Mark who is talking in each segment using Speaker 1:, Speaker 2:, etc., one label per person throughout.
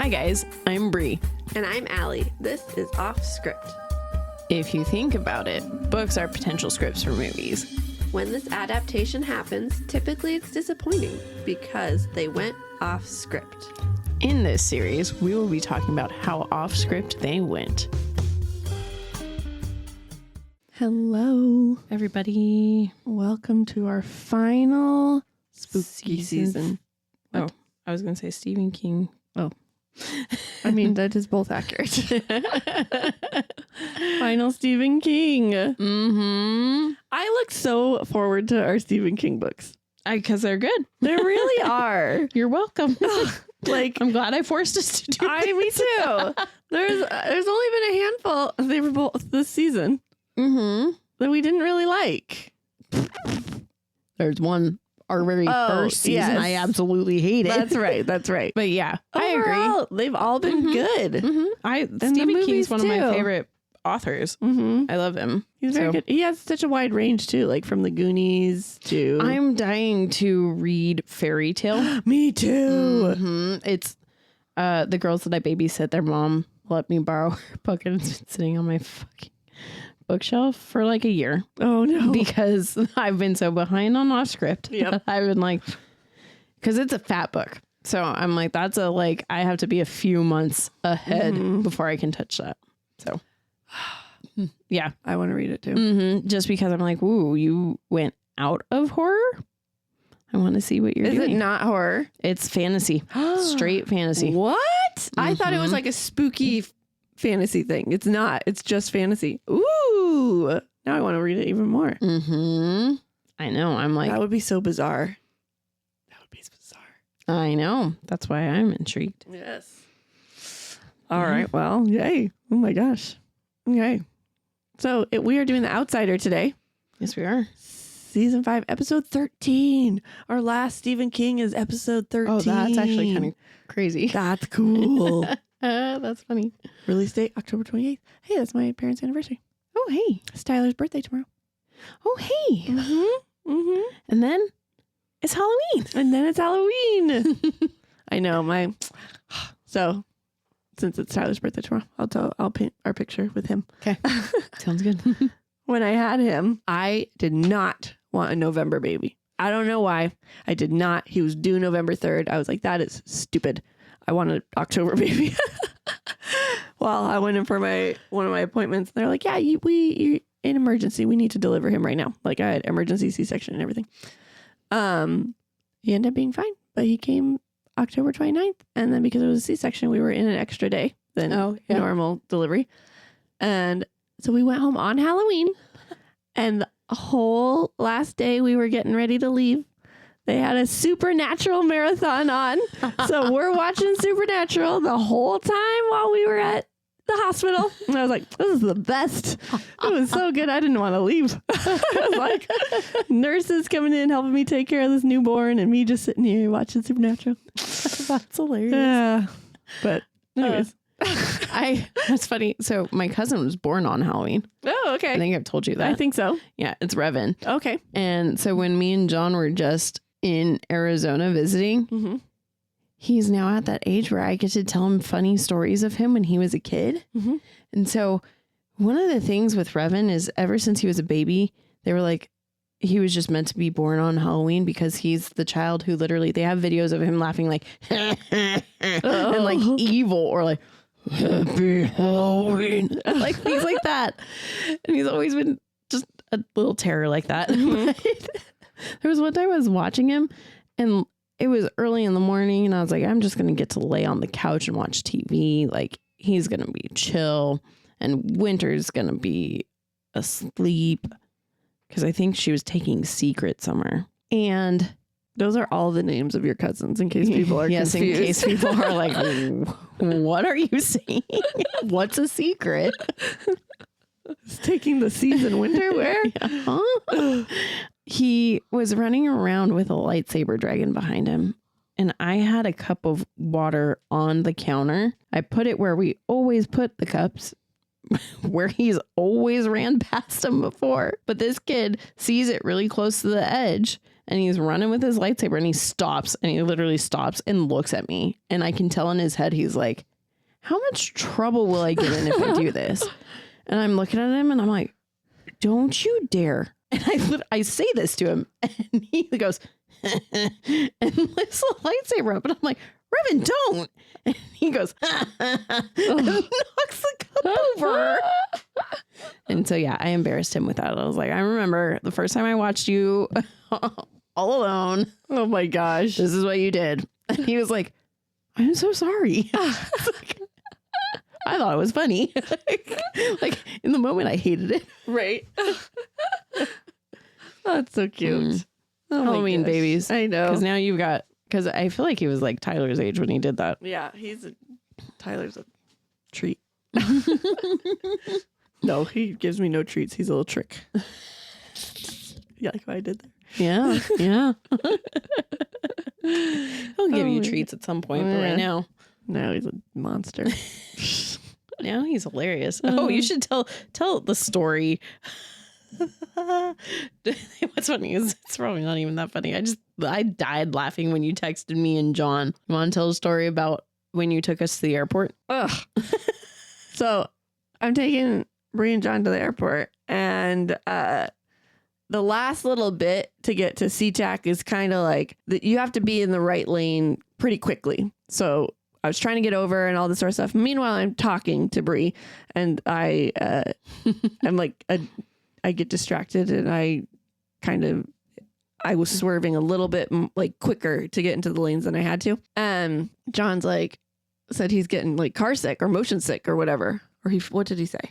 Speaker 1: Hi guys, I'm Bri.
Speaker 2: And I'm Alli. This is Offscript.
Speaker 1: If you think about it, books are potential scripts for movies.
Speaker 2: When this adaptation happens, typically it's disappointing because they went off script.
Speaker 1: In this series, we will be talking about how off script they went.
Speaker 2: Hello,
Speaker 1: Everybody.
Speaker 2: welcome to our final spooky season.
Speaker 1: Oh, I was going to say Stephen King.
Speaker 2: Oh, I mean, that is both accurate. Final Stephen King.
Speaker 1: Mm-hmm.
Speaker 2: I look so forward to our Stephen King books.
Speaker 1: Because they're good.
Speaker 2: They really are.
Speaker 1: You're welcome.
Speaker 2: Like,
Speaker 1: I'm glad I forced us to do this.
Speaker 2: me too. There's only been a handful. They were both this season that we didn't really like.
Speaker 1: There's one, our very first season,
Speaker 2: yes.
Speaker 1: I absolutely hate it.
Speaker 2: That's right.
Speaker 1: But yeah,
Speaker 2: Overall, they've all been good.
Speaker 1: Stephen
Speaker 2: movies
Speaker 1: King's one of my
Speaker 2: too.
Speaker 1: favorite authors.
Speaker 2: Mm-hmm.
Speaker 1: I love him.
Speaker 2: He's very good. He has such a wide range too, like from the Goonies to...
Speaker 1: I'm dying to read Fairy Tale.
Speaker 2: Me too.
Speaker 1: It's the girls that I babysit, their mom let me borrow her book, and it's been sitting on my fucking bookshelf for like a year.
Speaker 2: Oh no.
Speaker 1: Because I've been so behind on Offscript.
Speaker 2: Yep.
Speaker 1: I've been like, because it's a fat book. So I'm like, that's a like, I have to be a few months ahead before I can touch that. So yeah.
Speaker 2: I want to read it too.
Speaker 1: Just because I'm like, ooh, you went out of horror? I want to see what you're
Speaker 2: Is
Speaker 1: doing.
Speaker 2: it not horror?
Speaker 1: It's fantasy. Straight fantasy.
Speaker 2: What? I thought it was like a spooky fantasy thing. It's not. It's just fantasy. Ooh. Now I want to read it even more.
Speaker 1: I know. I'm like,
Speaker 2: That would be so bizarre. That would be bizarre.
Speaker 1: I know. That's why I'm intrigued.
Speaker 2: Yes. All right. Well, yay. Oh my gosh. Okay. So we are doing The Outsider today.
Speaker 1: Yes, we are.
Speaker 2: Season 5, episode 13. Our last Stephen King is episode 13.
Speaker 1: Oh, that's actually kind of crazy.
Speaker 2: That's cool.
Speaker 1: That's funny.
Speaker 2: Release date, October 28th. Hey, that's my parents' anniversary.
Speaker 1: Oh, hey.
Speaker 2: It's Tyler's birthday tomorrow.
Speaker 1: Oh, hey.
Speaker 2: Mm-hmm.
Speaker 1: And then it's Halloween.
Speaker 2: And then it's Halloween. I know. So, since it's Tyler's birthday tomorrow, I'll paint our picture with him.
Speaker 1: Okay. Sounds good.
Speaker 2: When I had him, I did not want a November baby. I don't know why. I did not. He was due November 3rd. I was like, that is stupid. I want an October baby. Well, I went in for one of my appointments. They're like, yeah, you're in emergency. We need to deliver him right now. Like I had emergency C-section and everything. He ended up being fine, but he came October 29th. And then because it was a C-section, we were in an extra day than normal delivery. And so we went home on Halloween, and the whole last day we were getting ready to leave. They had a Supernatural marathon on. So we're watching Supernatural the whole time while we were at the hospital. And I was like, this is the best. It was so good. I didn't want to leave. I was like, nurses coming in, helping me take care of this newborn, and me just sitting here watching Supernatural.
Speaker 1: That's hilarious.
Speaker 2: Yeah. But anyways.
Speaker 1: That's funny. So my cousin was born on Halloween.
Speaker 2: Oh, okay.
Speaker 1: I think I've told you that.
Speaker 2: I think so.
Speaker 1: Yeah, it's Revan.
Speaker 2: Okay.
Speaker 1: And so when me and John were just in Arizona visiting, he's now at that age where I get to tell him funny stories of him when he was a kid. And so one of the things with Revan is ever since he was a baby, they were like, he was just meant to be born on Halloween because he's the child who literally, they have videos of him laughing like, and like evil or like, happy Halloween, like things like that. And he's always been just a little terror like that. There was one time I was watching him and it was early in the morning and I was like, I'm just going to get to lay on the couch and watch TV. Like he's going to be chill and Winter's going to be asleep because I think she was taking Secret somewhere. And
Speaker 2: those are all the names of your cousins in case people are confused.
Speaker 1: In case people are like, what are you saying? What's a secret?
Speaker 2: It's taking the season winter wear.
Speaker 1: Huh? He was running around with a lightsaber dragon behind him. And I had a cup of water on the counter. I put it where we always put the cups, where he's always ran past him before. But this kid sees it really close to the edge and he's running with his lightsaber and he stops and he literally stops and looks at me. And I can tell in his head, he's like, how much trouble will I get in if I do this? And I'm looking at him and I'm like, don't you dare. And I say this to him and he goes, and lifts the lightsaber up. And I'm like, Revan, don't. And he goes, and knocks the cup over. And so, yeah, I embarrassed him with that. I was like, I remember the first time I watched you all alone.
Speaker 2: Oh my gosh.
Speaker 1: This is what you did. And he was like, I'm so sorry. I thought it was funny. Like in the moment I hated it.
Speaker 2: Right. That's so cute. Oh
Speaker 1: Halloween babies.
Speaker 2: I know.
Speaker 1: Because now you've got, because I feel like he was like Tyler's age when he did that.
Speaker 2: Yeah, Tyler's a treat. No, he gives me no treats. He's a little trick. Yeah, like what I did there.
Speaker 1: Yeah, yeah. He'll give you treats at some point, but right now.
Speaker 2: No, he's a monster.
Speaker 1: Now he's hilarious. Oh, you should tell the story. What's funny is it's probably not even that funny. I died laughing when you texted me and John. You want to tell a story about when you took us to the airport?
Speaker 2: Ugh. So I'm taking Bri and John to the airport, and the last little bit to get to SeaTac is kind of like you have to be in the right lane pretty quickly. So I was trying to get over and all this sort of stuff. Meanwhile, I'm talking to Bri, and I'm like, I get distracted, and I was swerving a little bit like quicker to get into the lanes than I had to. And John's like, said he's getting like car sick or motion sick or whatever. Or what did he say?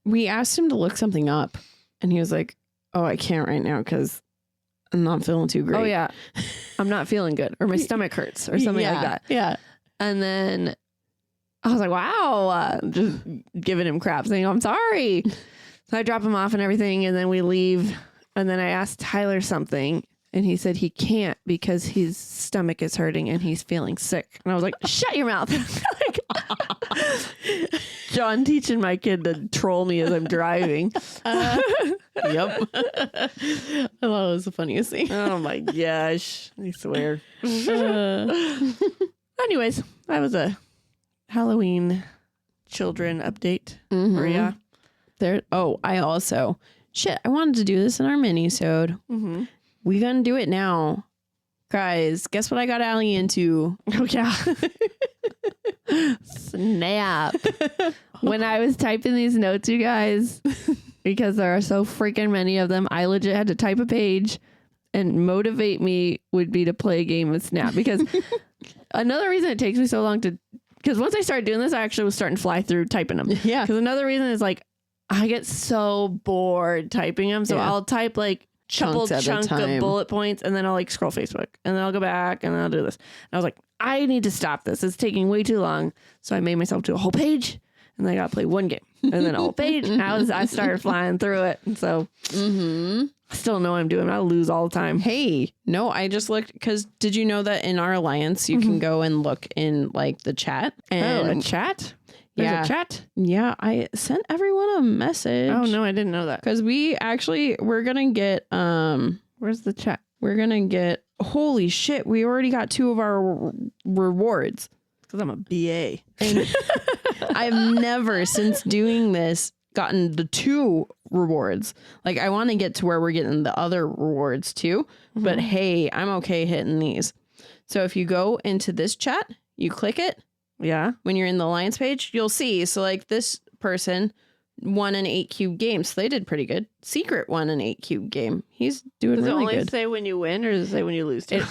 Speaker 1: We asked him to look something up, and he was like, oh, I can't right now because I'm not feeling too great.
Speaker 2: Oh, yeah. I'm not feeling good, or my stomach hurts or something like that.
Speaker 1: Yeah.
Speaker 2: And then I was like, wow, just giving him crap, saying, I'm sorry. So I drop him off and everything, and then we leave. And then I asked Tyler something, and he said he can't because his stomach is hurting and he's feeling sick. And I was like, shut your mouth. Like, John teaching my kid to troll me as I'm driving.
Speaker 1: Yep. I thought it was the funniest thing.
Speaker 2: Oh my gosh. I swear. Anyways, that was a Halloween children update. Maria.
Speaker 1: I wanted to do this in our mini-sode. We gonna do it now. Guys, guess what I got Allie into?
Speaker 2: Oh, yeah. Snap. When I was typing these notes, you guys, because there are so freaking many of them, I legit had to type a page, and motivate me would be to play a game with Snap. Because another reason it takes me so long because once I started doing this, I actually was starting to fly through typing them.
Speaker 1: Yeah.
Speaker 2: Because another reason is like, I get so bored typing them. So I'll type like chunk of bullet points, and then I'll like scroll Facebook, and then I'll go back and then I'll do this. And I was like, I need to stop this. It's taking way too long. So I made myself do a whole page, and then I got to play one game and then a whole page. And I started flying through it. And so I still know what I'm doing. I lose all the time.
Speaker 1: Hey, no, I just looked because did you know that in our alliance, you can go and look in like the chat and
Speaker 2: a chat? There's a chat?
Speaker 1: Yeah, I sent everyone a message.
Speaker 2: Oh, no, I didn't know that.
Speaker 1: Because we're going to get,
Speaker 2: where's the chat?
Speaker 1: We're going to get, holy shit, we already got 2 of our rewards.
Speaker 2: Because I'm a BA.
Speaker 1: And I've never, since doing this, gotten the 2 rewards. Like, I want to get to where we're getting the other rewards too. But hey, I'm okay hitting these. So if you go into this chat, you click it.
Speaker 2: Yeah.
Speaker 1: When you're in the Alliance page, you'll see. So like this person won an 8-cube game. So they did pretty good. Secret won an 8-cube game. He's doing really good. Does it only
Speaker 2: say when you win, or does it say when you lose too?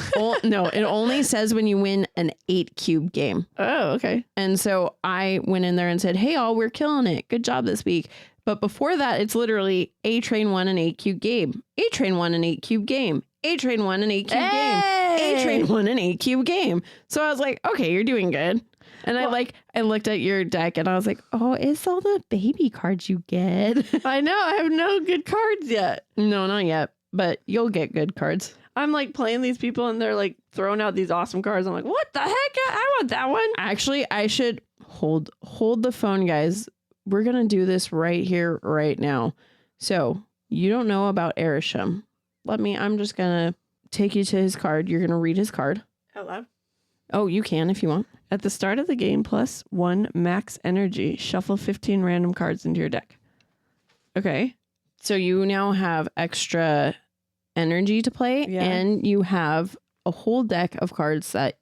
Speaker 1: No, it only says when you win an 8-cube game.
Speaker 2: Oh, okay.
Speaker 1: And so I went in there and said, hey, all, we're killing it. Good job this week. But before that, it's literally A-Train won an 8-cube game. A-Train won an 8-cube game. A-Train won an 8-cube game. A-Train won an 8-cube game. So I was like, okay, you're doing good. And I looked at your deck and I was like, oh, it's all the baby cards you get.
Speaker 2: I know. I have no good cards yet.
Speaker 1: No, not yet. But you'll get good cards.
Speaker 2: I'm like playing these people and they're like throwing out these awesome cards. I'm like, what the heck? I want that one.
Speaker 1: Actually, I should hold the phone, guys. We're going to do this right here, right now. So you don't know about Erisham. I'm just going to take you to his card. You're going to read his card.
Speaker 2: Out loud.
Speaker 1: Oh, you can if you want.
Speaker 2: At the start of the game, +1 max energy. Shuffle 15 random cards into your deck. Okay.
Speaker 1: So you now have extra energy to play, and you have a whole deck of cards that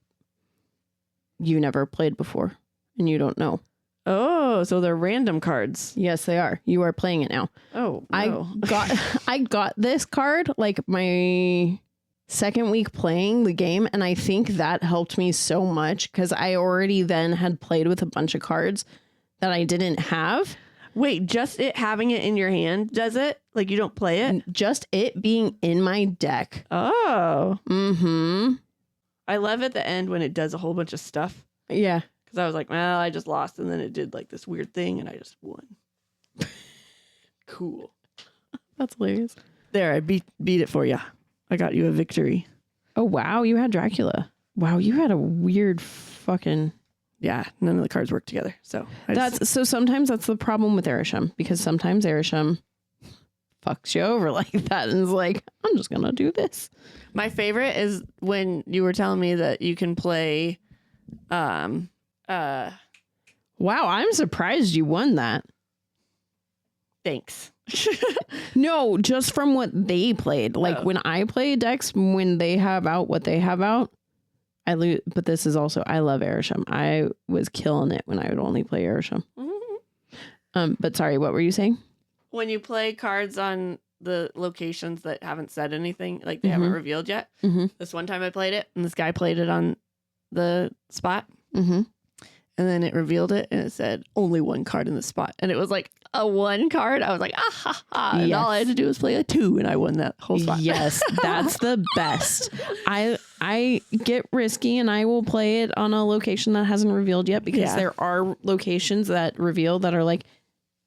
Speaker 1: you never played before, and you don't know.
Speaker 2: Oh, so they're random cards.
Speaker 1: Yes, they are. You are playing it now.
Speaker 2: Oh, no.
Speaker 1: I got this card like my second week playing the game, and I think that helped me so much because I already then had played with a bunch of cards that I didn't have.
Speaker 2: Wait, just it having it in your hand does it? Like you don't play it?
Speaker 1: Just it being in my deck.
Speaker 2: Oh.
Speaker 1: Mm-hmm.
Speaker 2: I love at the end when it does a whole bunch of stuff.
Speaker 1: Yeah.
Speaker 2: Because I was like, well, I just lost, and then it did like this weird thing, and I just won. Cool.
Speaker 1: That's hilarious.
Speaker 2: There, I beat it for you. I got you a victory.
Speaker 1: Oh, wow. You had Dracula. Wow, you had a weird fucking...
Speaker 2: Yeah, none of the cards work together. So
Speaker 1: so sometimes that's the problem with Arishem, because sometimes Arishem fucks you over like that and is like, I'm just going to do this.
Speaker 2: My favorite is when you were telling me that you can play... Wow,
Speaker 1: I'm surprised you won that.
Speaker 2: Thanks.
Speaker 1: No, just from what they played. Like when I play decks, when they have out what they have out, I lose. But this is also, I love Arishem. I was killing it when I would only play Arishem. Mm-hmm. But sorry, what were you saying?
Speaker 2: When you play cards on the locations that haven't said anything, like they haven't revealed yet. Mm-hmm. This one time I played it, and this guy played it on the spot. Mm-hmm. And then it revealed it, and it said only one card in the spot. And it was like a 1 card. I was like, ah, ha, ha. And all I had to do was play a 2, and I won that whole spot.
Speaker 1: Yes, that's the best. I get risky, and I will play it on a location that hasn't revealed yet, because there are locations that reveal that are like,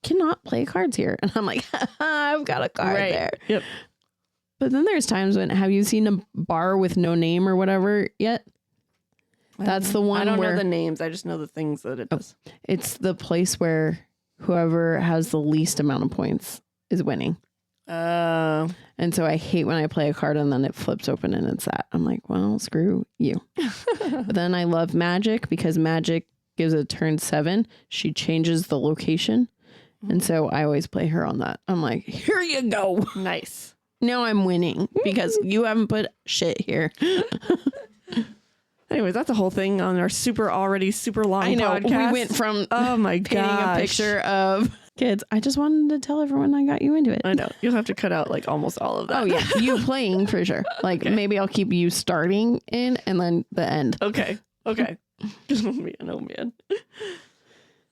Speaker 1: cannot play cards here. And I'm like, I've got a card there.
Speaker 2: Yep.
Speaker 1: But then there's times when, have you seen a bar with no name or whatever yet? That's the one.
Speaker 2: I don't know the names. I just know the things that it does.
Speaker 1: It's the place where whoever has the least amount of points is winning. And so I hate when I play a card and then it flips open and it's that. I'm like, well, screw you. But then I love Magic, because Magic gives a turn 7. She changes the location. And so I always play her on that. I'm like, here you go.
Speaker 2: Nice.
Speaker 1: Now I'm winning because you haven't put shit here.
Speaker 2: Anyways, that's a whole thing on our already super long podcast.
Speaker 1: We went from
Speaker 2: painting
Speaker 1: a picture of kids. I just wanted to tell everyone I got you into it.
Speaker 2: I know. You'll have to cut out like almost all of that.
Speaker 1: Oh, yeah. You playing for sure. Like maybe I'll keep you starting in and then the end.
Speaker 2: Okay. Oh, man.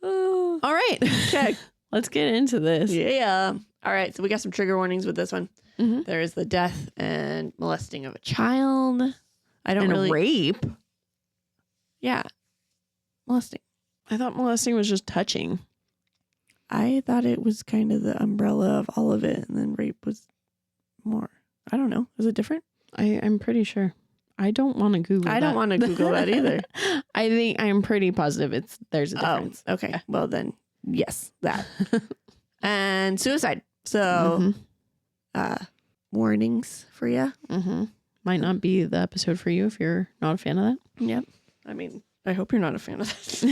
Speaker 1: All right.
Speaker 2: Okay.
Speaker 1: Let's get into this.
Speaker 2: Yeah. All right. So we got some trigger warnings with this one. Mm-hmm. There is the death and molesting of a child.
Speaker 1: Rape.
Speaker 2: Yeah. Molesting.
Speaker 1: I thought molesting was just touching.
Speaker 2: I thought it was kind of the umbrella of all of it, and then rape was more. I don't know. Is it different?
Speaker 1: I'm pretty sure. I don't want to Google that.
Speaker 2: I don't want to Google that either.
Speaker 1: I think I'm pretty positive there's a difference.
Speaker 2: Oh, okay. Well, then, yes, that. And suicide. So, warnings for you. Mm-hmm.
Speaker 1: Might not be the episode for you if you're not a fan of that.
Speaker 2: Yep. I mean, I hope you're not a fan of this.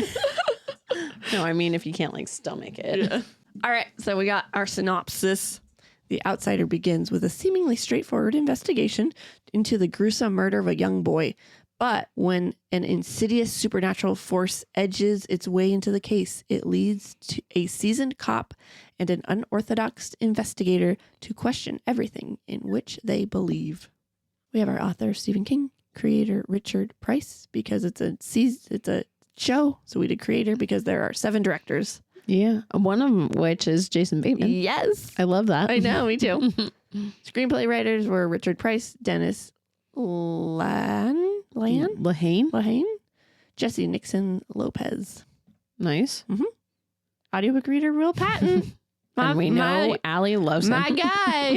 Speaker 1: No, I mean, if you can't stomach it.
Speaker 2: Yeah. All right. So we got our synopsis. The outsider begins with a seemingly straightforward investigation into the gruesome murder of a young boy. But when an insidious supernatural force edges its way into the case, it leads to a seasoned cop and an unorthodox investigator to question everything in which they believe. We have our author, Stephen King, creator, Richard Price, because it's a show. So we did creator because there are 7 directors.
Speaker 1: Yeah. One of which is Jason Bateman.
Speaker 2: Yes.
Speaker 1: I love that.
Speaker 2: I know. Me too. Screenplay writers were Richard Price, Dennis Lehane, Jesse Nixon Lopez.
Speaker 1: Nice.
Speaker 2: Mm-hmm. Audiobook reader, Will Patton.
Speaker 1: And we know Allie loves him.
Speaker 2: My guy.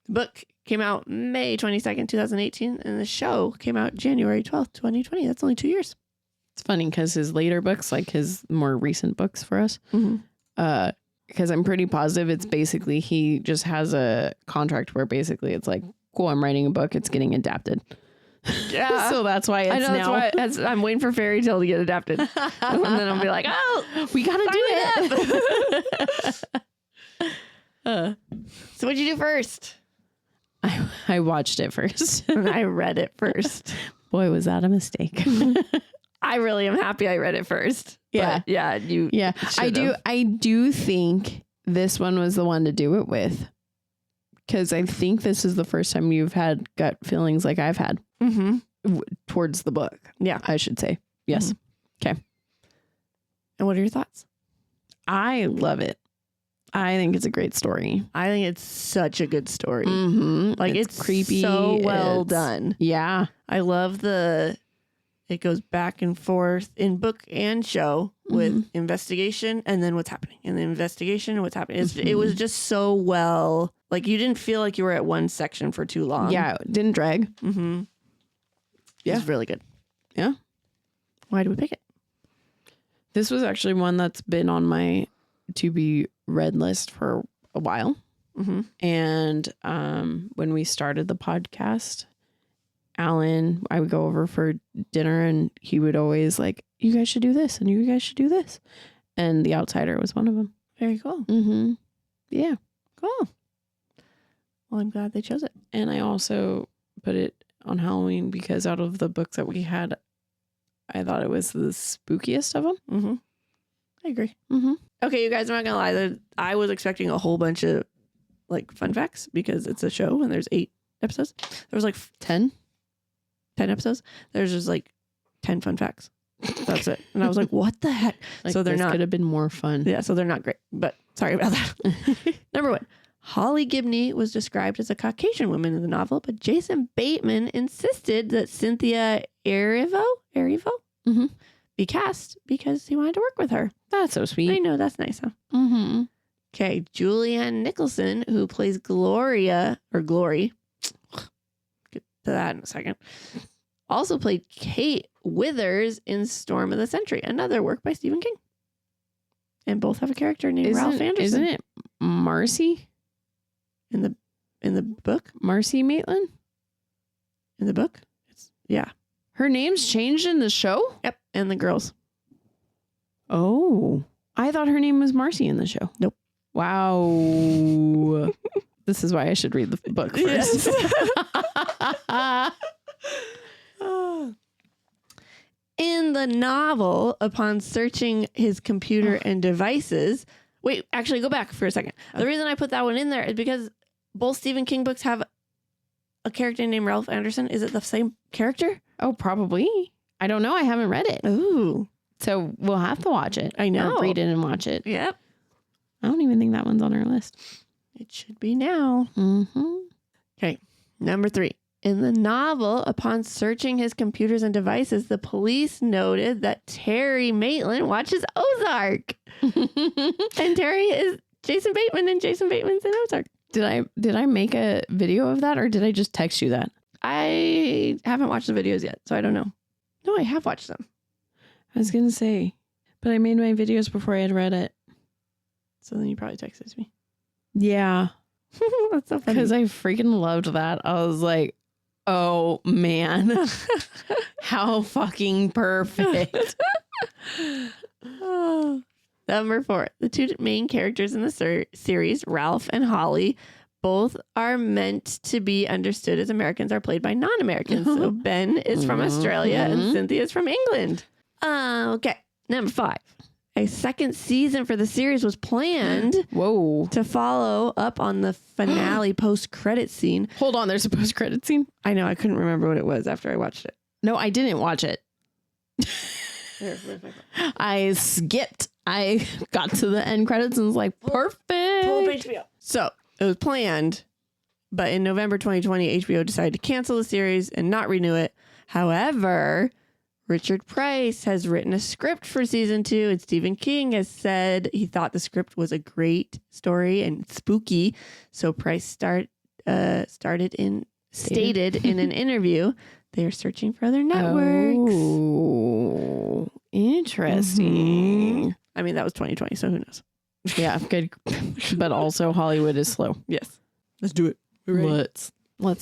Speaker 2: The book came out May 22nd, 2018, and the show came out January 12th, 2020. That's only 2 years.
Speaker 1: It's funny because his later books, like his more recent books for us, because I'm pretty positive it's basically he just has a contract where basically it's like, cool, I'm writing a book, it's getting adapted.
Speaker 2: Yeah.
Speaker 1: So that's why it's
Speaker 2: I know
Speaker 1: now.
Speaker 2: that's why I'm waiting for Fairy Tale to get adapted. And then I'll be like, oh,
Speaker 1: we got to do
Speaker 2: it. So what'd you do first?
Speaker 1: I watched it first.
Speaker 2: And I read it first.
Speaker 1: Boy, was that a mistake.
Speaker 2: I really am happy I read it first.
Speaker 1: Yeah.
Speaker 2: But yeah.
Speaker 1: Yeah. I do think this one was the one to do it with. Because I think this is the first time you've had gut feelings like I've had towards the book.
Speaker 2: Yeah.
Speaker 1: I should say. Yes. Okay.
Speaker 2: And what are your thoughts?
Speaker 1: I love it. I think it's a great story.
Speaker 2: I think it's such a good story.
Speaker 1: Like it's creepy.
Speaker 2: So well done.
Speaker 1: Yeah.
Speaker 2: I love it goes back and forth in book and show with investigation and then what's happening and the investigation and what's happening. It was just so well, like you didn't feel like you were at one section for too long.
Speaker 1: Yeah. It didn't drag.
Speaker 2: Yeah. It's really good.
Speaker 1: Yeah.
Speaker 2: Why do we pick it?
Speaker 1: This was actually one that's been on my to be read list for a while. And when we started the podcast, Alan, I would go over for dinner and he would always like, you guys should do this and you guys should do this. And The Outsider was one of them.
Speaker 2: Very cool.
Speaker 1: Yeah.
Speaker 2: Cool. Well, I'm glad they chose it.
Speaker 1: And I also put it on Halloween because out of the books that we had, I thought it was the spookiest of them.
Speaker 2: I agree. Okay, you guys, I'm not gonna lie. I was expecting a whole bunch of like fun facts because it's a show and there's 8 episodes. There was like 10 episodes. There's just like 10 fun facts. That's it. And I was like, what the heck?
Speaker 1: Like,
Speaker 2: so they're
Speaker 1: this
Speaker 2: not.
Speaker 1: Could have been more fun.
Speaker 2: Yeah, so they're not great. But sorry about that. Number 1. Holly Gibney was described as a Caucasian woman in the novel, but Jason Bateman insisted that Cynthia Erivo be cast because he wanted to work with her.
Speaker 1: That's so sweet.
Speaker 2: I know, that's nice, huh? Okay, Julianne Nicholson, who plays Glory, get to that in a second, also played Kate Withers in Storm of the Century, another work by Stephen King. And both have a character named Ralph Anderson.
Speaker 1: Isn't it Marcy?
Speaker 2: In the book?
Speaker 1: Marcy Maitland?
Speaker 2: In the book? Yeah.
Speaker 1: Her name's changed in the show?
Speaker 2: Yep. And the girls.
Speaker 1: Oh. I thought her name was Marcy in the show.
Speaker 2: Nope.
Speaker 1: Wow. This is why I should read the book first.
Speaker 2: In the novel, upon searching his computer and devices... Wait, actually, go back for a second. The reason I put that one in there is because both Stephen King books have a character named Ralph Anderson. Is it the same character?
Speaker 1: Oh, probably. I don't know. I haven't read it.
Speaker 2: Ooh.
Speaker 1: So we'll have to watch it.
Speaker 2: I know.
Speaker 1: Or read it and watch it.
Speaker 2: Yep.
Speaker 1: I don't even think that one's on our list.
Speaker 2: It should be now. Okay. Number 3. In the novel, upon searching his computers and devices, the police noted that Terry Maitland watches Ozark. And Terry is Jason Bateman, and Jason Bateman's in Ozark.
Speaker 1: Did I make a video of that, or did I just text you that?
Speaker 2: I haven't watched the videos yet, so I don't know. No, I have watched them.
Speaker 1: I was going to say, but I made my videos before I had read it.
Speaker 2: So then you probably texted me.
Speaker 1: Yeah.
Speaker 2: That's so funny.
Speaker 1: Because I freaking loved that. I was like, oh, man. How fucking perfect.
Speaker 2: Number 4. The 2 main characters in the series, Ralph and Holly, both are meant to be understood as Americans, are played by non-Americans. So Ben is from Australia and Cynthia is from England. Okay. Number 5. A second season for the series was planned to follow up on the finale post-credit scene.
Speaker 1: Hold on, there's a post-credit scene?
Speaker 2: I know, I couldn't remember what it was after I watched it.
Speaker 1: No, I didn't watch it. I skipped. I got to the end credits and was like, perfect.
Speaker 2: Pull up HBO. So, it was planned, but in November 2020, HBO decided to cancel the series and not renew it. However... Richard Price has written a script for season 2, and Stephen King has said he thought the script was a great story and spooky. So Price stated in an interview they are searching for other networks.
Speaker 1: Oh, interesting.
Speaker 2: I mean, that was 2020, so who knows?
Speaker 1: Yeah, good. But also Hollywood is slow.
Speaker 2: Yes. Let's do it.
Speaker 1: Let's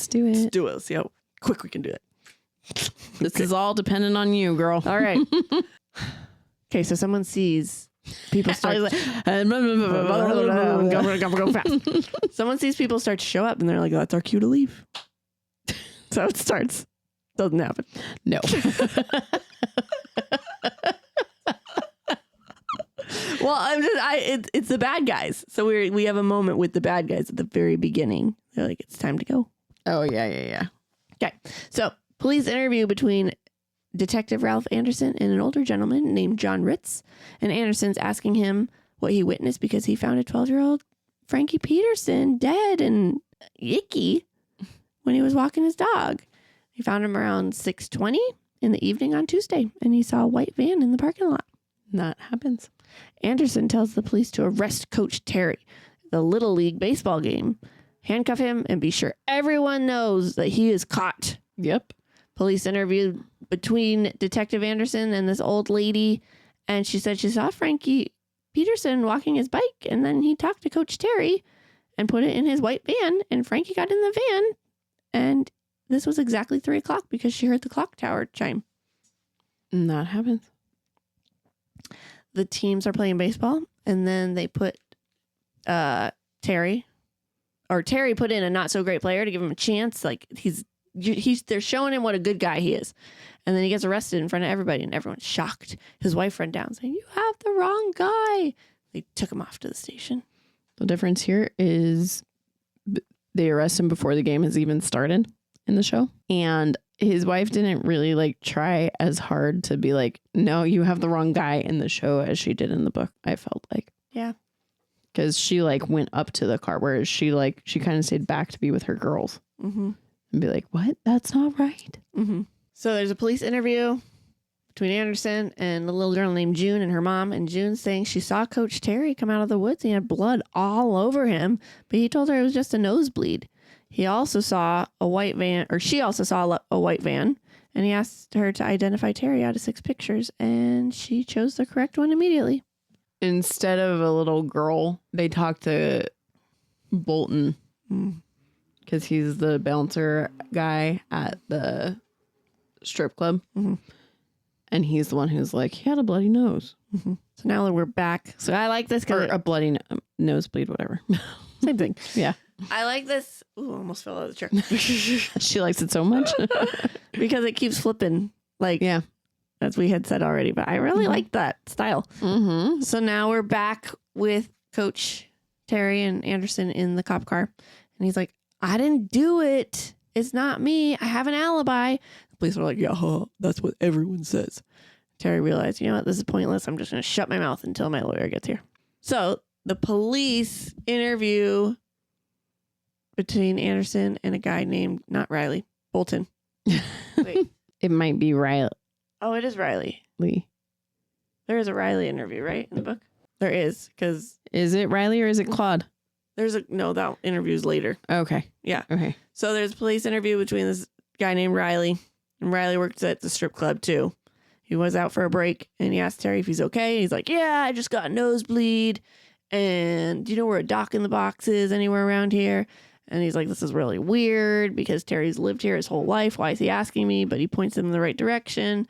Speaker 1: do it.
Speaker 2: Let's do it. Let's see how quick we can do it.
Speaker 1: This is all dependent on you, girl.
Speaker 2: All right. Okay, so someone sees people start. Go fast. Someone sees people start to show up, and they're like, "That's our cue to leave." So it starts. Doesn't happen.
Speaker 1: No.
Speaker 2: Well, it's the bad guys. So we have a moment with the bad guys at the very beginning. They're like, "It's time to go."
Speaker 1: Oh yeah.
Speaker 2: Okay, so police interview between Detective Ralph Anderson and an older gentleman named John Ritz. And Anderson's asking him what he witnessed because he found a 12-year-old Frankie Peterson dead and icky when he was walking his dog. He found him around 6:20 in the evening on Tuesday, and he saw a white van in the parking lot.
Speaker 1: That happens.
Speaker 2: Anderson tells the police to arrest Coach Terry, the Little League baseball game, handcuff him, and be sure everyone knows that he is caught.
Speaker 1: Yep.
Speaker 2: Police interviewed between Detective Anderson and this old lady, and she said she saw Frankie Peterson walking his bike, and then he talked to Coach Terry and put it in his white van, and Frankie got in the van, and this was exactly 3 o'clock because she heard the clock tower chime.
Speaker 1: And that happens.
Speaker 2: The teams are playing baseball, and then they put Terry put in a not so great player to give him a chance. Like they're showing him what a good guy he is. And then he gets arrested in front of everybody, and everyone's shocked. His wife ran down saying, "You have the wrong guy." They took him off to the station.
Speaker 1: The difference here is they arrest him before the game has even started in the show. And his wife didn't really try as hard to be like, "No, you have the wrong guy" in the show as she did in the book. I felt like.
Speaker 2: Yeah.
Speaker 1: Because she went up to the car, whereas she kind of stayed back to be with her girls.
Speaker 2: Mm-hmm.
Speaker 1: And be like, "What? That's not right."
Speaker 2: Mm-hmm. So there's a police interview between Anderson and a little girl named June and her mom. And June's saying she saw Coach Terry come out of the woods and he had blood all over him. But he told her it was just a nosebleed. He also saw a white van, or she also saw a white van. And he asked her to identify Terry out of 6 pictures. And she chose the correct one immediately.
Speaker 1: Instead of a little girl, they talked to Bolton. Because he's the bouncer guy at the strip club. Mm-hmm. And he's the one who's like, he had a bloody nose.
Speaker 2: Mm-hmm. So now we're back. So I like this.
Speaker 1: Or a bloody nosebleed, whatever.
Speaker 2: Same thing.
Speaker 1: Yeah.
Speaker 2: I like this. Ooh, almost fell out of the chair.
Speaker 1: She likes it so much.
Speaker 2: Because it keeps flipping.
Speaker 1: Yeah.
Speaker 2: As we had said already. But I really like that style.
Speaker 1: Mm-hmm.
Speaker 2: So now we're back with Coach Terry and Anderson in the cop car. And he's like, "I didn't do it. It's not me. I have an alibi." The police are like, "Yeah, that's what everyone says." Terry realized, you know what? This is pointless. I'm just going to shut my mouth until my lawyer gets here. So the police interview between Anderson and a guy named, not Riley, Bolton. Wait.
Speaker 1: It might be Riley.
Speaker 2: Oh, it is Riley. There is a Riley interview, right? In the book? There is, because...
Speaker 1: Is it Riley or is it Claude?
Speaker 2: No, that interview's later.
Speaker 1: Okay.
Speaker 2: Yeah.
Speaker 1: Okay.
Speaker 2: So there's a police interview between this guy named Riley, and Riley works at the strip club too. He was out for a break, and he asked Terry if he's okay. He's like, "Yeah, I just got a nosebleed. And do you know where a Dock in the Box is anywhere around here?" And he's like, "This is really weird because Terry's lived here his whole life. Why is he asking me?" But he points him in the right direction.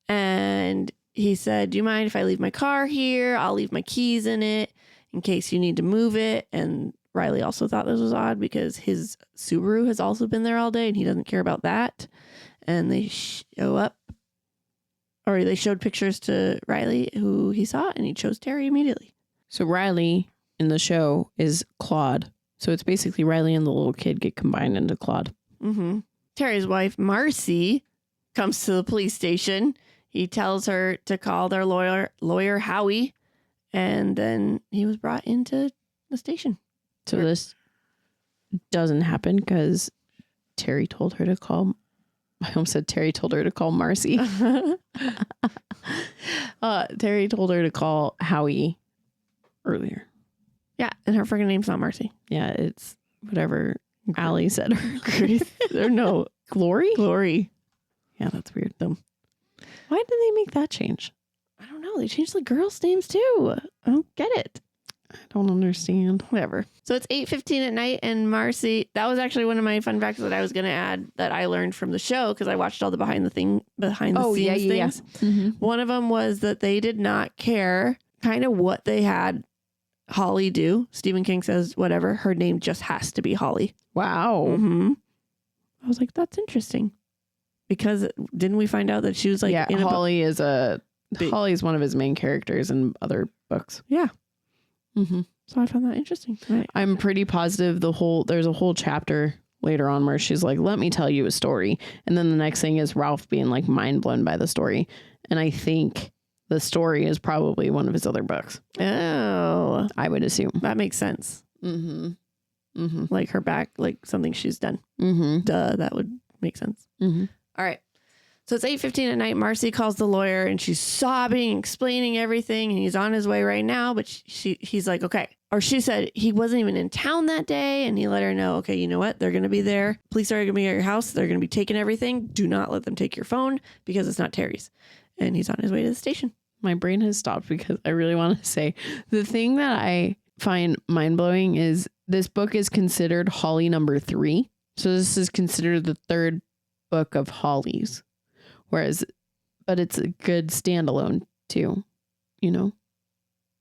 Speaker 2: And he said, "Do you mind if I leave my car here? I'll leave my keys in it in case you need to move it." And Riley also thought this was odd because his Subaru has also been there all day and he doesn't care about that. And they they showed pictures to Riley who he saw, and he chose Terry immediately.
Speaker 1: So Riley in the show is Claude. So it's basically Riley and the little kid get combined into Claude.
Speaker 2: Mm-hmm. Terry's wife, Marcy, comes to the police station. He tells her to call their lawyer Howie, and then he was brought into the station.
Speaker 1: So this doesn't happen because Terry told her to call. I almost said Terry told her to call Marcy. Terry told her to call Howie earlier.
Speaker 2: Yeah, and her freaking name's not Marcy.
Speaker 1: Yeah, it's whatever Allie said. No, Glory?
Speaker 2: Glory.
Speaker 1: Yeah, that's weird. Why did they make that change?
Speaker 2: I don't know. They changed the girls' names too. I don't get it.
Speaker 1: I don't understand.
Speaker 2: Whatever. So it's 8:15 at night, and Marcy, that was actually one of my fun facts that I was going to add that I learned from the show because I watched all the behind the scenes things. Mm-hmm. One of them was that they did not care kind of what they had Holly do. Stephen King says, whatever, her name just has to be Holly.
Speaker 1: Wow.
Speaker 2: Mm-hmm. I was like, that's interesting. Because didn't we find out that she was like...
Speaker 1: Yeah, Holly is Holly's one of his main characters in other books.
Speaker 2: Yeah.
Speaker 1: Mm-hmm.
Speaker 2: So I found that interesting. Right.
Speaker 1: I'm pretty positive there's a whole chapter later on where she's like, let me tell you a story. And then the next thing is Ralph being like mind blown by the story. And I think the story is probably one of his other books.
Speaker 2: Oh.
Speaker 1: I would assume.
Speaker 2: That makes sense.
Speaker 1: Mm-hmm. Mm-hmm.
Speaker 2: Like her back, like something she's done.
Speaker 1: Mm-hmm.
Speaker 2: Duh, that would make sense.
Speaker 1: Mm-hmm.
Speaker 2: All right. So it's 8:15 at night. Marcy calls the lawyer and she's sobbing, explaining everything. And he's on his way right now. But he's like, okay. Or she said he wasn't even in town that day. And he let her know, okay, you know what? They're going to be there. Police are going to be at your house. They're going to be taking everything. Do not let them take your phone because it's not Terry's. And he's on his way to the station.
Speaker 1: My brain has stopped because I really want to say the thing that I find mind blowing is this book is considered Holly number 3. So this is considered the 3rd book of Holly's. But it's a good standalone too, you know?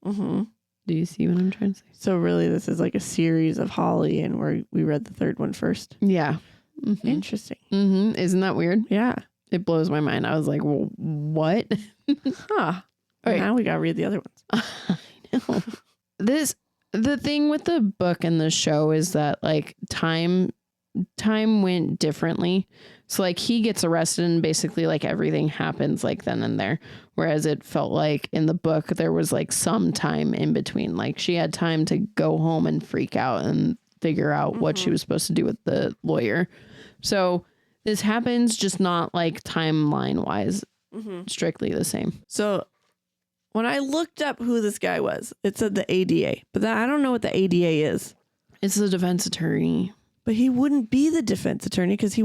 Speaker 2: Mm-hmm.
Speaker 1: Do you see what I'm trying to say?
Speaker 2: So really this is like a series of Holly and we read the 3rd one first.
Speaker 1: Yeah. Mm-hmm.
Speaker 2: Interesting.
Speaker 1: Mm-hmm. Isn't that weird?
Speaker 2: Yeah.
Speaker 1: It blows my mind. I was like, well, what?
Speaker 2: Huh. Right. Now we got to read the other ones.
Speaker 1: I know. The thing with the book and the show is that like time went differently. So like he gets arrested and basically like everything happens like then and there. Whereas it felt like in the book there was like some time in between. Like she had time to go home and freak out and figure out what she was supposed to do with the lawyer. So this happens just not like timeline wise, strictly the same.
Speaker 2: So when I looked up who this guy was, it said the ADA, but I don't know what the ADA is.
Speaker 1: It's the defense attorney.
Speaker 2: But he wouldn't be the defense attorney because who's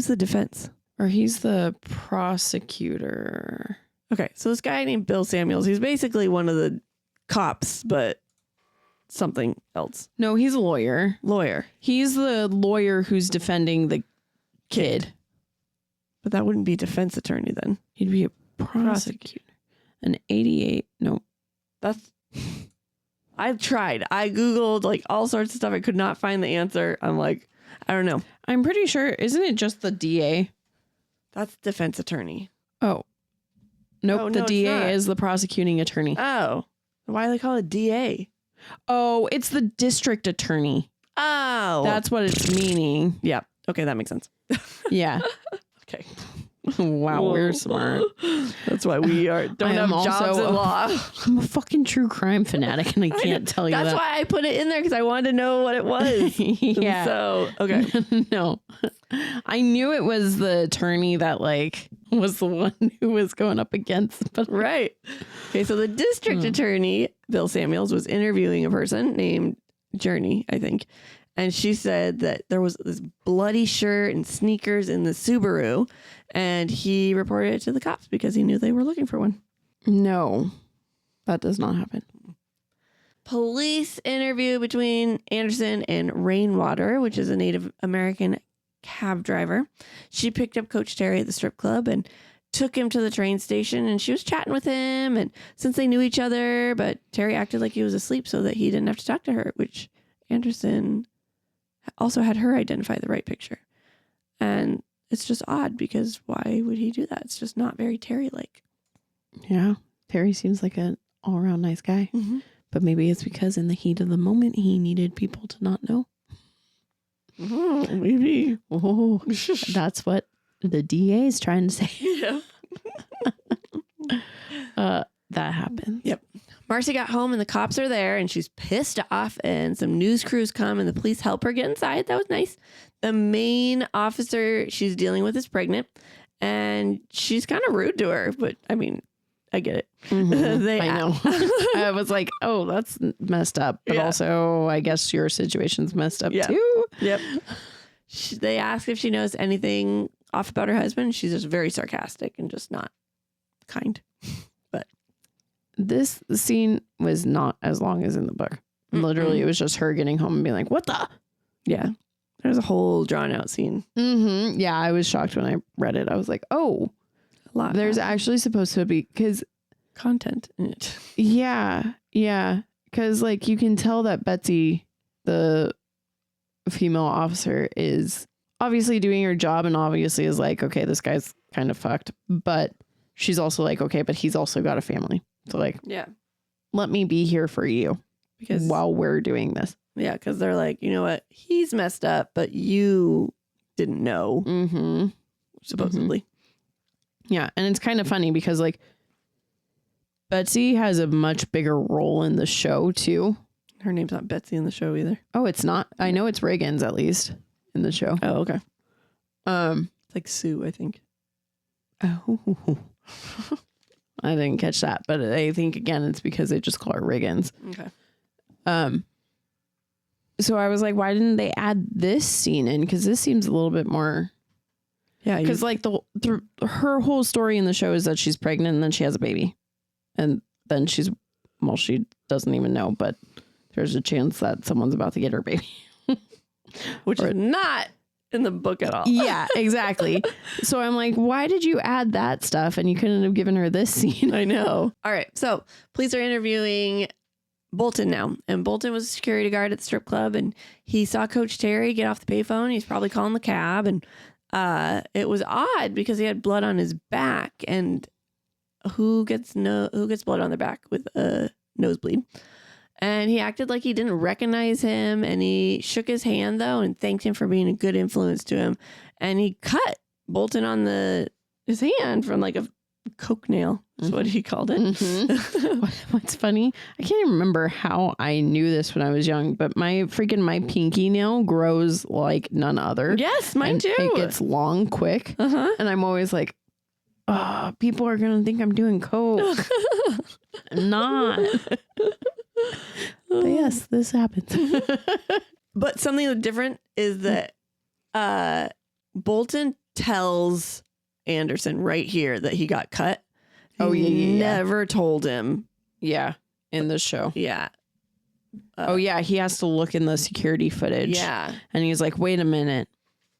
Speaker 2: the defense?
Speaker 1: Or he's the prosecutor.
Speaker 2: Okay, so this guy named Bill Samuels, he's basically one of the cops, but something else.
Speaker 1: No, he's a lawyer.
Speaker 2: Lawyer.
Speaker 1: He's the lawyer who's defending the kid.
Speaker 2: But that wouldn't be defense attorney then.
Speaker 1: He'd be a prosecutor. An 88. No.
Speaker 2: I've tried. I Googled like all sorts of stuff. I could not find the answer. I'm like, I don't know.
Speaker 1: I'm pretty sure. Isn't it just the DA?
Speaker 2: That's defense attorney.
Speaker 1: Oh. Nope.
Speaker 2: Oh,
Speaker 1: the
Speaker 2: no,
Speaker 1: DA is the prosecuting attorney.
Speaker 2: Oh. Why do they call it DA?
Speaker 1: Oh, it's the district attorney.
Speaker 2: Oh.
Speaker 1: That's what it's meaning.
Speaker 2: Yeah. Okay, that makes sense.
Speaker 1: Yeah.
Speaker 2: Okay.
Speaker 1: Wow, we're smart.
Speaker 2: That's why we don't have jobs in law.
Speaker 1: I'm a fucking true crime fanatic and I can't tell you that.
Speaker 2: That's why I put it in there because I wanted to know what it was.
Speaker 1: Yeah.
Speaker 2: So, okay.
Speaker 1: No. I knew it was the attorney that like was the one who was going up against. But
Speaker 2: right. Okay, so the district attorney, Bill Samuels, was interviewing a person named Journey, I think. And she said that there was this bloody shirt and sneakers in the Subaru. And he reported it to the cops because he knew they were looking for one.
Speaker 1: No, that does not happen.
Speaker 2: Police interview between Anderson and Rainwater, which is a Native American cab driver. She picked up Coach Terry at the strip club and took him to the train station. And she was chatting with him. And since they knew each other, but Terry acted like he was asleep so that he didn't have to talk to her, which Anderson also had her identify the right picture. And it's just odd because why would he do that? It's just not very Terry-like.
Speaker 1: Yeah. Terry seems like an all-around nice guy. Mm-hmm. But maybe it's because in the heat of the moment, he needed people to not know.
Speaker 2: Oh, maybe.
Speaker 1: Oh, that's what the DA is trying to say.
Speaker 2: Yeah.
Speaker 1: That happened.
Speaker 2: Yep. Marcy got home and the cops are there and she's pissed off and some news crews come and the police help her get inside. That was nice. The main officer she's dealing with is pregnant and she's kind of rude to her, but I mean, I get it.
Speaker 1: Mm-hmm. I know. I was like, oh, that's messed up. But also, I guess your situation's messed up too.
Speaker 2: Yep. They ask if she knows anything off about her husband. She's just very sarcastic and just not kind. But
Speaker 1: this scene was not as long as in the book. Literally, it was just her getting home and being like, what the?
Speaker 2: Yeah. There's a whole drawn out scene.
Speaker 1: Mm-hmm. Yeah, I was shocked when I read it. I was like, oh,
Speaker 2: a lot.
Speaker 1: There's actually supposed to be, because
Speaker 2: content in it.
Speaker 1: Yeah. Yeah. Because like you can tell that Betsy, the female officer, is obviously doing her job and obviously is like, okay, this guy's kind of fucked. But she's also like, okay, but he's also got a family. So like,
Speaker 2: yeah,
Speaker 1: let me be here for you because while we're doing this.
Speaker 2: Yeah, because they're like, you know what? He's messed up, but you didn't know.
Speaker 1: Mm-hmm.
Speaker 2: Supposedly.
Speaker 1: Mm-hmm. Yeah. And it's kind of funny because like Betsy has a much bigger role in the show too.
Speaker 2: Her name's not Betsy in the show either.
Speaker 1: Oh, it's not? I know it's Reagan's at least in the show.
Speaker 2: Oh, okay. It's like Sue, I think.
Speaker 1: Oh. I didn't catch that, but I think again it's because they just call her Reagan's.
Speaker 2: Okay.
Speaker 1: So I was like, why didn't they add this scene in? Because this seems a little bit more.
Speaker 2: Yeah.
Speaker 1: Because like her whole story in the show is that she's pregnant and then she has a baby. And then she doesn't even know, but there's a chance that someone's about to get her baby.
Speaker 2: Which is not in the book at all.
Speaker 1: Yeah, exactly. So I'm like, why did you add that stuff? And you couldn't have given her this scene.
Speaker 2: I know. All right. So police are interviewing Bolton now. And Bolton was a security guard at the strip club. And he saw Coach Terry get off the payphone. He's probably calling the cab. And it was odd because he had blood on his back. And who gets blood on their back with a nosebleed? And he acted like he didn't recognize him. And he shook his hand, though, and thanked him for being a good influence to him. And he cut Bolton on his hand from like a coke nail. That's what he called it.
Speaker 1: Mm-hmm. What's funny, I can't even remember how I knew this when I was young, but my pinky nail grows like none other.
Speaker 2: Yes, mine too.
Speaker 1: It gets long quick. And I'm always like, oh, people are going to think I'm doing coke. I'm not. But yes, this happens.
Speaker 2: But something different is that Bolton tells Anderson right here that he got cut. He never told him.
Speaker 1: Yeah, in the show.
Speaker 2: Yeah.
Speaker 1: He has to look in the security footage.
Speaker 2: Yeah.
Speaker 1: And he's like, wait a minute.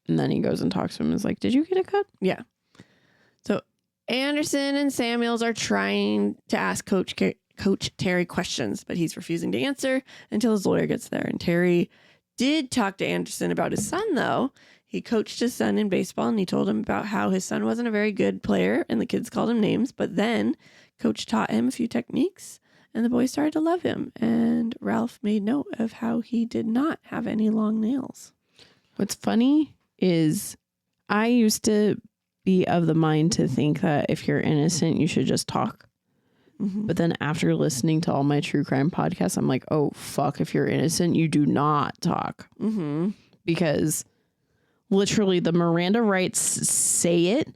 Speaker 1: And then he goes and talks to him and is like, did you get a cut?
Speaker 2: Yeah. So Anderson and Samuels are trying to ask Coach Terry questions, but he's refusing to answer until his lawyer gets there. And Terry did talk to Anderson about his son, though. He coached his son in baseball, and he told him about how his son wasn't a very good player, and the kids called him names. But then Coach taught him a few techniques, and the boy started to love him. And Ralph made note of how he did not have any long nails.
Speaker 1: What's funny is I used to be of the mind to think that if you're innocent, you should just talk. Mm-hmm. But then after listening to all my true crime podcasts, I'm like, oh, fuck, if you're innocent, you do not talk.
Speaker 2: Mm-hmm.
Speaker 1: Because literally the Miranda rights say it,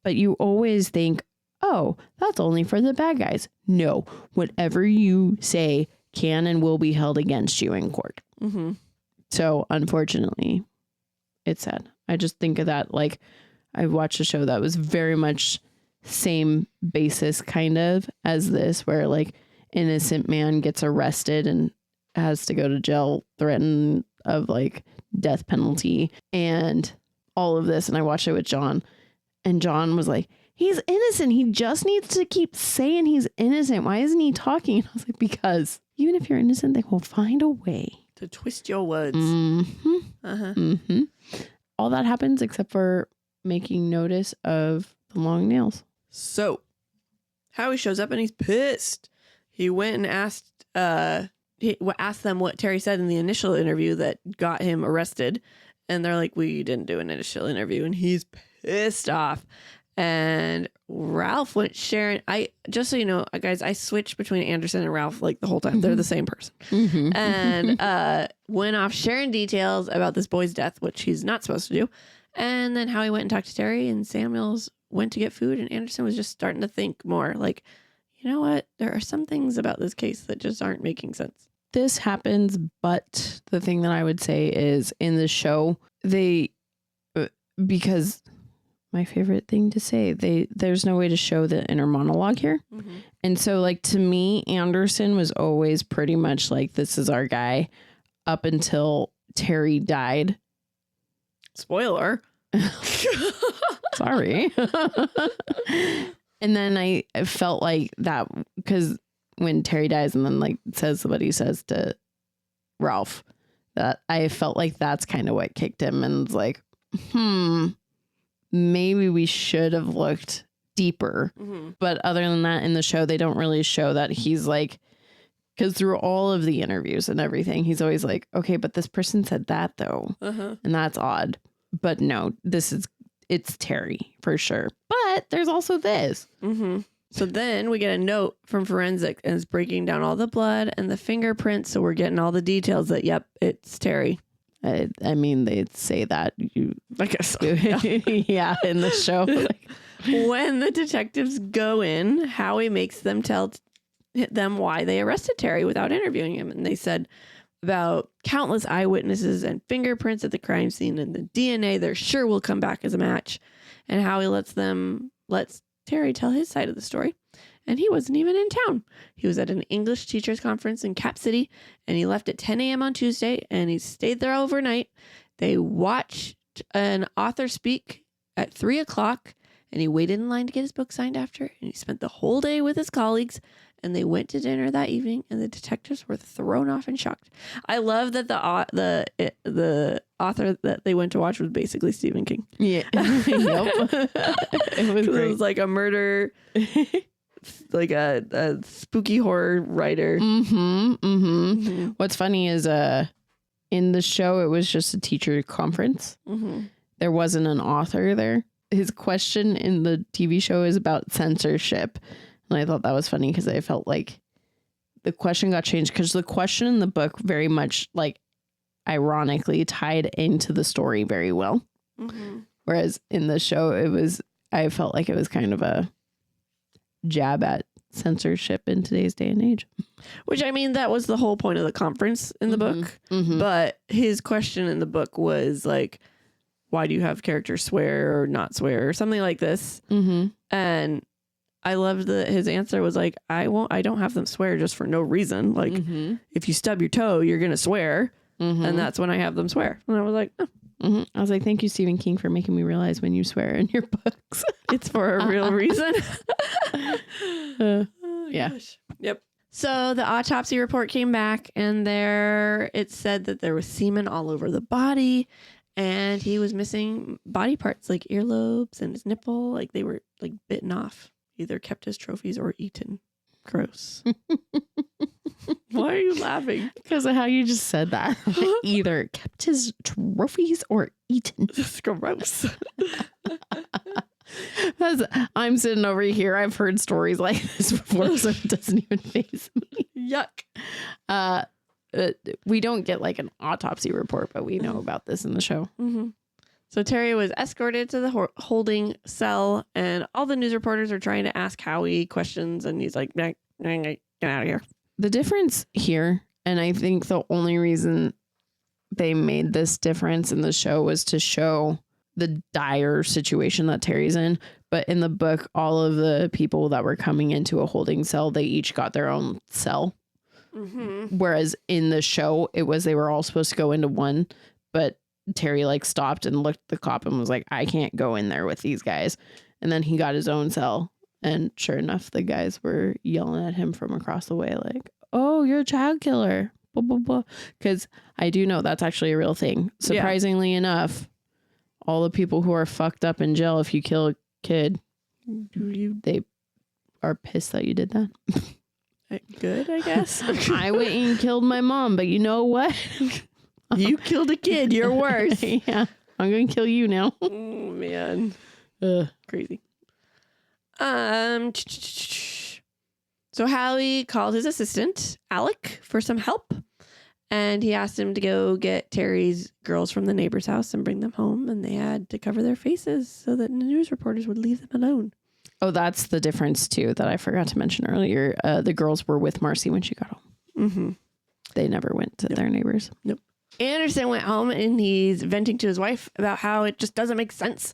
Speaker 1: but you always think, oh, that's only for the bad guys. No, whatever you say can and will be held against you in court.
Speaker 2: Mm-hmm.
Speaker 1: So unfortunately, it's sad. I just think of that. Like I watched a show that was very much same basis kind of as this, where like innocent man gets arrested and has to go to jail, threatened of like death penalty and all of this. And I watched it with John, and John was like, he's innocent. He just needs to keep saying he's innocent. Why isn't he talking? And I was like, because even if you're innocent, they will find a way
Speaker 2: to twist your words.
Speaker 1: Mm-hmm. Mm-hmm. All that happens except for making notice of the long nails.
Speaker 2: So Howie shows up and he's pissed. He went and asked them what Terry said in the initial interview that got him arrested. And they're like, we didn't do an initial interview. And he's pissed off. And Ralph went sharing. Just so you know, guys, I switched between Anderson and Ralph like the whole time. Mm-hmm. They're the same person. Mm-hmm. And went off sharing details about this boy's death, which he's not supposed to do. And then Howie went and talked to Terry, and Samuels went to get food, and Anderson was just starting to think more like, you know what? There are some things about this case that just aren't making sense.
Speaker 1: This happens, but the thing that I would say is in the show, because my favorite thing to say. There's no way to show the inner monologue here. Mm-hmm. And so like to me, Anderson was always pretty much like, this is our guy up until Terry died.
Speaker 2: Spoiler.
Speaker 1: Sorry. And then I felt like that because when Terry dies and then like says what he says to Ralph, that I felt like that's kind of what kicked him and was like, maybe we should have looked deeper. Mm-hmm. But other than that, in the show, they don't really show that he's like, because through all of the interviews and everything, he's always like, okay, but this person said that though. Uh-huh. And that's odd. But no, it's Terry for sure. But there's also this. Mm-hmm.
Speaker 2: So then we get a note from forensic and it's breaking down all the blood and the fingerprints. So we're getting all the details that, yep, it's Terry.
Speaker 1: I mean, they say that.
Speaker 2: I guess so.
Speaker 1: Yeah, in the show. Like.
Speaker 2: When the detectives go in, Howie makes them tell them why they arrested Terry without interviewing him. And they said about countless eyewitnesses and fingerprints at the crime scene and the DNA there sure will come back as a match. And Howie lets Terry tell his side of the story. And he wasn't even in town. He was at an English teachers conference in Cap City, and he left at 10 a.m. on Tuesday, and he stayed there overnight. They watched an author speak at 3 o'clock, and he waited in line to get his book signed after, and he spent the whole day with his colleagues, and they went to dinner that evening, and the detectives were thrown off and shocked. I love that the author that they went to watch was basically Stephen King.
Speaker 1: Yeah. Yep. It was great.
Speaker 2: It was like a murder... like a spooky horror writer.
Speaker 1: Mm-hmm, mm-hmm. Mm-hmm. What's funny is in the show it was just a teacher conference. Mm-hmm. There wasn't an author there. His question in the TV show is about censorship, and I thought that was funny because I felt like the question got changed because the question in the book very much like ironically tied into the story very well, whereas in the show I felt like it was kind of a jab at censorship in today's day and age.
Speaker 2: Which, I mean, that was the whole point of the conference in the book. Mm-hmm. But his question in the book was like, why do you have characters swear or not swear or something like this? Mm-hmm. And I loved that his answer was like, I don't have them swear just for no reason. Like, if you stub your toe, you're going to swear. And that's when I have them swear. And I was like, oh.
Speaker 1: I was like, thank you, Stephen King, for making me realize when you swear in your books.
Speaker 2: It's for a real reason.
Speaker 1: Yeah.
Speaker 2: Gosh. Yep. So the autopsy report came back and it said that there was semen all over the body and he was missing body parts like earlobes and his nipple. Like they were like bitten off, either kept as trophies or eaten. Gross. Why are you laughing?
Speaker 1: Because of how you just said that. Either kept his trophies or eaten.
Speaker 2: That's gross.
Speaker 1: I'm sitting over here. I've heard stories like this before, so it doesn't even faze me.
Speaker 2: Yuck.
Speaker 1: We don't get like an autopsy report, but we know about this in the show.
Speaker 2: Mm-hmm. So Terry was escorted to the holding cell, and all the news reporters are trying to ask Howie questions, and he's like, get out of here.
Speaker 1: The difference here, and I think the only reason they made this difference in the show was to show the dire situation that Terry's in. But in the book, all of the people that were coming into a holding cell, they each got their own cell. Mm-hmm. Whereas in the show, it was they were all supposed to go into one, but Terry like stopped and looked at the cop and was like, I can't go in there with these guys. And then he got his own cell. And sure enough, the guys were yelling at him from across the way, like, oh, you're a child killer. Blah, blah, blah. Because I do know that's actually a real thing. Surprisingly enough, all the people who are fucked up in jail, if you kill a kid, they are pissed that you did that.
Speaker 2: Good, I guess.
Speaker 1: I went and killed my mom, but you know what?
Speaker 2: You killed a kid. You're worse.
Speaker 1: Yeah. I'm going to kill you now.
Speaker 2: Oh, man. Crazy. So Howie called his assistant, Alec, for some help. And he asked him to go get Terry's girls from the neighbor's house and bring them home. And they had to cover their faces so that the news reporters would leave them alone.
Speaker 1: Oh, that's the difference, too, that I forgot to mention earlier. The girls were with Marcy when she got home. Mm-hmm. They never went to their neighbors.
Speaker 2: Nope. Anderson went home and he's venting to his wife about how it just doesn't make sense.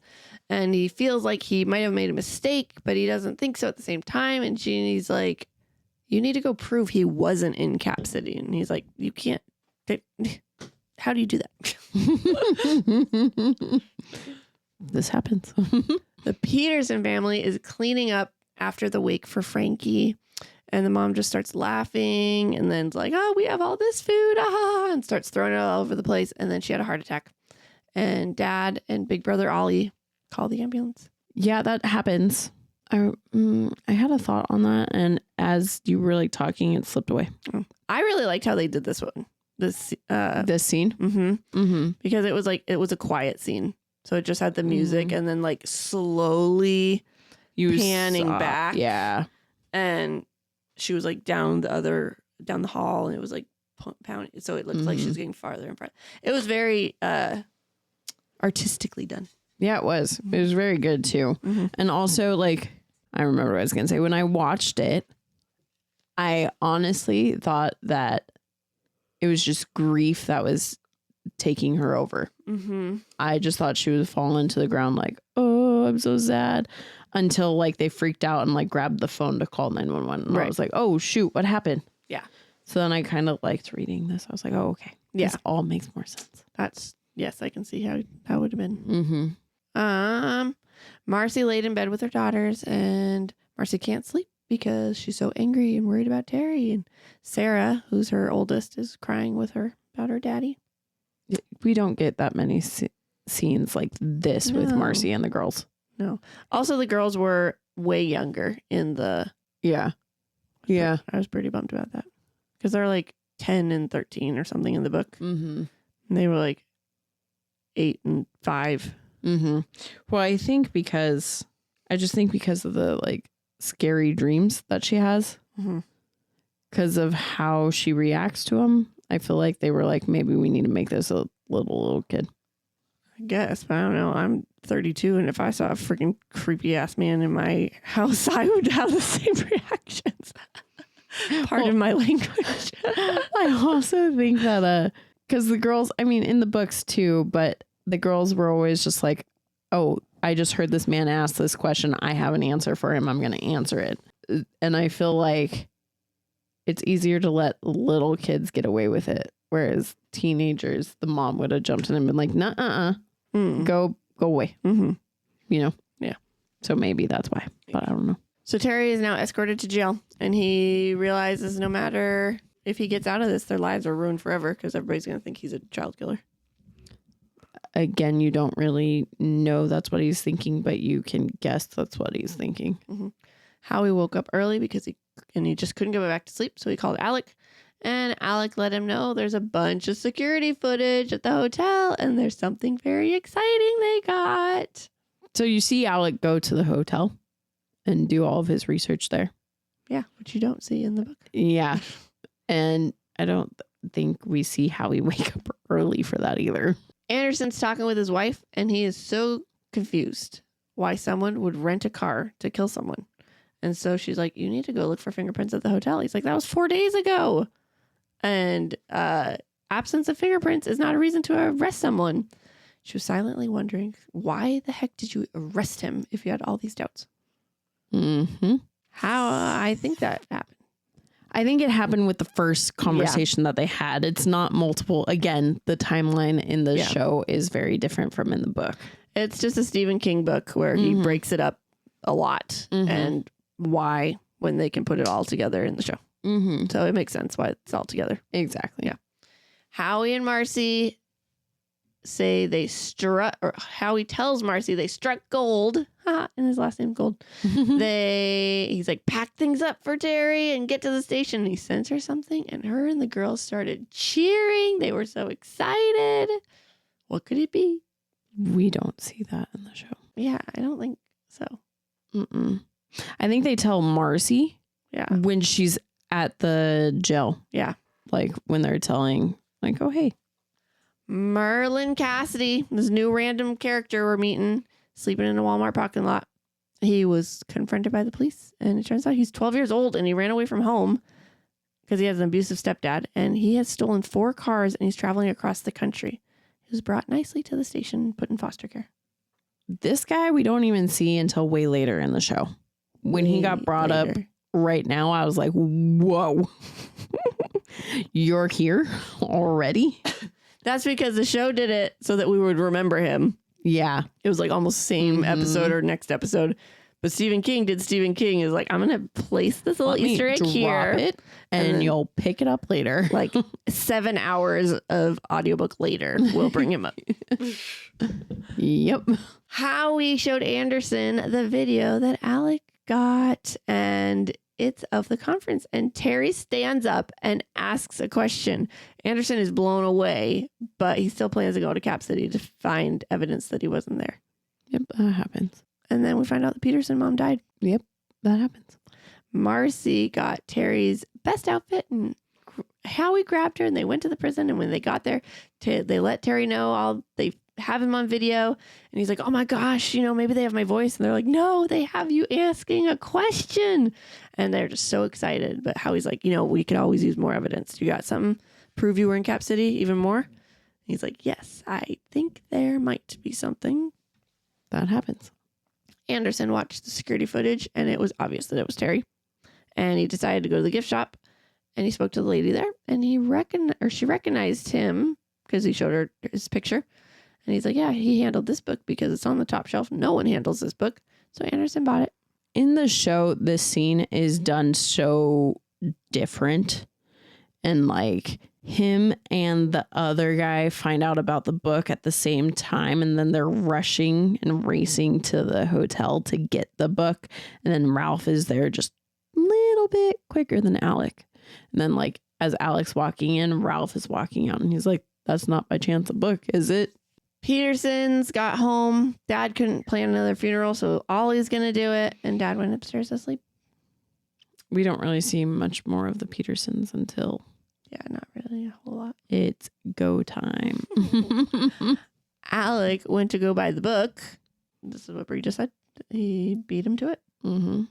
Speaker 2: And he feels like he might have made a mistake, but he doesn't think so at the same time. And he's like, you need to go prove he wasn't in Cap City. And he's like, you can't. How do you do that?
Speaker 1: This happens.
Speaker 2: The Peterson family is cleaning up after the wake for Frankie. And the mom just starts laughing and then's like, oh, we have all this food. Ah, and starts throwing it all over the place. And then she had a heart attack. And Dad and Big Brother Ollie call the ambulance.
Speaker 1: Yeah, that happens. I had a thought on that. And as you were like talking, it slipped away.
Speaker 2: I really liked how they did this one. This
Speaker 1: scene.
Speaker 2: Because it was a quiet scene. So it just had the music and then like slowly panning back.
Speaker 1: Yeah.
Speaker 2: And she was like down the hall and it was like pounding. So it looked like she was getting farther and farther. It was very artistically done.
Speaker 1: Yeah, it was. It was very good too. And also like, I remember what I was going to say. When I watched it, I honestly thought that it was just grief that was taking her over. I just thought she was falling to the ground like, oh, I'm so sad. Until like they freaked out and like grabbed the phone to call 911. And I was like, oh, shoot, what happened? Yeah. So then I kind of liked reading this. I was like, oh, okay. Yeah. This all makes more sense.
Speaker 2: Yes, I can see how it would have been. Marcy laid in bed with her daughters and Marcy can't sleep because she's so angry and worried about Terry. And Sarah, who's her oldest, is crying with her about her daddy.
Speaker 1: We don't get that many scenes like this with Marcy and the girls.
Speaker 2: No. Also, the girls were way younger in the...
Speaker 1: Yeah. Yeah.
Speaker 2: I was pretty bummed about that. Because they're like 10 and 13 or something in the book. And they were like 8 and 5.
Speaker 1: Well, I think because of the like scary dreams that she has. Because of how she reacts to them. I feel like they were like, maybe we need to make this a little kid.
Speaker 2: I guess, but I don't know. I'm 32, and if I saw a freaking creepy ass man in my house, I would have the same reactions. Pardon my language.
Speaker 1: I also think that, because the girls, I mean, in the books too, but the girls were always just like, oh, I just heard this man ask this question. I have an answer for him. I'm going to answer it. And I feel like it's easier to let little kids get away with it. Whereas teenagers, the mom would have jumped in and been like, nah, go away. You know? Yeah. So maybe that's why, but I don't know.
Speaker 2: So Terry is now escorted to jail and he realizes no matter if he gets out of this, their lives are ruined forever because everybody's going to think he's a child killer.
Speaker 1: Again, you don't really know that's what he's thinking, but you can guess that's what he's thinking.
Speaker 2: Howie woke up early because he just couldn't go back to sleep. So he called Alec and Alec let him know there's a bunch of security footage at the hotel and there's something very exciting they got.
Speaker 1: So you see Alec go to the hotel and do all of his research there.
Speaker 2: Yeah, which you don't see in the book.
Speaker 1: Yeah. And I don't think we see Howie wake up early for that either.
Speaker 2: Anderson's talking with his wife and he is so confused why someone would rent a car to kill someone. And so she's like, you need to go look for fingerprints at the hotel. He's like, that was 4 days ago. And absence of fingerprints is not a reason to arrest someone. She was silently wondering, why the heck did you arrest him if you had all these doubts? How I think that happened.
Speaker 1: I think it happened with the first conversation that they had. It's not multiple. Again, the timeline in the show is very different from in the book.
Speaker 2: It's just a Stephen King book where he breaks it up a lot and why when they can put it all together in the show. So it makes sense why it's all together.
Speaker 1: Exactly.
Speaker 2: Yeah. Howie and Marcy say they struck, or Howie tells Marcy they struck gold. And his last name Gold. He's like, pack things up for Terry and get to the station. And he sends her something and her and the girls started cheering. They were so excited. What could it be?
Speaker 1: We don't see that in the show.
Speaker 2: Yeah, I don't think so.
Speaker 1: I think they tell Marcy when she's at the jail.
Speaker 2: Yeah.
Speaker 1: Like when they're telling like, oh, hey.
Speaker 2: Merlin Cassidy, this new random character we're meeting, sleeping in a Walmart parking lot. He was confronted by the police and it turns out he's 12 years old and he ran away from home because he has an abusive stepdad, and he has stolen 4 cars, and he's traveling across the country. He was brought nicely to the station and put in foster care.
Speaker 1: This guy we don't even see until way later in the show. When he got brought up right now, I was like, whoa, you're here already?
Speaker 2: That's because the show did it so that we would remember him.
Speaker 1: Yeah.
Speaker 2: It was like almost same episode or next episode. But Stephen King did Stephen King is like, I'm going to place this little Easter egg here.
Speaker 1: It and you'll pick it up later.
Speaker 2: Like 7 hours of audiobook later, we'll bring him up.
Speaker 1: Yep.
Speaker 2: Howie showed Anderson the video that Alec got, and it's of the conference, and Terry stands up and asks a question. Anderson is blown away, but he still plans to go to Cap City to find evidence that he wasn't there.
Speaker 1: Yep, that happens.
Speaker 2: And then we find out the Peterson mom died.
Speaker 1: Yep, that happens.
Speaker 2: Marcy got Terry's best outfit, and Howie grabbed her, and they went to the prison. And when they got there, they let Terry know they have him on video, and he's like, oh my gosh, maybe they have my voice. And they're like, no, they have you asking a question. And they're just so excited. But Howie's like, we could always use more evidence. You got something? Prove you were in Cap City even more? And he's like, yes, I think there might be something.
Speaker 1: That happens.
Speaker 2: Anderson watched the security footage, and it was obvious that it was Terry. And he decided to go to the gift shop, and he spoke to the lady there, and she recognized him because he showed her his picture. And he's like, yeah, he handled this book because it's on the top shelf. No one handles this book. So Anderson bought it.
Speaker 1: In the show, this scene is done so different. And like him and the other guy find out about the book at the same time. And then they're rushing and racing to the hotel to get the book. And then Ralph is there just a little bit quicker than Alec. And then like as Alec's walking in, Ralph is walking out. And he's like, that's not by chance a book, is it?
Speaker 2: Petersons got home. Dad couldn't plan another funeral, so Ollie's going to do it. And Dad went upstairs asleep.
Speaker 1: We don't really see much more of the Petersons until...
Speaker 2: Yeah, not really a whole lot.
Speaker 1: It's go time.
Speaker 2: Alec went to go buy the book. This is what Bri just said. He beat him to it.
Speaker 1: Mm-hmm.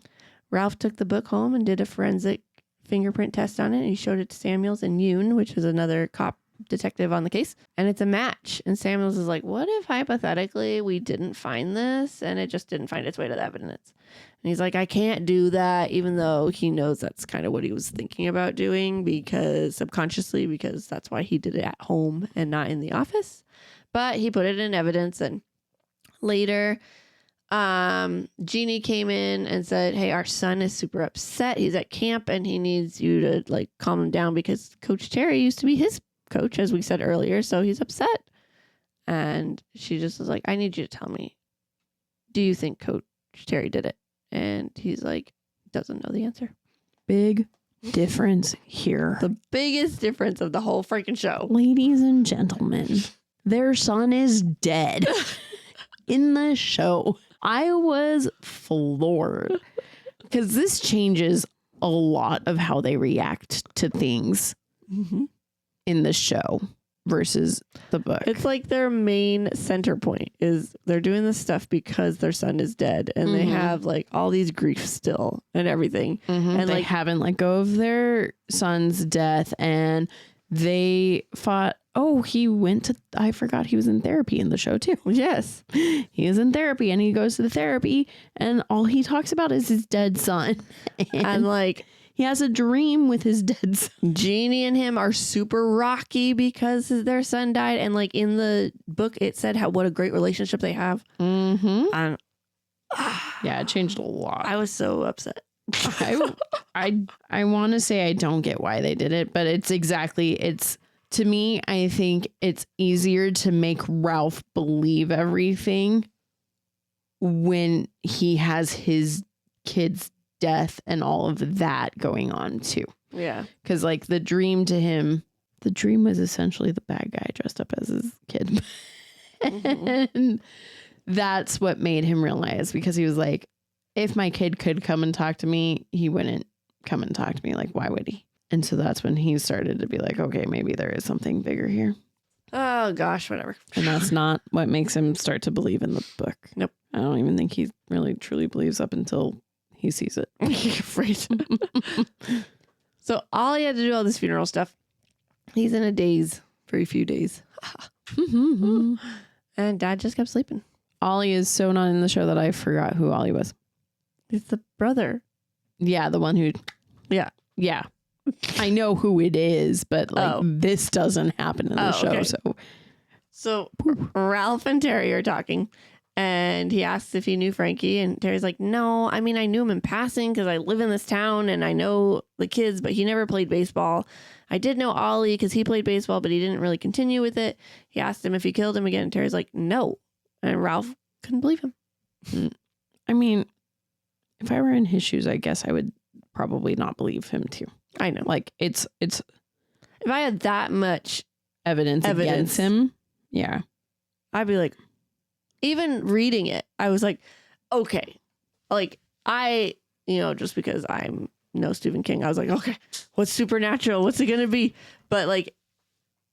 Speaker 2: Ralph took the book home and did a forensic fingerprint test on it. And he showed it to Samuels and Yoon, which was another cop detective on the case, and it's a match. And Samuels is like, what if hypothetically we didn't find this and it just didn't find its way to the evidence? And he's like, I can't do that, even though he knows that's kind of what he was thinking about doing, because subconsciously, because that's why he did it at home and not in the office. But he put it in evidence. And later Jeannie came in and said, hey, our son is super upset. He's at camp and he needs you to like calm him down because Coach Terry used to be his coach, as we said earlier, so he's upset. And she just was like, I need you to tell me, do you think Coach Terry did it? And he's like, doesn't know the answer.
Speaker 1: Big difference here.
Speaker 2: The biggest difference of the whole freaking show.
Speaker 1: Ladies and gentlemen, their son is dead in the show. I was floored because this changes a lot of how they react to things. Mm-hmm. In the show versus the book. It's
Speaker 2: like their main center point is they're doing this stuff because their son is dead and they have like all these griefs still and everything. And
Speaker 1: they haven't let go of their son's death, and they fought. Oh, he went to, I forgot he was in therapy in the show too.
Speaker 2: Yes.
Speaker 1: He is in therapy and he goes to the therapy and all he talks about is his dead son.
Speaker 2: And like,
Speaker 1: he has a dream with his dead son.
Speaker 2: Jeannie and him are super rocky because their son died. And like in the book, it said what a great relationship they have.
Speaker 1: Mm-hmm.
Speaker 2: And,
Speaker 1: yeah, it changed a lot.
Speaker 2: I was so upset.
Speaker 1: I want to say I don't get why they did it, but to me, I think it's easier to make Ralph believe everything when he has his kid's death and all of that going on too.
Speaker 2: Yeah.
Speaker 1: Because like the dream to him, the dream was essentially the bad guy dressed up as his kid. And that's what made him realize, because he was like, if my kid could come and talk to me, he wouldn't come and talk to me. Like, why would he? And so that's when he started to be like, okay, maybe there is something bigger here.
Speaker 2: Oh, gosh, whatever.
Speaker 1: And that's not what makes him start to believe in the book.
Speaker 2: Nope.
Speaker 1: I don't even think he really truly believes up until he sees it.
Speaker 2: Right. So Ollie had to do all this funeral stuff. He's in a daze for a few days. And Dad just kept sleeping.
Speaker 1: Ollie is so not in the show that I forgot who Ollie was.
Speaker 2: He's the brother.
Speaker 1: Yeah, the one who...
Speaker 2: Yeah.
Speaker 1: Yeah. I know who it is, but like this doesn't happen in the show.
Speaker 2: Okay.
Speaker 1: So
Speaker 2: Ralph and Terry are talking, and he asks if he knew Frankie, and Terry's like, no, I mean, I knew him in passing because I live in this town and I know the kids, but he never played baseball. I did know Ollie because he played baseball, but he didn't really continue with it. He asked him if he killed him again, and Terry's like, no. And Ralph couldn't believe him.
Speaker 1: I mean, if I were in his shoes, I guess I would probably not believe him too.
Speaker 2: I know.
Speaker 1: Like it's
Speaker 2: if I had that much
Speaker 1: evidence against him, yeah,
Speaker 2: I'd be like, even reading it, I was like, okay, like just because I'm no Stephen King, I was like, okay, what's supernatural? What's it gonna be? But like,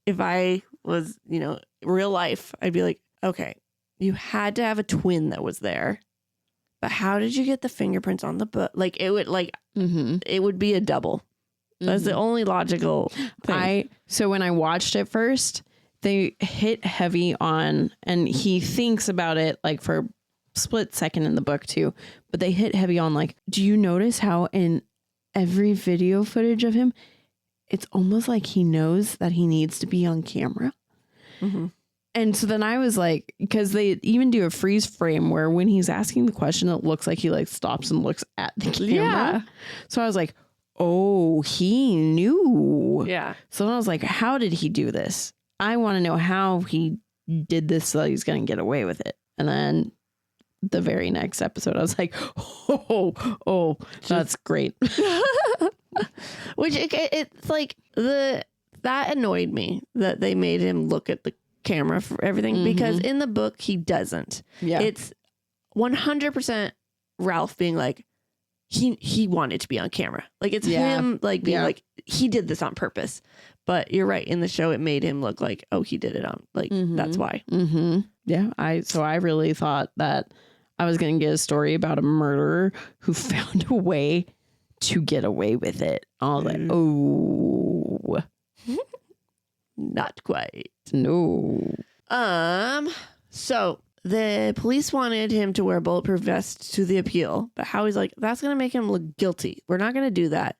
Speaker 2: if I was, real life, I'd be like, okay, you had to have a twin that was there. But how did you get the fingerprints on the book? Like it would it would be a double. That's the only logical thing.
Speaker 1: So when I watched it first, they hit heavy on, and he thinks about it like for a split second in the book too, but they hit heavy on like, do you notice how in every video footage of him, it's almost like he knows that he needs to be on camera? Mm-hmm. And so then I was like, because they even do a freeze frame where when he's asking the question, it looks like he like stops and looks at the camera.
Speaker 2: Yeah.
Speaker 1: So I was like, oh, he knew.
Speaker 2: Yeah.
Speaker 1: So then I was like, how did he do this? I want to know how he did this so that he's going to get away with it. And then the very next episode, I was like, oh, that's great.
Speaker 2: Which it's like that annoyed me that they made him look at the camera for everything, because in the book he doesn't.
Speaker 1: Yeah,
Speaker 2: it's 100% Ralph being like he wanted to be on camera, like it's him like being like he did this on purpose. But you're right, in the show it made him look like, oh, he did it on like that's why.
Speaker 1: Yeah, I really thought that I was gonna get a story about a murderer who found a way to get away with it. I was like, oh,
Speaker 2: not quite.
Speaker 1: No.
Speaker 2: So the police wanted him to wear a bulletproof vest to the appeal, but Howie's like, that's going to make him look guilty. We're not going to do that.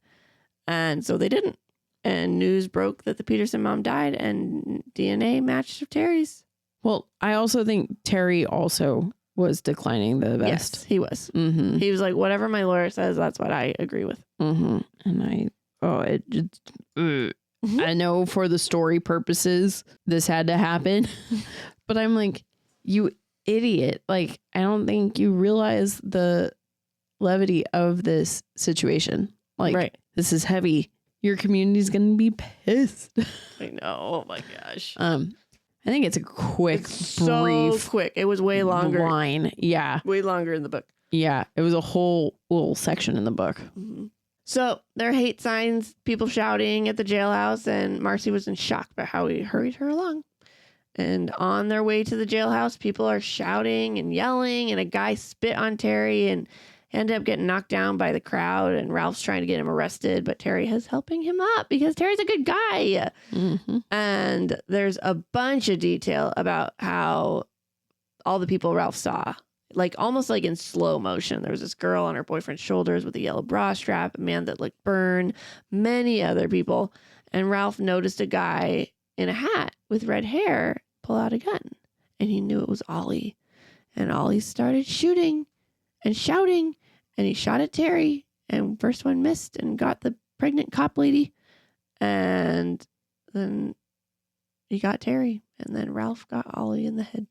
Speaker 2: And so they didn't. And news broke that the Peterson mom died, and DNA matched Terry's.
Speaker 1: Well, I also think Terry also was declining the vest.
Speaker 2: Yes, he was. Mm-hmm. He was like, whatever my lawyer says, that's what I agree with.
Speaker 1: Mm-hmm. And I know for the story purposes, this had to happen, but I'm like, you idiot. Like, I don't think you realize the levity of this situation. Like, This is heavy. Your community's going to be pissed.
Speaker 2: I know. Oh my gosh.
Speaker 1: I think it's a quick, brief.
Speaker 2: So quick. It was way longer.
Speaker 1: Line. Yeah.
Speaker 2: Way longer in the book.
Speaker 1: Yeah. It was a whole little section in the book.
Speaker 2: Mm-hmm. So there are hate signs, people shouting at the jailhouse, and Marcy was in shock about how he hurried her along. And on their way to the jailhouse, people are shouting and yelling, and a guy spit on Terry and ended up getting knocked down by the crowd, and Ralph's trying to get him arrested, but Terry is helping him up because Terry's a good guy. Mm-hmm. And there's a bunch of detail about how all the people Ralph saw, like almost like in slow motion. There was this girl on her boyfriend's shoulders with a yellow bra strap, a man that looked burned, many other people. And Ralph noticed a guy in a hat with red hair pull out a gun, and he knew it was Ollie. And Ollie started shooting and shouting, and he shot at Terry, and first one missed and got the pregnant cop lady, and then he got Terry, and then Ralph got Ollie in the head.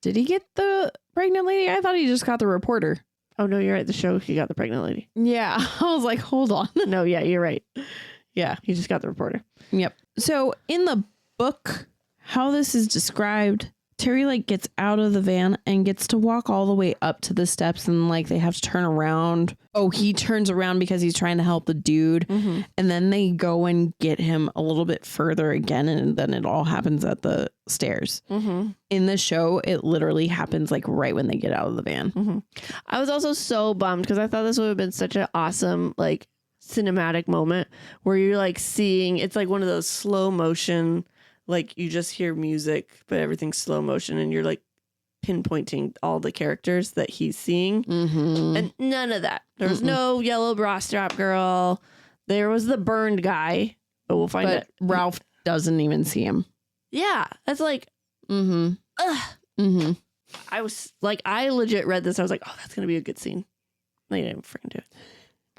Speaker 1: Did he get the pregnant lady? I thought he just got the reporter.
Speaker 2: Oh, no, you're right. The show, he got the pregnant lady.
Speaker 1: Yeah. I was like, hold on.
Speaker 2: No, yeah, you're right.
Speaker 1: Yeah.
Speaker 2: He just got the reporter.
Speaker 1: Yep. So in the book, how this is described, Terry like gets out of the van and gets to walk all the way up to the steps, and like they have to turn around. Oh, he turns around because he's trying to help the dude. Mm-hmm. And then they go and get him a little bit further again, and then it all happens at the stairs. Mm-hmm. In the show, it literally happens like right when they get out of the van.
Speaker 2: Mm-hmm. I was also so bummed because I thought this would have been such an awesome like cinematic moment where you're like seeing, it's like one of those slow motion, like you just hear music, but everything's slow motion and you're like pinpointing all the characters that he's seeing. And none of that. There was no yellow bra strap girl. There was the burned guy, but we'll find out.
Speaker 1: Ralph doesn't even see him.
Speaker 2: Yeah. That's like, I was like, I legit read this. I was like, oh, that's going to be a good scene. They didn't freaking do it.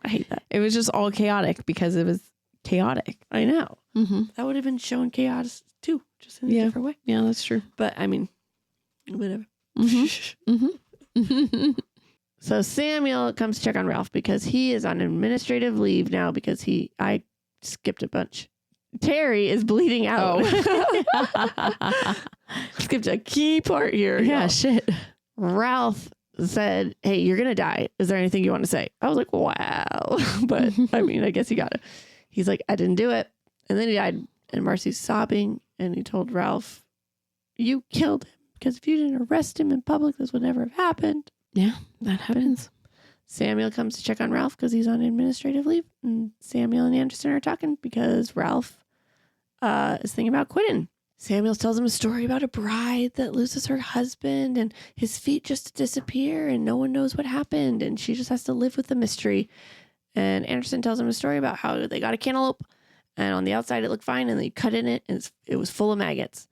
Speaker 2: I hate that.
Speaker 1: It was just all chaotic because it was chaotic.
Speaker 2: I know. That would have been showing chaos too, just in a different way.
Speaker 1: Yeah, that's true.
Speaker 2: But I mean, whatever. So Samuel comes to check on Ralph because he is on administrative leave now because I skipped a bunch. Terry is bleeding out. Skipped a key part here.
Speaker 1: Yeah, shit.
Speaker 2: Ralph said, hey, you're going to die. Is there anything you want to say? I was like, wow. But I mean, I guess he got it. He's like, I didn't do it. And then he died. And Marcy's sobbing. And he told Ralph, you killed him. Because if you didn't arrest him in public, this would never have happened.
Speaker 1: Yeah, that happens.
Speaker 2: Samuel comes to check on Ralph because he's on administrative leave. And Samuel and Anderson are talking because Ralph is thinking about quitting. Samuel tells him a story about a bride that loses her husband and his feet just disappear and no one knows what happened and she just has to live with the mystery. And Anderson tells him a story about how they got a cantaloupe and on the outside it looked fine and they cut in it and it was full of maggots.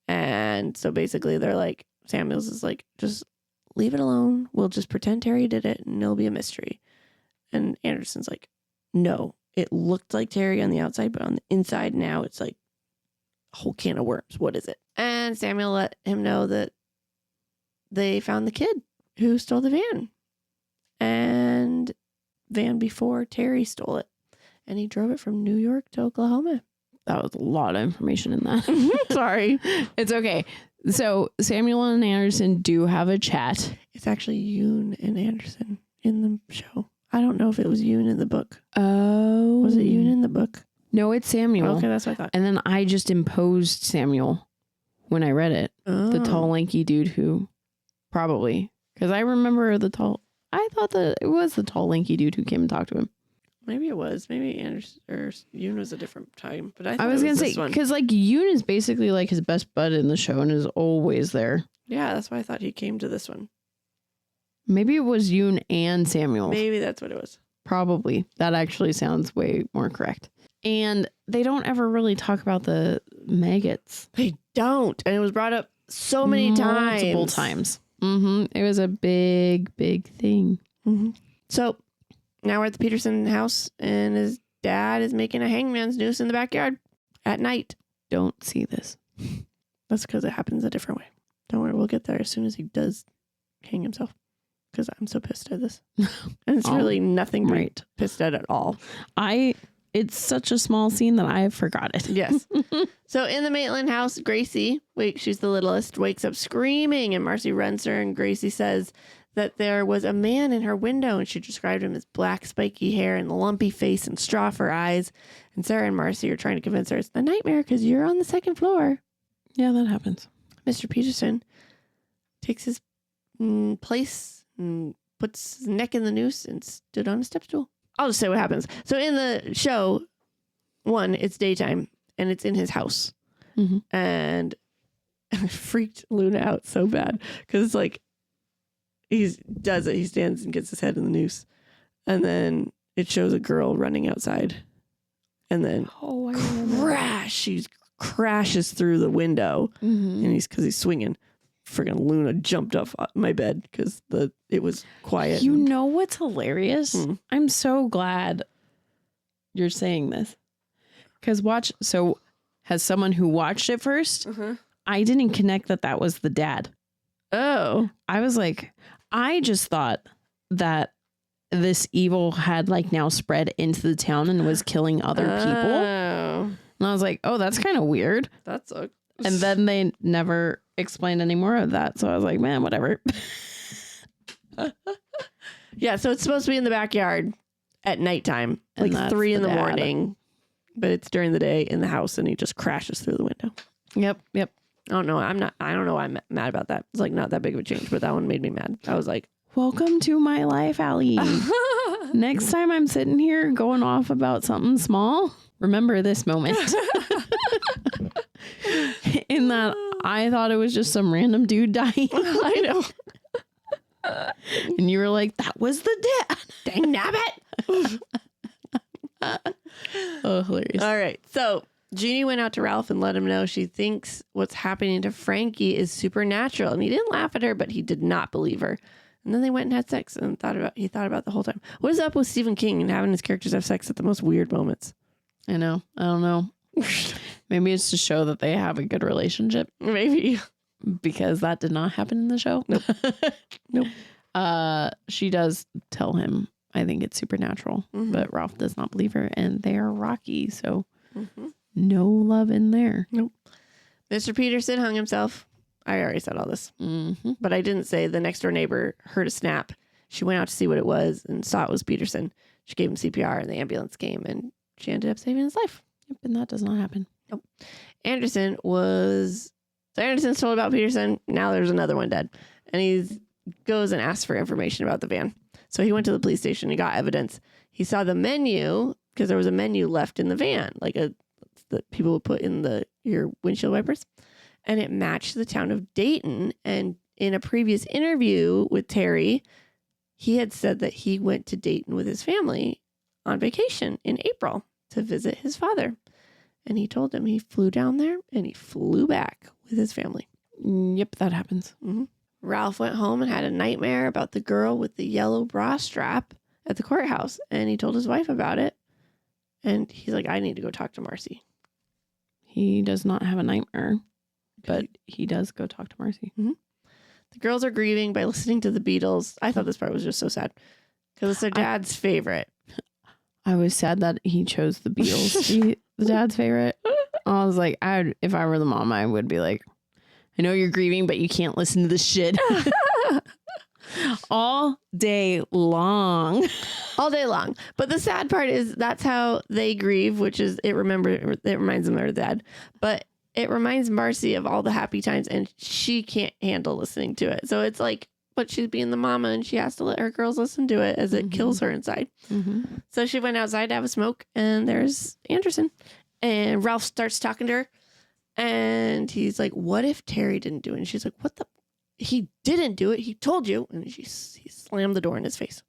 Speaker 2: And so basically they're like, Samuel's is like, just leave it alone. We'll just pretend Terry did it and it'll be a mystery. And Anderson's like, no, it looked like Terry on the outside, but on the inside now it's like a whole can of worms. What is it? And Samuel let him know that they found the kid who stole the van. And van before Terry stole it. And he drove it from New York to Oklahoma.
Speaker 1: That was a lot of information in that.
Speaker 2: Sorry.
Speaker 1: It's okay. So Samuel and Anderson do have a chat.
Speaker 2: It's actually Yoon and Anderson in the show. I don't know if it was Yoon in the book.
Speaker 1: Oh.
Speaker 2: Was it Yoon in the book?
Speaker 1: No, it's Samuel.
Speaker 2: Okay, that's what I thought.
Speaker 1: And then I just imposed Samuel when I read it.
Speaker 2: Oh.
Speaker 1: The tall, lanky dude who probably, because I remember I thought that it was the tall, lanky dude who came and talked to him.
Speaker 2: Maybe it was. Maybe Anderson or Yoon was a different time. But I
Speaker 1: was going to say, because like Yoon is basically like his best bud in the show and is always there.
Speaker 2: Yeah, that's why I thought he came to this one.
Speaker 1: Maybe it was Yoon and Samuel.
Speaker 2: Maybe that's what it was.
Speaker 1: Probably. That actually sounds way more correct. And they don't ever really talk about the maggots.
Speaker 2: They don't. And it was brought up so many times.
Speaker 1: Multiple times. It was a big, big thing.
Speaker 2: So now we're at the Peterson house and his dad is making a hangman's noose in the backyard at night.
Speaker 1: Don't see this.
Speaker 2: That's because it happens a different way. Don't worry. We'll get there as soon as he does hang himself. Because I'm so pissed at this. And it's really nothing right. Pissed at all.
Speaker 1: It's such a small scene that I forgot it.
Speaker 2: Yes. So in the Maitland house, Gracie, she's the littlest, wakes up screaming and Marcy runs her and Gracie says that there was a man in her window and she described him as black spiky hair and lumpy face and straw for eyes. And Sarah and Marcy are trying to convince her it's the nightmare because you're on the second floor.
Speaker 1: Yeah, that happens.
Speaker 2: Mr. Peterson takes his place and puts his neck in the noose and stood on a step stool. I'll just say what happens. So in the show, it's daytime and it's in his house. And it freaked Luna out so bad because like he does it. He stands and gets his head in the noose. And then it shows a girl running outside. And then she crashes through the window. And because he's swinging. Friggin' Luna jumped off my bed because it was quiet.
Speaker 1: You know what's hilarious? I'm so glad you're saying this. Because as someone who watched it first, I didn't connect that was the dad.
Speaker 2: Oh.
Speaker 1: I was like, I just thought that this evil had like now spread into the town and was killing other people. And I was like, oh, that's kind of weird.
Speaker 2: That sucks.
Speaker 1: And then they never explained any more of that. So I was like, man, whatever.
Speaker 2: Yeah, so it's supposed to be in the backyard at nighttime, like 3 in the morning. But it's during the day in the house and he just crashes through the window.
Speaker 1: Yep.
Speaker 2: I don't know. I don't know why I'm mad about that. It's like not that big of a change, but that one made me mad. I was like,
Speaker 1: Welcome to my life, Allie. Next time I'm sitting here going off about something small, remember this moment. In that I thought it was just some random dude dying.
Speaker 2: I know.
Speaker 1: And you were like, that was the dad.
Speaker 2: Dang nabbit.
Speaker 1: Oh, hilarious.
Speaker 2: All right. So Jeannie went out to Ralph and let him know she thinks what's happening to Frankie is supernatural. And he didn't laugh at her, but he did not believe her. And then they went and had sex and he thought about the whole time. What is up with Stephen King and having his characters have sex at the most weird moments?
Speaker 1: I know. I don't know. Maybe it's to show that they have a good relationship.
Speaker 2: Maybe.
Speaker 1: Because that did not happen in the show.
Speaker 2: Nope. Nope.
Speaker 1: She does tell him, I think it's supernatural. Mm-hmm. But Ralph does not believe her. And they are rocky. So no love in there.
Speaker 2: Nope. Mr. Peterson hung himself. I already said all this. Mm-hmm. But I didn't say the next door neighbor heard a snap. She went out to see what it was and saw it was Peterson. She gave him CPR and the ambulance came and she ended up saving his life.
Speaker 1: Yep, and that does not happen.
Speaker 2: Nope. Anderson's told about Peterson. Now there's another one dead. And he goes and asks for information about the van. So he went to the police station. He got evidence. He saw the menu because there was a menu left in the van, like that people would put in your windshield wipers. And it matched the town of Dayton. And in a previous interview with Terry, he had said that he went to Dayton with his family on vacation in April to visit his father. And he told him he flew down there and he flew back with his family.
Speaker 1: Yep, that happens.
Speaker 2: Mm-hmm. Ralph went home and had a nightmare about the girl with the yellow bra strap at the courthouse. And he told his wife about it. And he's like, I need to go talk to Marcy.
Speaker 1: He does not have a nightmare, but he does go talk to Marcy.
Speaker 2: Mm-hmm. The girls are grieving by listening to the Beatles. I thought this part was just so sad because it's their dad's favorite.
Speaker 1: I was sad that he chose the Beatles to be the dad's favorite. I was like, if I were the mom, I would be like, I know you're grieving, but you can't listen to this shit all day long.
Speaker 2: All day long. But the sad part is that's how they grieve, which is it reminds them of their dad. But it reminds Marcy of all the happy times and she can't handle listening to it. So it's like, but she's being the mama and she has to let her girls listen to it as it kills her inside. Mm-hmm. So she went outside to have a smoke and there's Anderson. And Ralph starts talking to her and he's like, what if Terry didn't do it? And she's like, what the? He didn't do it. He told you. And he slammed the door in his face.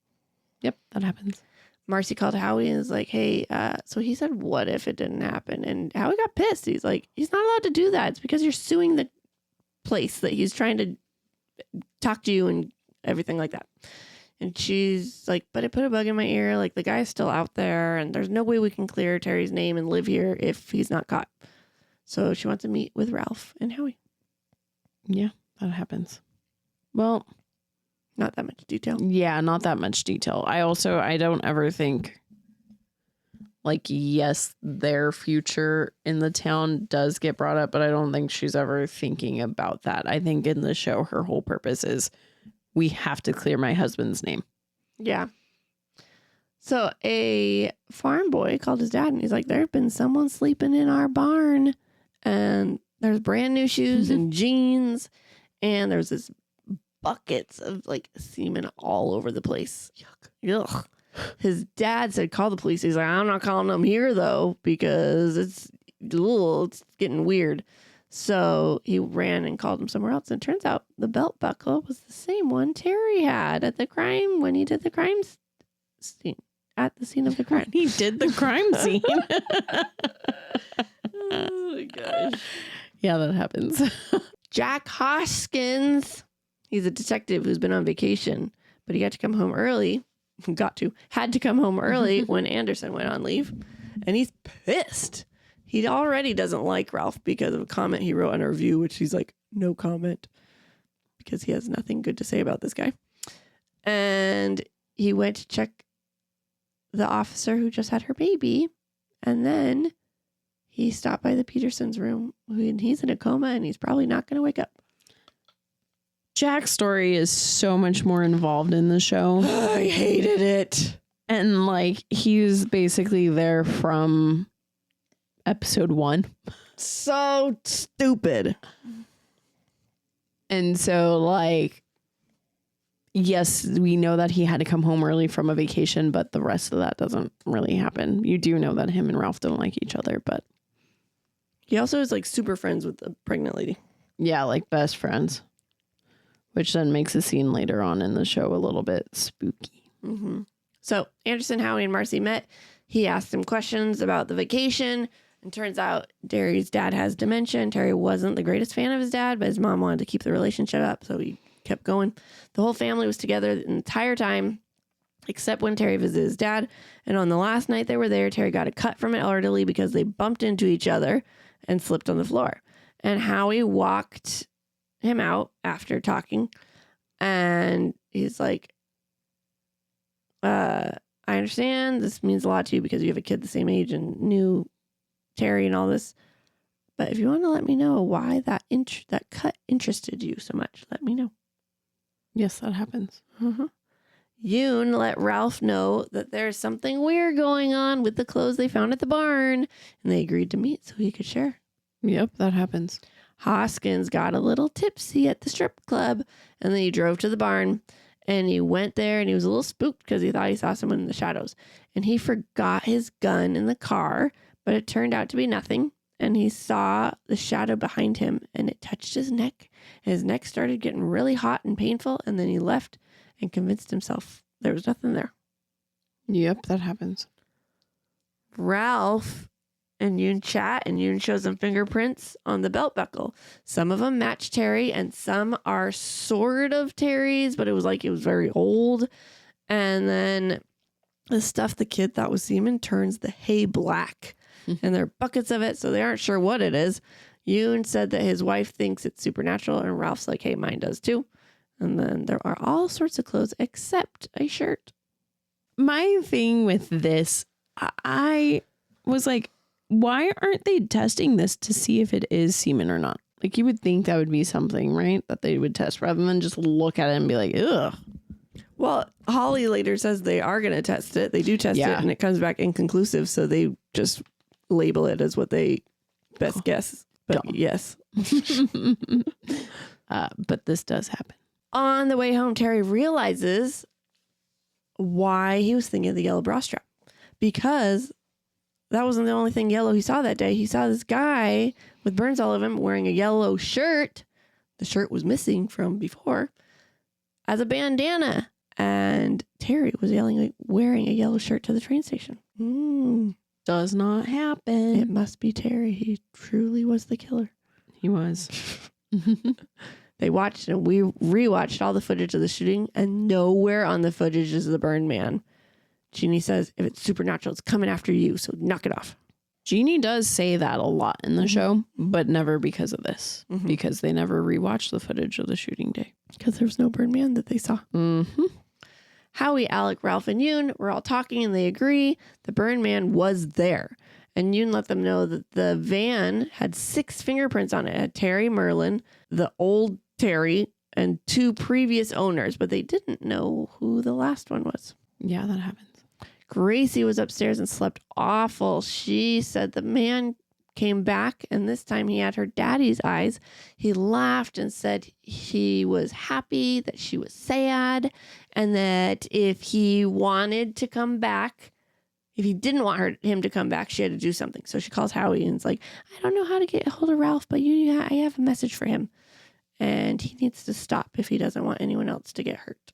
Speaker 1: Yep, that happens.
Speaker 2: Marcy called Howie and was like, hey, so he said, what if it didn't happen? And Howie got pissed. He's like, he's not allowed to do that. It's because you're suing the place that he's trying to talk to you and everything like that. And she's like, but it put a bug in my ear. Like, the guy's still out there and there's no way we can clear Terry's name and live here if he's not caught. So she wants to meet with Ralph and Howie.
Speaker 1: Yeah, that happens. Well,
Speaker 2: not that much detail.
Speaker 1: Yeah, not that much detail. I don't ever think, like, yes, their future in the town does get brought up, but I don't think she's ever thinking about that. I think in the show, her whole purpose is we have to clear my husband's name.
Speaker 2: Yeah. So a farm boy called his dad and he's like, there's been someone sleeping in our barn and there's brand new shoes and jeans and there's this buckets of like semen all over the place. Yuck. Ugh. His dad said, call the police. He's like, I'm not calling them here though, because it's getting weird. So he ran and called him somewhere else. And it turns out the belt buckle was the same one Terry had at the crime when he did the crime scene. At the scene of the crime.
Speaker 1: He did the crime scene.
Speaker 2: Oh my gosh.
Speaker 1: Yeah, that happens.
Speaker 2: Jack Hoskins. He's a detective who's been on vacation, but he had to come home early when Anderson went on leave. And he's pissed. He already doesn't like Ralph because of a comment he wrote on a review, which he's like, no comment, because he has nothing good to say about this guy. And he went to check the officer who just had her baby. And then he stopped by the Petersons' room and he's in a coma and he's probably not going to wake up.
Speaker 1: Jack's story is so much more involved in the show.
Speaker 2: I hated it.
Speaker 1: And like, he's basically there from episode 1.
Speaker 2: So stupid.
Speaker 1: And so like, yes, we know that he had to come home early from a vacation, but the rest of that doesn't really happen. You do know that him and Ralph don't like each other, but
Speaker 2: he also is like super friends with the pregnant lady.
Speaker 1: Yeah, like best friends, which then makes a scene later on in the show a little bit spooky.
Speaker 2: Mm-hmm. So Anderson, Howie, and Marcy met. He asked him questions about the vacation. And turns out Terry's dad has dementia. And Terry wasn't the greatest fan of his dad, but his mom wanted to keep the relationship up. So he kept going. The whole family was together the entire time, except when Terry visited his dad. And on the last night they were there, Terry got a cut from an elderly because they bumped into each other and slipped on the floor. And Howie walked him out after talking. And he's like, I understand this means a lot to you because you have a kid the same age and knew Terry and all this. But if you want to let me know why that cut interested you so much, let me know.
Speaker 1: Yes, that happens.
Speaker 2: Yoon let Ralph know that there's something weird going on with the clothes they found at the barn. And they agreed to meet so he could share.
Speaker 1: Yep, that happens.
Speaker 2: Hoskins got a little tipsy at the strip club. And then he drove to the barn. And he went there and he was a little spooked because he thought he saw someone in the shadows. And he forgot his gun in the car. But it turned out to be nothing. And he saw the shadow behind him and it touched his neck. And his neck started getting really hot and painful. And then he left and convinced himself there was nothing there.
Speaker 1: Yep, that happens.
Speaker 2: Ralph and Yoon chat and Yoon shows him fingerprints on the belt buckle. Some of them match Terry and some are sort of Terry's, but it was very old. And then the stuff the kid thought was semen turns the hay black. And there are buckets of it, so they aren't sure what it is. Yoon said that his wife thinks it's supernatural, and Ralph's like, hey, mine does too. And then there are all sorts of clothes except a shirt.
Speaker 1: My thing with this, I was like, why aren't they testing this to see if it is semen or not? Like, you would think that would be something, right? That they would test rather than just look at it and be like, ugh.
Speaker 2: Well, Holly later says they are going to test it. They do test it, and it comes back inconclusive, so they just label it as what they best guess. But yes.
Speaker 1: But this does happen.
Speaker 2: On the way home, Terry realizes why he was thinking of the yellow bra strap. Because that wasn't the only thing yellow he saw that day. He saw this guy with burns all over him wearing a yellow shirt. The shirt was missing from before as a bandana. And Terry was yelling, like, wearing a yellow shirt to the train station.
Speaker 1: Does not happen.
Speaker 2: It must be Terry. He truly was the killer.
Speaker 1: He was.
Speaker 2: They watched and we rewatched all the footage of the shooting, and nowhere on the footage is the burned man. Jeannie says, if it's supernatural, it's coming after you, so knock it off.
Speaker 1: Jeannie does say that a lot in the show, but never because of this. Because they never rewatched the footage of the shooting day.
Speaker 2: Because there was no burned man that they saw. Howie, Alec, Ralph, and Yoon were all talking, and they agree the burned man was there. And Yoon let them know that the van had 6 fingerprints on it. It had Terry Merlin, the old Terry, and 2 previous owners, but they didn't know who the last one was.
Speaker 1: Yeah, that happens.
Speaker 2: Gracie was upstairs and slept awful. She said the man came back, and this time he had her daddy's eyes. He laughed and said he was happy, that she was sad, and that if he wanted to come back, if he didn't want him to come back, she had to do something. So she calls Howie and is like, I don't know how to get a hold of Ralph, but I have a message for him. And he needs to stop if he doesn't want anyone else to get hurt.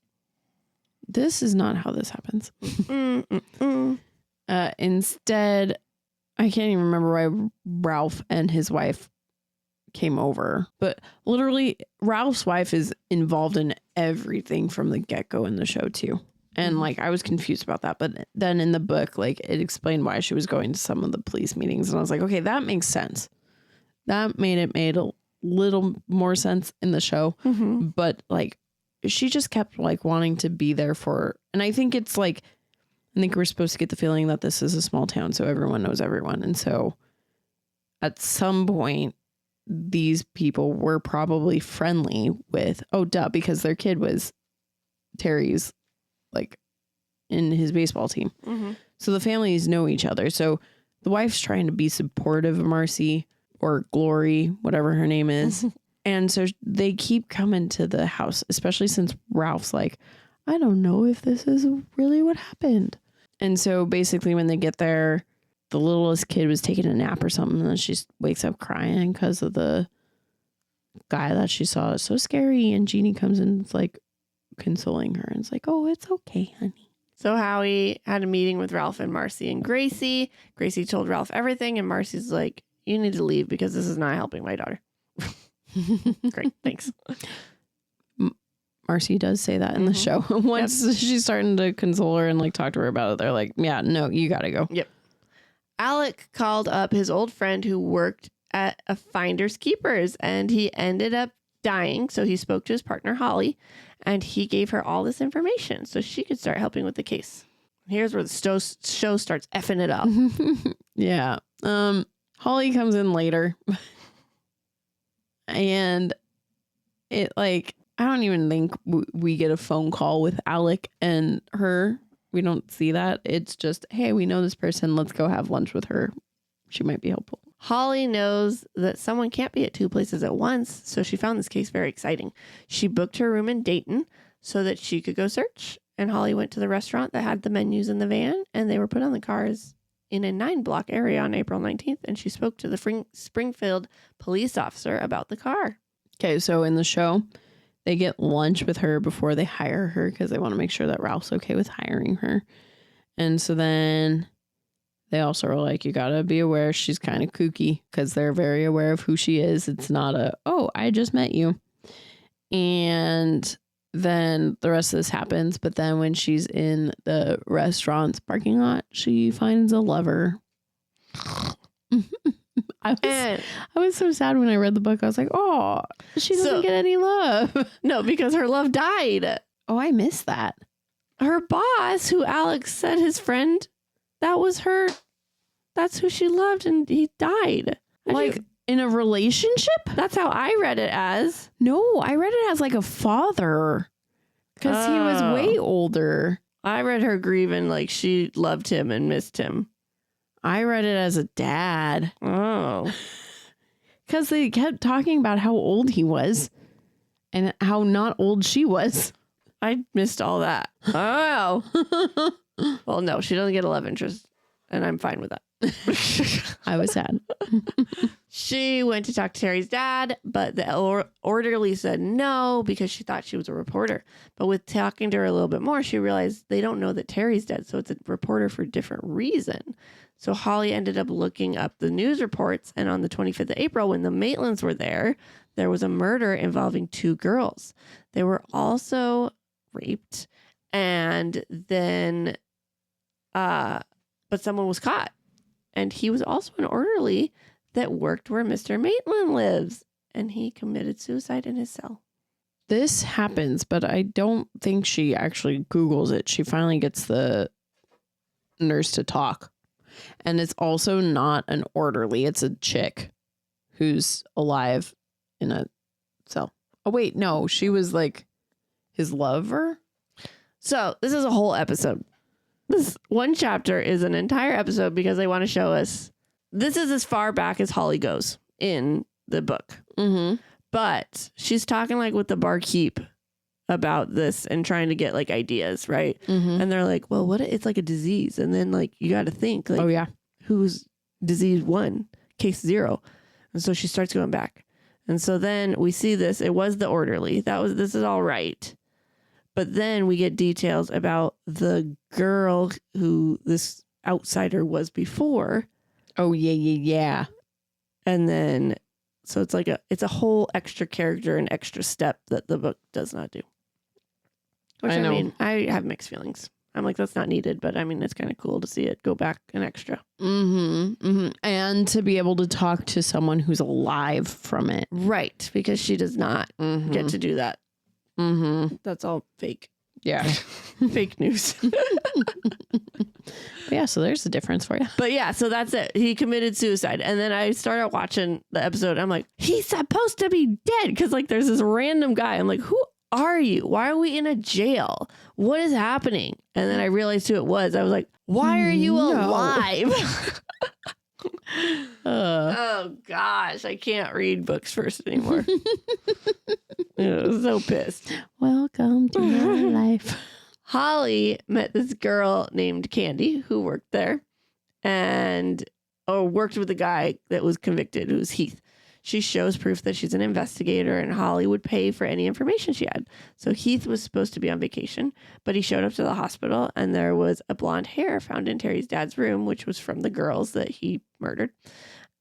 Speaker 1: This is not how this happens. Instead, I can't even remember why Ralph and his wife came over. But literally, Ralph's wife is involved in everything from the get-go in the show, too. And, like, I was confused about that. But then in the book, like, it explained why she was going to some of the police meetings. And I was like, okay, that makes sense. That made a little more sense in the show. But, like, she just kept, like, wanting to be there for... And I think it's, like... I think we're supposed to get the feeling that this is a small town, so everyone knows everyone. And so, at some point, these people were probably friendly with... Oh, duh, because their kid was Terry's... like in his baseball team. So the families know each other. So the wife's trying to be supportive of Marcy or Glory, whatever her name is. And so they keep coming to the house, especially since Ralph's like, I don't know if this is really what happened. And so basically when they get there, the littlest kid was taking a nap or something. And then she wakes up crying because of the guy that she saw. It's so scary. And Jeannie comes in and is like consoling her. And it's like, oh, it's okay, honey.
Speaker 2: So Howie had a meeting with Ralph and Marcy and Gracie. Gracie told Ralph everything. And Marcy's like, you need to leave because this is not helping my daughter. Great. Thanks.
Speaker 1: Marcy does say that in the show. Once she's starting to console her and like talk to her about it, they're like, yeah, no, you got to go.
Speaker 2: Yep. Alec called up his old friend who worked at a Finders Keepers and he ended up dying. So he spoke to his partner, Holly, and he gave her all this information so she could start helping with the case. Here's where the show starts effing it up.
Speaker 1: Yeah. Holly comes in later and it like, I don't even think we get a phone call with Alec and her. We don't see that. It's just, hey, we know this person. Let's go have lunch with her. She might be helpful.
Speaker 2: Holly knows that someone can't be at two places at once, so she found this case very exciting. She booked her room in Dayton so that she could go search. And Holly went to the restaurant that had the menus in the van, and they were put on the cars in a 9-block area on April 19th. And she spoke to the Springfield police officer about the car.
Speaker 1: Okay, so in the show, they get lunch with her before they hire her because they want to make sure that Ralph's okay with hiring her. And so then they also are like, you got to be aware she's kind of kooky because they're very aware of who she is. It's not oh, I just met you. And then the rest of this happens. But then when she's in the restaurant's parking lot, she finds a lover. I was so sad when I read the book. I was like, oh, she doesn't get any love.
Speaker 2: No, because her love died.
Speaker 1: Oh, I missed that.
Speaker 2: Her boss, who Alex said his friend, that was her. That's who she loved, and he died.
Speaker 1: Like in a relationship?
Speaker 2: That's how I read it as.
Speaker 1: No, I read it as like a father because he was way older.
Speaker 2: I read her grieving like she loved him and missed him.
Speaker 1: I read it as a dad.
Speaker 2: Oh.
Speaker 1: Because they kept talking about how old he was and how not old she was.
Speaker 2: I missed all that. Oh. Well, no, she doesn't get a love interest, and I'm fine with that.
Speaker 1: I was sad.
Speaker 2: She went to talk to Terry's dad, but the orderly said no because she thought she was a reporter. But with talking to her a little bit more, she realized they don't know that Terry's dead, so it's a reporter for a different reason. So Holly ended up looking up the news reports, and on the 25th of April, when the Maitlands were there was a murder involving 2 girls. They were also raped, and then, but someone was caught. And he was also an orderly that worked where Mr. Maitland lives, and he committed suicide in his cell.
Speaker 1: This happens, but I don't think she actually Googles it. She finally gets the nurse to talk. And it's also not an orderly. It's a chick who's alive in a cell. Oh, wait, no. She was like his lover.
Speaker 2: So this is a whole episode. This one chapter is an entire episode because they want to show us. This is as far back as Holly goes in the book.
Speaker 1: Mm-hmm.
Speaker 2: But she's talking like with the barkeep about this and trying to get like ideas, right?
Speaker 1: Mm-hmm.
Speaker 2: And they're like, well, what? It's like a disease. And then like you got to think like,
Speaker 1: oh, yeah,
Speaker 2: who's disease 1, case 0. And so she starts going back. And so then we see this. It was the orderly. This is all right. But then we get details about the girl who this outsider was before.
Speaker 1: Oh, yeah.
Speaker 2: And then, so it's a whole extra character and extra step that the book does not do. Which, I mean, I have mixed feelings. I'm like, that's not needed, but I mean, it's kind of cool to see it go back an extra.
Speaker 1: Mm-hmm. Mm-hmm. And to be able to talk to someone who's alive from it.
Speaker 2: Right. Because she does not get to do that.
Speaker 1: Mm-hmm.
Speaker 2: That's all fake.
Speaker 1: Yeah.
Speaker 2: Fake news.
Speaker 1: Yeah, so there's the difference for you.
Speaker 2: But yeah, so that's it. He committed suicide. And then I started watching the episode. I'm like, he's supposed to be dead. Because like there's this random guy. I'm like, who are you? Why are we in a jail? What is happening? And then I realized who it was. I was like, why are you alive? Oh gosh, I can't read books first anymore. I'm so pissed.
Speaker 1: Welcome to my life.
Speaker 2: Holly met this girl named Candy who worked there and worked with the guy that was convicted, who was Heath. She shows proof that she's an investigator and Holly would pay for any information she had. So Heath was supposed to be on vacation, but he showed up to the hospital and there was a blonde hair found in Terry's dad's room, which was from the girls that he murdered.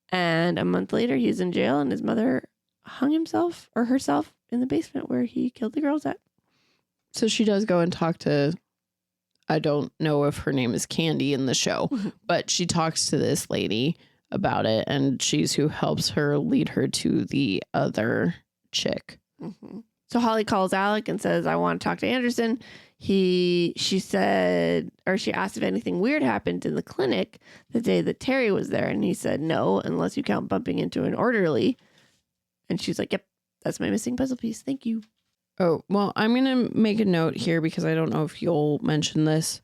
Speaker 2: And a month later, he's in jail and his mother hung himself or herself in the basement where he killed the girls at.
Speaker 1: So she does go and talk to, I don't know if her name is Candy in the show, but she talks to this lady about it, and she's who helps her lead her to the other chick.
Speaker 2: Mm-hmm. So Holly calls Alec and says, I want to talk to Anderson. She asked if anything weird happened in the clinic the day that Terry was there. And he said, no, unless you count bumping into an orderly. And she's like, yep, that's my missing puzzle piece. Thank you.
Speaker 1: Oh, well, I'm going to make a note here because I don't know if you'll mention this.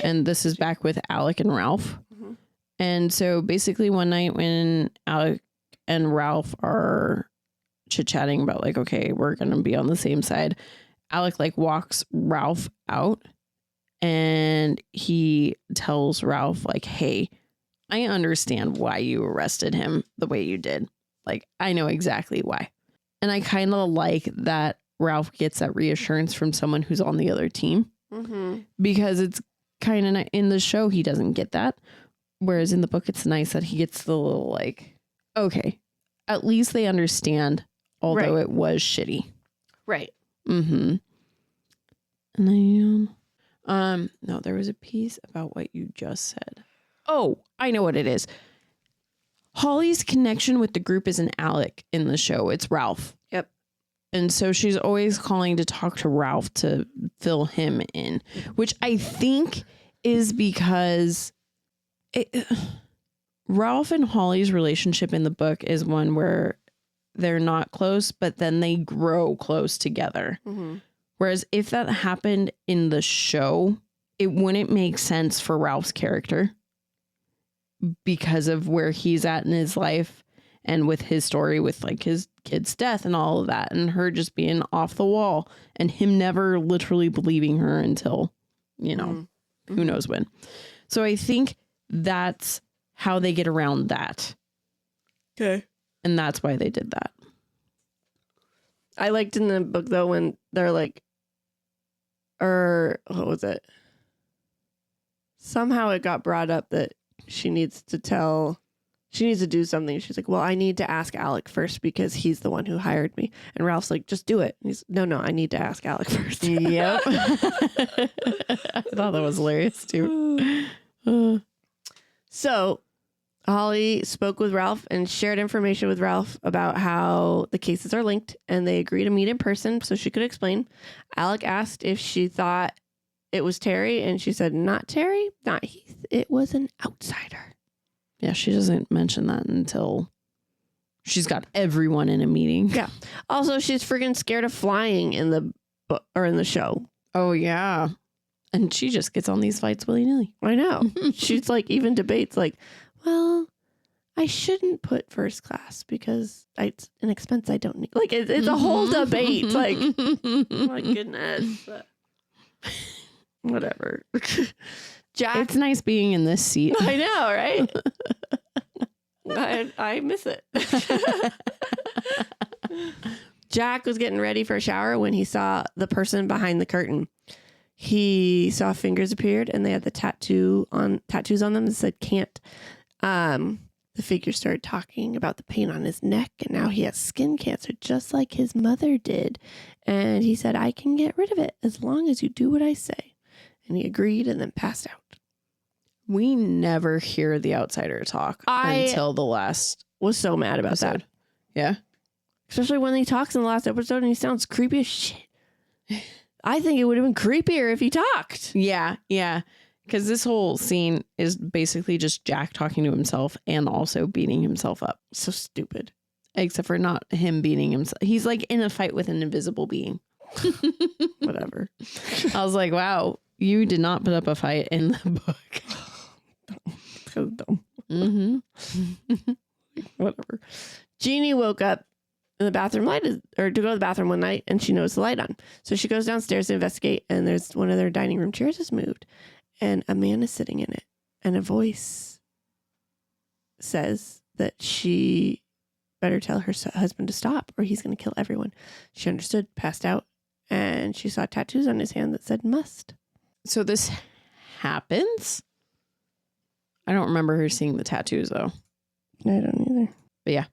Speaker 1: And this is back with Alec and Ralph. Mm-hmm. And so basically one night when Alec and Ralph are chit-chatting about like, okay, we're going to be on the same side, Alec like walks Ralph out and he tells Ralph like, hey, I understand why you arrested him the way you did. Like, I know exactly why. And I kind of like that Ralph gets that reassurance from someone who's on the other team, because it's kind of in the show, he doesn't get that. Whereas in the book, it's nice that he gets the little like, okay, at least they understand, although it was shitty.
Speaker 2: Right.
Speaker 1: Mm-hmm. And then, no, there was a piece about what you just said. Oh, I know what it is. Holly's connection with the group isn't Alec in the show. It's Ralph.
Speaker 2: Yep.
Speaker 1: And so she's always calling to talk to Ralph to fill him in, which I think is because Ralph and Holly's relationship in the book is one where they're not close, but then they grow close together. Mm-hmm. Whereas if that happened in the show, it wouldn't make sense for Ralph's character because of where he's at in his life and with his story with like his kid's death and all of that, and her just being off the wall and him never literally believing her until, you know, who knows when. So I think that's how they get around that.
Speaker 2: Okay.
Speaker 1: And that's why they did that.
Speaker 2: I liked in the book, though, when they're like, what was it? Somehow it got brought up that she needs to do something. She's like, well, I need to ask Alec first because he's the one who hired me. And Ralph's like, just do it. And he's, no, I need to ask Alec first.
Speaker 1: Yep. I thought that was hilarious, too.
Speaker 2: So Holly spoke with Ralph and shared information with Ralph about how the cases are linked, and they agreed to meet in person so she could explain. Alec asked if she thought it was Terry, and she said, not Terry, not Heath. It was an outsider.
Speaker 1: Yeah, she doesn't mention that until she's got everyone in a meeting.
Speaker 2: Yeah. Also, she's freaking scared of flying in the book or in the show.
Speaker 1: Oh, yeah. And she just gets on these fights willy-nilly.
Speaker 2: I know. She's like, even debates like, well, I shouldn't put first class because it's an expense I don't need. Like, it's a whole debate. Like, oh my goodness. But whatever. Jack.
Speaker 1: It's nice being in this seat.
Speaker 2: I know, right? I miss it. Jack was getting ready for a shower when he saw the person behind the curtain. He saw fingers appeared and they had the tattoos on them that said can't. The figure started talking about the pain on his neck, and now he has skin cancer just like his mother did. And he said, I can get rid of it as long as you do what I say. And he agreed and then passed out.
Speaker 1: We never hear the outsider talk until the last
Speaker 2: was so mad about
Speaker 1: episode.
Speaker 2: That.
Speaker 1: Yeah.
Speaker 2: Especially when he talks in the last episode and he sounds creepy as shit. I think it would have been creepier if he talked.
Speaker 1: Yeah. Yeah. Because this whole scene is basically just Jack talking to himself and also beating himself up.
Speaker 2: So stupid.
Speaker 1: Except for not him beating himself. He's like in a fight with an invisible being.
Speaker 2: Whatever.
Speaker 1: I was like, wow, you did not put up a fight in the book.
Speaker 2: So dumb.
Speaker 1: Mm-hmm.
Speaker 2: Whatever. Jeannie woke up and the bathroom light is, or to go to the bathroom one night, and she knows the light on. So she goes downstairs to investigate, and there's one of their dining room chairs has moved, and a man is sitting in it, and a voice says that she better tell her husband to stop, or he's going to kill everyone. She understood, passed out, and she saw tattoos on his hand that said "must."
Speaker 1: So this happens. I don't remember her seeing the tattoos though.
Speaker 2: I don't either.
Speaker 1: But yeah,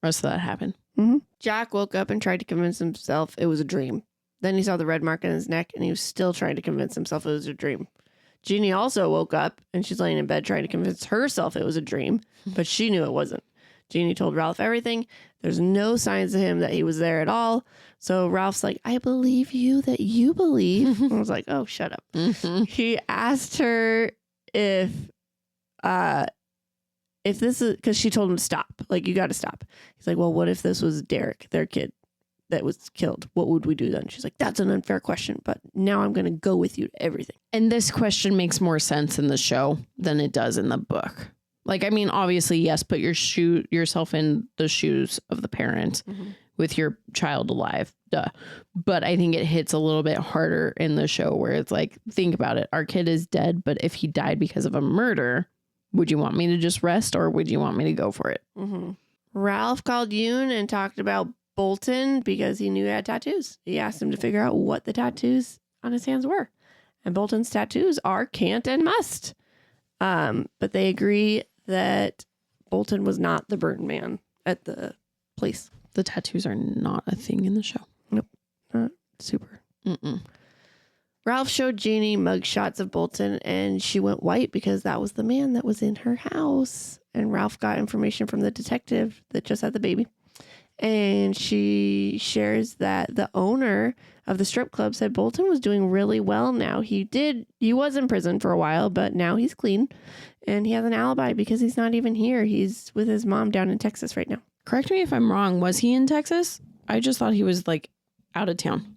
Speaker 1: rest of that happened.
Speaker 2: Mm-hmm. Jack woke up and tried to convince himself it was a dream. Then he saw the red mark on his neck, and he was still trying to convince himself it was a dream. Jeannie also woke up, and she's laying in bed trying to convince herself it was a dream, but she knew it wasn't. Jeannie told Ralph everything. There's no signs of him that he was there at all. So Ralph's like, I believe you that you believe. I was like, oh, shut up.
Speaker 1: Mm-hmm.
Speaker 2: He asked her if this is, because she told him to stop. Like, you got to stop. He's like, well, what if this was Derek, their kid that was killed? What would we do then? She's like, that's an unfair question, but now I'm going to go with you to everything.
Speaker 1: And this question makes more sense in the show than it does in the book. Like, I mean, obviously, yes, put yourself in the shoes of the parent with your child alive. Duh. But I think it hits a little bit harder in the show where it's like, think about it. Our kid is dead, but if he died because of a murder, would you want me to just rest or would you want me to go for it?
Speaker 2: Mm-hmm. Ralph called Yoon and talked about Bolton because he knew he had tattoos. He asked him to figure out what the tattoos on his hands were. And Bolton's tattoos are can't and must. But they agree that Bolton was not the burn man at the place.
Speaker 1: The tattoos are not a thing in the show.
Speaker 2: Nope. Not super.
Speaker 1: Mm-mm.
Speaker 2: Ralph showed Jeannie mugshots of Bolton, and she went white because that was the man that was in her house. And Ralph got information from the detective that just had the baby. And she shares that the owner of the strip club said Bolton was doing really well now. He was in prison for a while, but now he's clean. And he has an alibi because he's not even here. He's with his mom down in Texas right now.
Speaker 1: Correct me if I'm wrong. Was he in Texas? I just thought he was like out of town.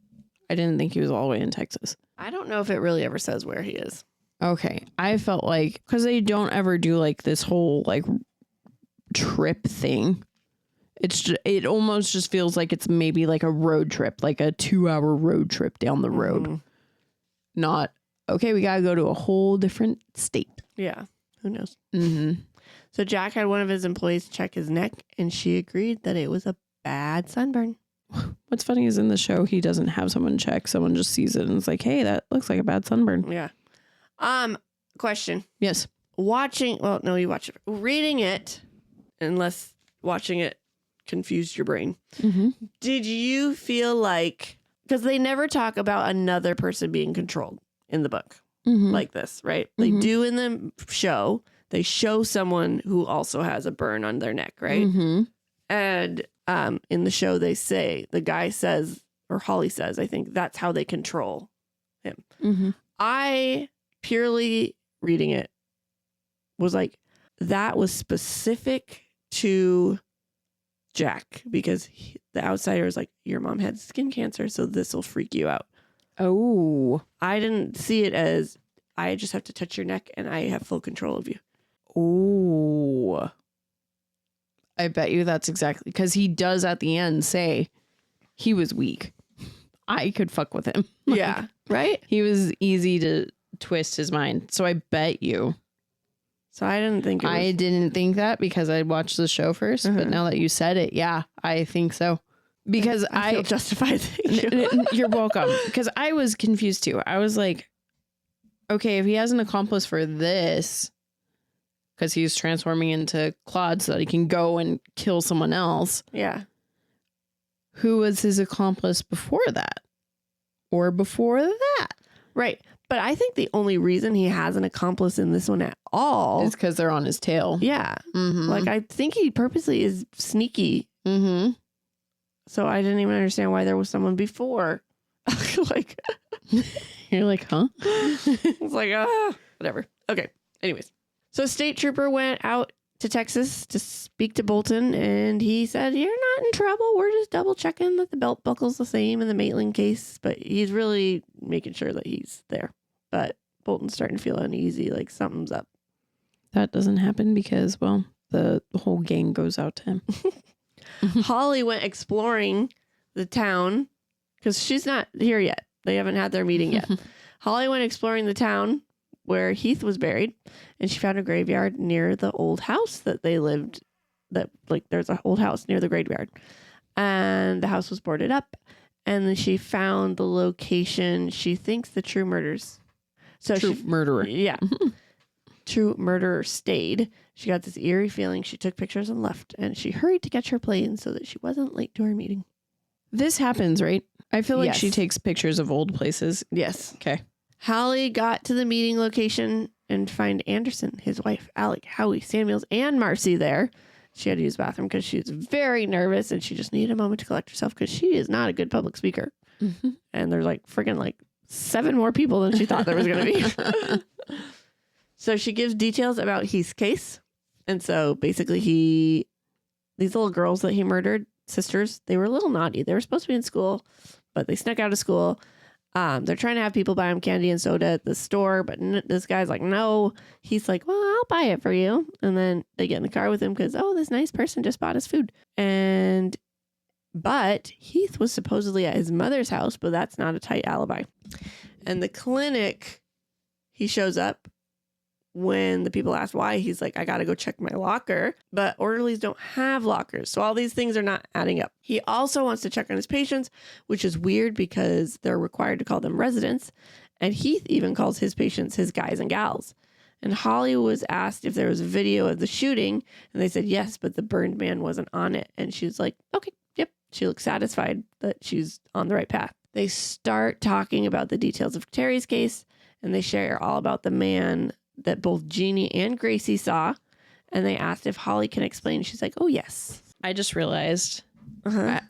Speaker 1: I didn't think he was all the way in Texas.
Speaker 2: I don't know if it really ever says where he is.
Speaker 1: Okay. I felt like, because they don't ever do like this whole like trip thing. It almost just feels like it's maybe like a road trip, like a 2-hour road trip down the road. Mm-hmm. Not, okay, we got to go to a whole different state.
Speaker 2: Yeah. Who knows?
Speaker 1: Mm-hmm.
Speaker 2: So Jack had one of his employees check his neck, and she agreed that it was a bad sunburn.
Speaker 1: What's funny is in the show, he doesn't have someone check. Someone just sees it and is like, hey, that looks like a bad sunburn.
Speaker 2: Yeah. Question.
Speaker 1: Yes.
Speaker 2: You watch it. Reading it, unless watching it confused your brain. Mm-hmm. Did you feel like, because they never talk about another person being controlled in the book like this, right? They do in the show. They show someone who also has a burn on their neck, right? Mm-hmm. And in the show, they say, the guy says, or Holly says, I think that's how they control him. Mm-hmm. I purely reading it was like, that was specific to Jack, because the outsider is like, your mom had skin cancer, so this will freak you out.
Speaker 1: Oh.
Speaker 2: I didn't see it as, I just have to touch your neck and I have full control of you.
Speaker 1: Oh. I bet you that's exactly, because he does at the end say he was weak. I could fuck with him.
Speaker 2: Yeah. Right?
Speaker 1: He was easy to twist his mind. So I bet you.
Speaker 2: So I didn't think
Speaker 1: I didn't think that because I'd watched the show first, but now that you said it, yeah, I think so. Because
Speaker 2: I feel justified. Thank you.
Speaker 1: You're welcome. Because I was confused too. I was like, okay, if he has an accomplice for this, because he's transforming into Claude so that he can go and kill someone else.
Speaker 2: Yeah.
Speaker 1: Who was his accomplice before that? Or before that?
Speaker 2: Right. But I think the only reason he has an accomplice in this one at all
Speaker 1: is because they're on his tail.
Speaker 2: Yeah. Mm-hmm. Like, I think he purposely is sneaky. Mm-hmm. So I didn't even understand why there was someone before. Like,
Speaker 1: you're like, huh?
Speaker 2: It's like, whatever. Okay. Anyways. So State Trooper went out to Texas to speak to Bolton, and he said, you're not in trouble. We're just double checking that the belt buckle's the same in the Maitland case, but he's really making sure that he's there. But Bolton's starting to feel uneasy, like something's up.
Speaker 1: that doesn't happen because, well, the whole gang goes out to him.
Speaker 2: Holly went exploring the town because she's not here yet. They haven't had their meeting yet. Holly went exploring the town where Heath was buried, and she found a graveyard near the old house that they lived. That there's an old house near the graveyard, and the house was boarded up. And then she found the location. She thinks the true murders. So
Speaker 1: Murderer.
Speaker 2: Yeah. True murderer stayed. She got this eerie feeling. She took pictures and left, and she hurried to catch her plane so that she wasn't late to her meeting.
Speaker 1: This happens, right? I feel like
Speaker 2: Yes.
Speaker 1: she takes pictures of old places.
Speaker 2: Yes.
Speaker 1: Okay.
Speaker 2: Holly got to the meeting location and find Anderson, his wife, Alec, Howie, Samuels, and Marcy there. She had to use the bathroom because she was very nervous and she just needed a moment to collect herself because she is not a good public speaker.
Speaker 1: Mm-hmm.
Speaker 2: And there's freaking 7 more people than she thought there was going to be. So she gives details about Heath's case. And so basically these little girls that he murdered, sisters, they were a little naughty. They were supposed to be in school, but they snuck out of school. They're trying to have people buy them candy and soda at the store, but this guy's like, no. He's like, well, I'll buy it for you. And then they get in the car with him because, this nice person just bought his food. But Heath was supposedly at his mother's house, but that's not a tight alibi. And the clinic, he shows up when the people ask why. He's like, I got to go check my locker, but orderlies don't have lockers. So all these things are not adding up. He also wants to check on his patients, which is weird because they're required to call them residents. And Heath even calls his patients his guys and gals. And Holly was asked if there was a video of the shooting, and they said yes, but the burned man wasn't on it. And she was like, okay, yep. She looks satisfied that she's on the right path. They start talking about the details of Terry's case, and they share all about the man that both Jeannie and Gracie saw. And they asked if Holly can explain. She's like, oh, yes.
Speaker 1: I just realized.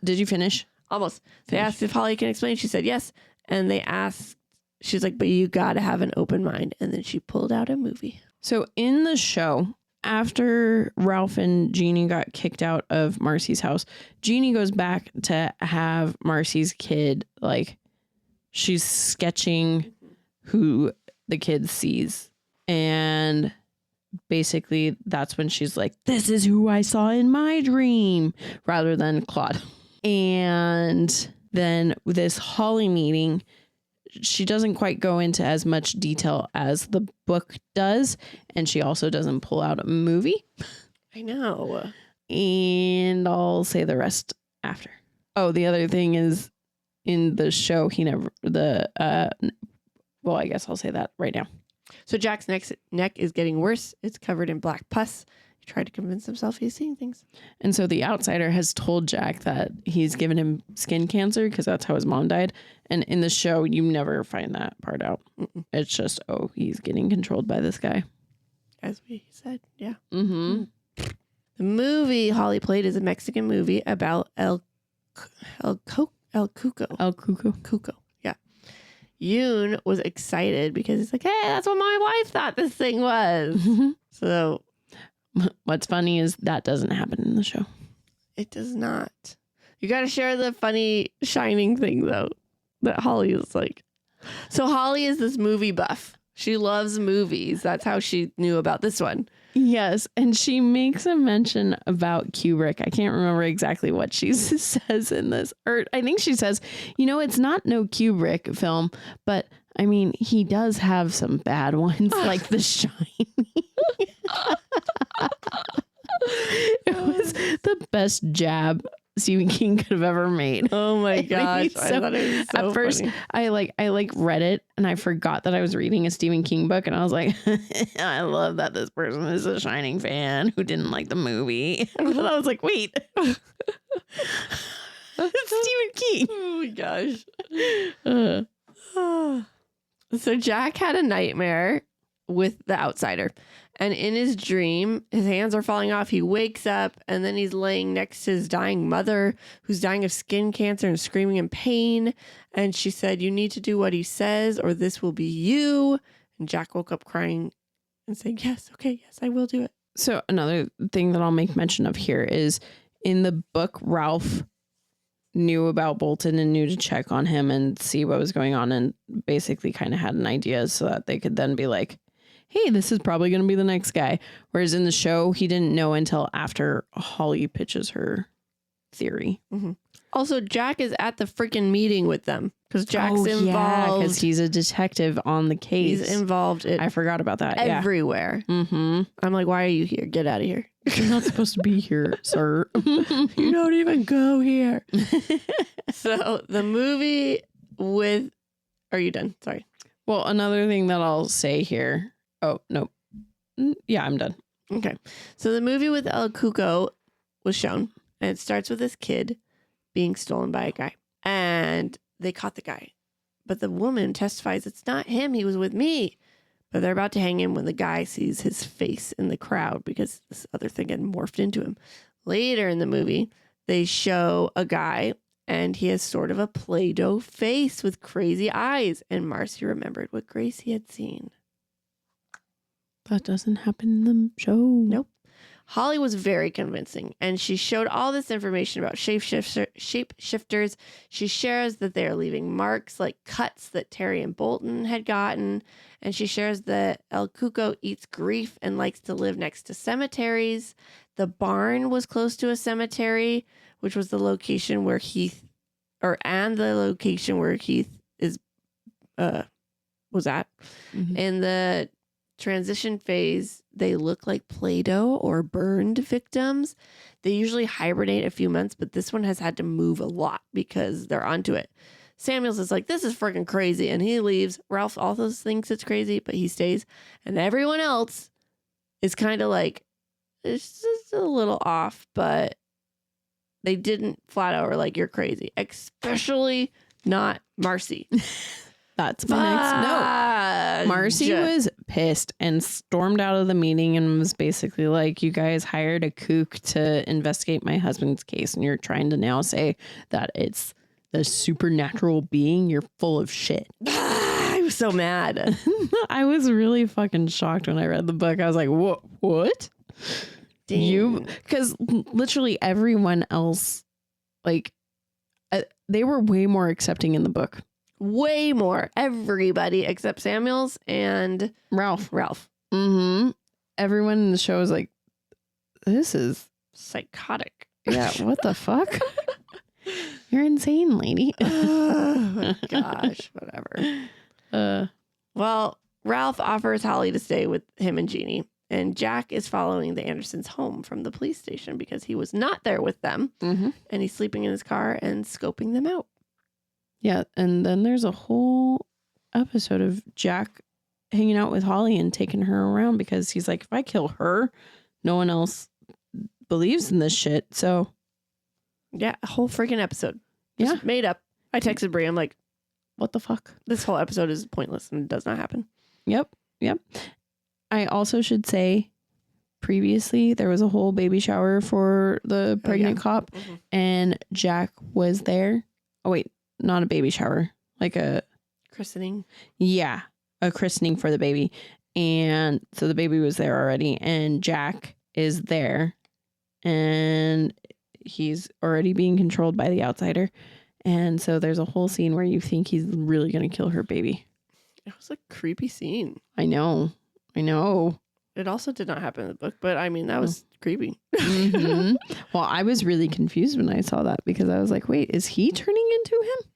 Speaker 1: Did you finish?
Speaker 2: Almost. They asked if Holly can explain. She said yes. And they asked, she's like, but you got to have an open mind. And then she pulled out a movie.
Speaker 1: So in the show, after Ralph and Jeannie got kicked out of Marcy's house, Jeannie goes back to have Marcy's kid, she's sketching who the kid sees. And basically that's when she's like, this is who I saw in my dream, rather than Claude. And then this Holly meeting, she doesn't quite go into as much detail as the book does. And she also doesn't pull out a movie.
Speaker 2: I know.
Speaker 1: And I'll say the rest after. Oh, the other thing is in the show, I guess I'll say that right now.
Speaker 2: So Jack's neck is getting worse. It's covered in black pus. He tried to convince himself he's seeing things.
Speaker 1: And so the outsider has told Jack that he's given him skin cancer because that's how his mom died. And in the show, you never find that part out. Mm-mm. It's just, he's getting controlled by this guy.
Speaker 2: As we said, yeah.
Speaker 1: Mm-hmm.
Speaker 2: The movie Holly played is a Mexican movie about El Cuco. Cuco. Yeah. Yoon was excited because he's like, hey, that's what my wife thought this thing was.
Speaker 1: Mm-hmm.
Speaker 2: So
Speaker 1: what's funny is that doesn't happen in the show.
Speaker 2: It does not. You got to share the funny Shining thing, though, that Holly is like. So Holly is this movie buff. She loves movies. That's how she knew about this one.
Speaker 1: Yes. And she makes a mention about Kubrick. I can't remember exactly what she says in this. Or I think she says, it's not no Kubrick film, but I mean, he does have some bad ones like The Shining. It was the best jab Stephen King could have ever made.
Speaker 2: Oh my gosh.
Speaker 1: So,
Speaker 2: I thought it was so
Speaker 1: at first
Speaker 2: funny.
Speaker 1: I read it and I forgot that I was reading a Stephen King book, and I was like, I love that this person is a Shining fan who didn't like the movie. And I was like, wait. Stephen King.
Speaker 2: Oh my gosh. So Jack had a nightmare with the outsider. And in his dream, his hands are falling off. He wakes up and then he's laying next to his dying mother, who's dying of skin cancer and screaming in pain. And she said, you need to do what he says or this will be you. And Jack woke up crying and saying, yes, okay, yes, I will do it.
Speaker 1: So another thing that I'll make mention of here is in the book, Ralph knew about Bolton and knew to check on him and see what was going on, and basically kind of had an idea so that they could then be like, hey, this is probably going to be the next guy. Whereas in the show, he didn't know until after Holly pitches her theory.
Speaker 2: Mm-hmm. Also, Jack is at the freaking meeting with them because Jack's involved. Yeah,
Speaker 1: because he's a detective on the case.
Speaker 2: He's involved.
Speaker 1: I forgot about that.
Speaker 2: Everywhere.
Speaker 1: Yeah. Mm-hmm.
Speaker 2: I'm like, why are you here? Get out of here.
Speaker 1: You're not supposed to be here, sir.
Speaker 2: You don't even go here. So the movie with... Are you done? Sorry.
Speaker 1: Well, another thing that I'll say here. Oh, no. Yeah, I'm done.
Speaker 2: Okay. So the movie with El Cuco was shown. And it starts with this kid being stolen by a guy. And they caught the guy. But the woman testifies, it's not him. He was with me. But they're about to hang him when the guy sees his face in the crowd because this other thing had morphed into him. Later in the movie, they show a guy and he has sort of a Play-Doh face with crazy eyes. And Marcy remembered what Gracie had seen.
Speaker 1: That doesn't happen in the show.
Speaker 2: Nope. Holly was very convincing, and she showed all this information about shapeshifters. She shares that they are leaving marks like cuts that Terry and Bolton had gotten, and she shares that El Cuco eats grief and likes to live next to cemeteries. The barn was close to a cemetery, which was the location where Heath is was at. Mm-hmm. In the transition phase, they look like Play-Doh or burned victims. They usually hibernate a few months, but this one has had to move a lot because they're onto it. Samuels is like, this is freaking crazy, and he leaves. Ralph also thinks it's crazy, but he stays. And everyone else is kind of like, it's just a little off, but they didn't flat out like, you're crazy. Especially not Marcy.
Speaker 1: That's my next note. Marcy was pissed and stormed out of the meeting and was basically like, you guys hired a kook to investigate my husband's case, and you're trying to now say that it's the supernatural being. You're full of shit.
Speaker 2: I was so mad.
Speaker 1: I was really fucking shocked when I read the book. I was like, what? Dang. Because literally everyone else, like, they were way more accepting in the book.
Speaker 2: Way more. Everybody except Samuels and
Speaker 1: Ralph.
Speaker 2: Mm-hmm.
Speaker 1: Everyone in the show is like, this is
Speaker 2: psychotic.
Speaker 1: Yeah, what the fuck? You're insane, lady.
Speaker 2: Oh my gosh, whatever. Well, Ralph offers Holly to stay with him and Jeannie, and Jack is following the Andersons home from the police station because he was not there with them, and he's sleeping in his car and scoping them out.
Speaker 1: Yeah, and then there's a whole episode of Jack hanging out with Holly and taking her around because he's like, if I kill her, no one else believes in this shit. So,
Speaker 2: yeah, a whole freaking episode. Just made up. I texted Bri. I'm like, what the fuck? This whole episode is pointless and it does not happen.
Speaker 1: Yep. I also should say, previously, there was a whole baby shower for the pregnant cop, and Jack was there. Oh, wait. Not a baby shower, like a
Speaker 2: christening.
Speaker 1: Yeah, a christening for the baby. And so the baby was there already, and Jack is there, and he's already being controlled by the outsider. And so there's a whole scene where you think he's really going to kill her baby.
Speaker 2: It was a creepy scene.
Speaker 1: I know.
Speaker 2: It also did not happen in the book, but I mean, that was creepy.
Speaker 1: Well, I was really confused when I saw that because I was like, wait, is he turning into him?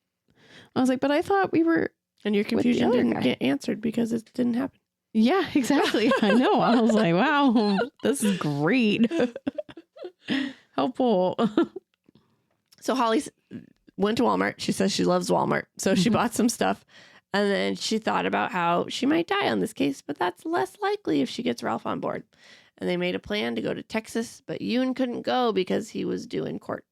Speaker 1: I was like, but I thought we were.
Speaker 2: And your confusion didn't get answered because it didn't happen.
Speaker 1: Yeah, exactly. I know. I was like, wow, this is great. Helpful.
Speaker 2: So Holly went to Walmart. She says she loves Walmart. So she bought some stuff. And then she thought about how she might die on this case, but that's less likely if she gets Ralph on board. And they made a plan to go to Texas, but Yoon couldn't go because he was due in court.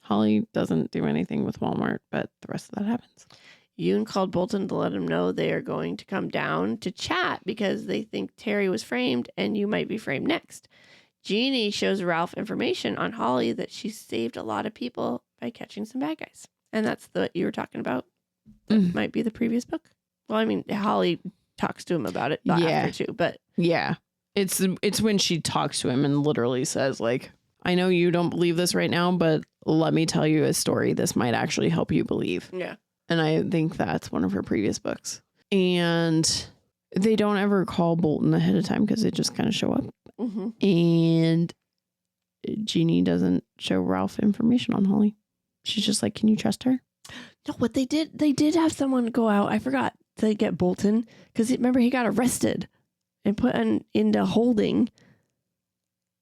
Speaker 1: Holly doesn't do anything with Walmart, but the rest of that happens.
Speaker 2: Yoon called Bolton to let him know they are going to come down to chat because they think Terry was framed and you might be framed next. Jeannie shows Ralph information on Holly that she saved a lot of people by catching some bad guys. And that's what you were talking about. That might be the previous book. Well, I mean, Holly talks to him about it after too, but
Speaker 1: yeah, it's when she talks to him and literally says, like, I know you don't believe this right now, but let me tell you a story. This might actually help you believe.
Speaker 2: Yeah.
Speaker 1: And I think that's one of her previous books. And they don't ever call Bolton ahead of time because they just kind of show up. And Jeannie doesn't show Ralph information on Holly. She's just like, can you trust her?
Speaker 2: No, what they did have someone go out. I forgot to get Bolton because remember he got arrested and put into holding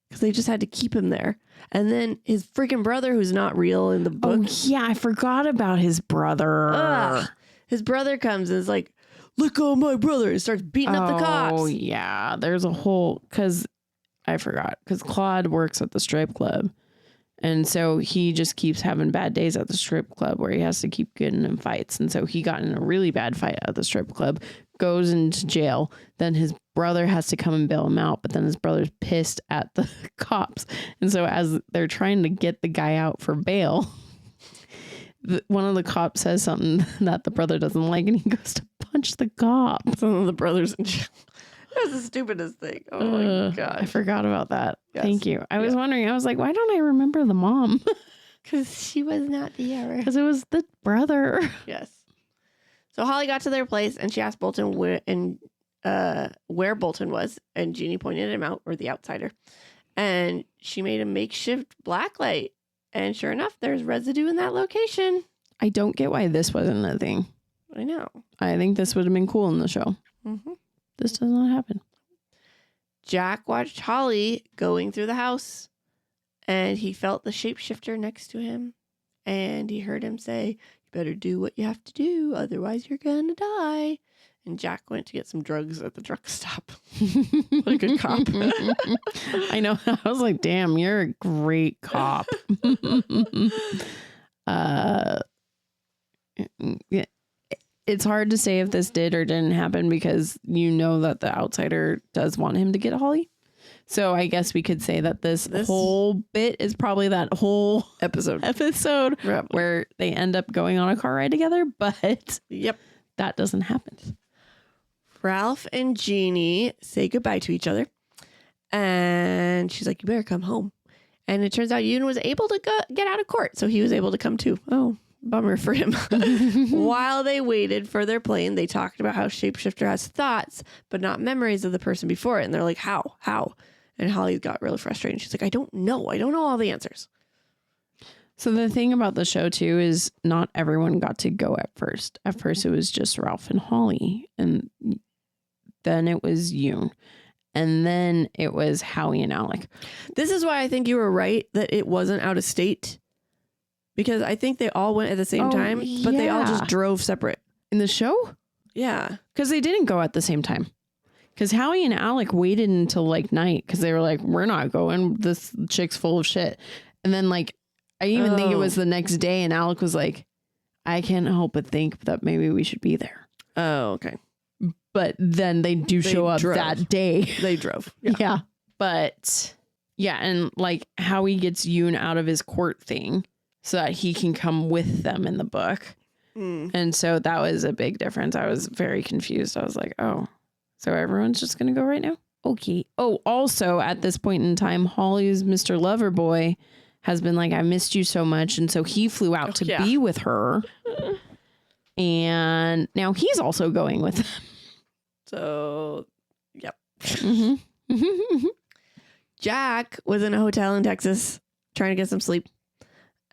Speaker 2: because they just had to keep him there. And then his freaking brother, who's not real in the book.
Speaker 1: Oh, yeah. I forgot about his brother.
Speaker 2: Ugh. His brother comes and is like, let go of my brother, and starts beating up the cops.
Speaker 1: Oh, yeah. There's a whole, because I forgot, because Claude works at the strip club. And so he just keeps having bad days at the strip club where he has to keep getting in fights. And so he got in a really bad fight at the strip club, goes into jail. Then his brother has to come and bail him out. But then his brother's pissed at the cops. And so as they're trying to get the guy out for bail, one of the cops says something that the brother doesn't like, and he goes to punch the cop.
Speaker 2: Some of the brothers in jail. That was the stupidest thing. Oh my God.
Speaker 1: I forgot about that.
Speaker 2: Yes.
Speaker 1: Thank you. I was wondering, I was like, why don't I remember the mom?
Speaker 2: Because she was not there.
Speaker 1: Because it was the brother.
Speaker 2: Yes. So Holly got to their place and she asked Bolton where Bolton was. And Jeannie pointed him out, or the outsider. And she made a makeshift blacklight. And sure enough, there's residue in that location.
Speaker 1: I don't get why this wasn't a thing.
Speaker 2: I know.
Speaker 1: I think this would have been cool in the show.
Speaker 2: Mm-hmm.
Speaker 1: This does not happen.
Speaker 2: Jack watched Holly going through the house, and he felt the shapeshifter next to him, and he heard him say, you better do what you have to do, otherwise you're gonna die. And Jack went to get some drugs at the truck stop. What a good cop.
Speaker 1: I know. I was like, damn, you're a great cop. Yeah. It's hard to say if this did or didn't happen because you know that the outsider does want him to get Holly. So I guess we could say that this whole bit is probably that whole episode where they end up going on a car ride together. But that doesn't happen.
Speaker 2: Ralph and Jeannie say goodbye to each other. And she's like, you better come home. And it turns out Yoon was able to get out of court. So he was able to come too. Oh, bummer for him. While they waited for their plane, they talked about how shapeshifter has thoughts, but not memories of the person before it. And they're like, how? And Holly got really frustrated. She's like, I don't know all the answers.
Speaker 1: So the thing about the show too is not everyone got to go at first. At first it was just Ralph and Holly. And then it was Yoon. And then it was Howie and Alec.
Speaker 2: This is why I think you were right that it wasn't out of state. Because I think they all went at the same time, but they all just drove separate.
Speaker 1: In the show?
Speaker 2: Yeah.
Speaker 1: Because they didn't go at the same time. Because Howie and Alec waited until like night because they were like, we're not going. This chick's full of shit. And then like, I even think it was the next day and Alec was like, I can't help but think that maybe we should be there.
Speaker 2: Oh, okay.
Speaker 1: But then they show up that day.
Speaker 2: They drove.
Speaker 1: Yeah. But yeah. And like Howie gets Yoon out of his court thing so that he can come with them in the book. And so that was a big difference. I was very confused. I was like, oh, so everyone's just going to go right now? Okay. Oh, also at this point in time, Holly's Mr. Loverboy has been like, I missed you so much. And so he flew out to be with her. And now he's also going with them.
Speaker 2: So, yep.
Speaker 1: Mm-hmm.
Speaker 2: Jack was in a hotel in Texas trying to get some sleep.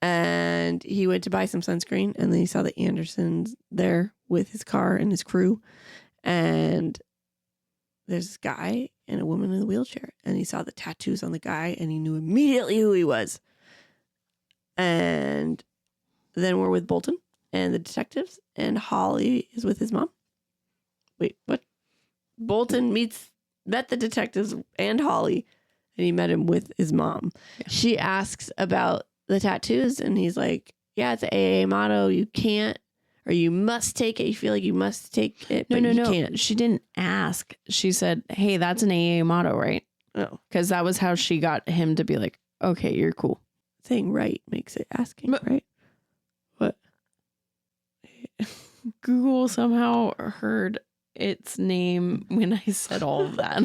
Speaker 2: And he went to buy some sunscreen. And then he saw the Andersons there with his car and his crew. And there's this guy and a woman in a wheelchair. And he saw the tattoos on the guy. And he knew immediately who he was. And then we're with Bolton and the detectives. And Holly is with his mom. Wait, what? Bolton met the detectives and Holly. And he met him with his mom. Yeah. She asks about the tattoos. And he's like, yeah, it's an AA motto. You can't, or you must take it. You feel like you must take it. But you can't.
Speaker 1: She didn't ask. She said, hey, that's an AA motto, right?
Speaker 2: Oh.
Speaker 1: Because that was how she got him to be like, okay, you're cool.
Speaker 2: Saying right makes it asking, right? What?
Speaker 1: Google somehow heard its name when I said all of that.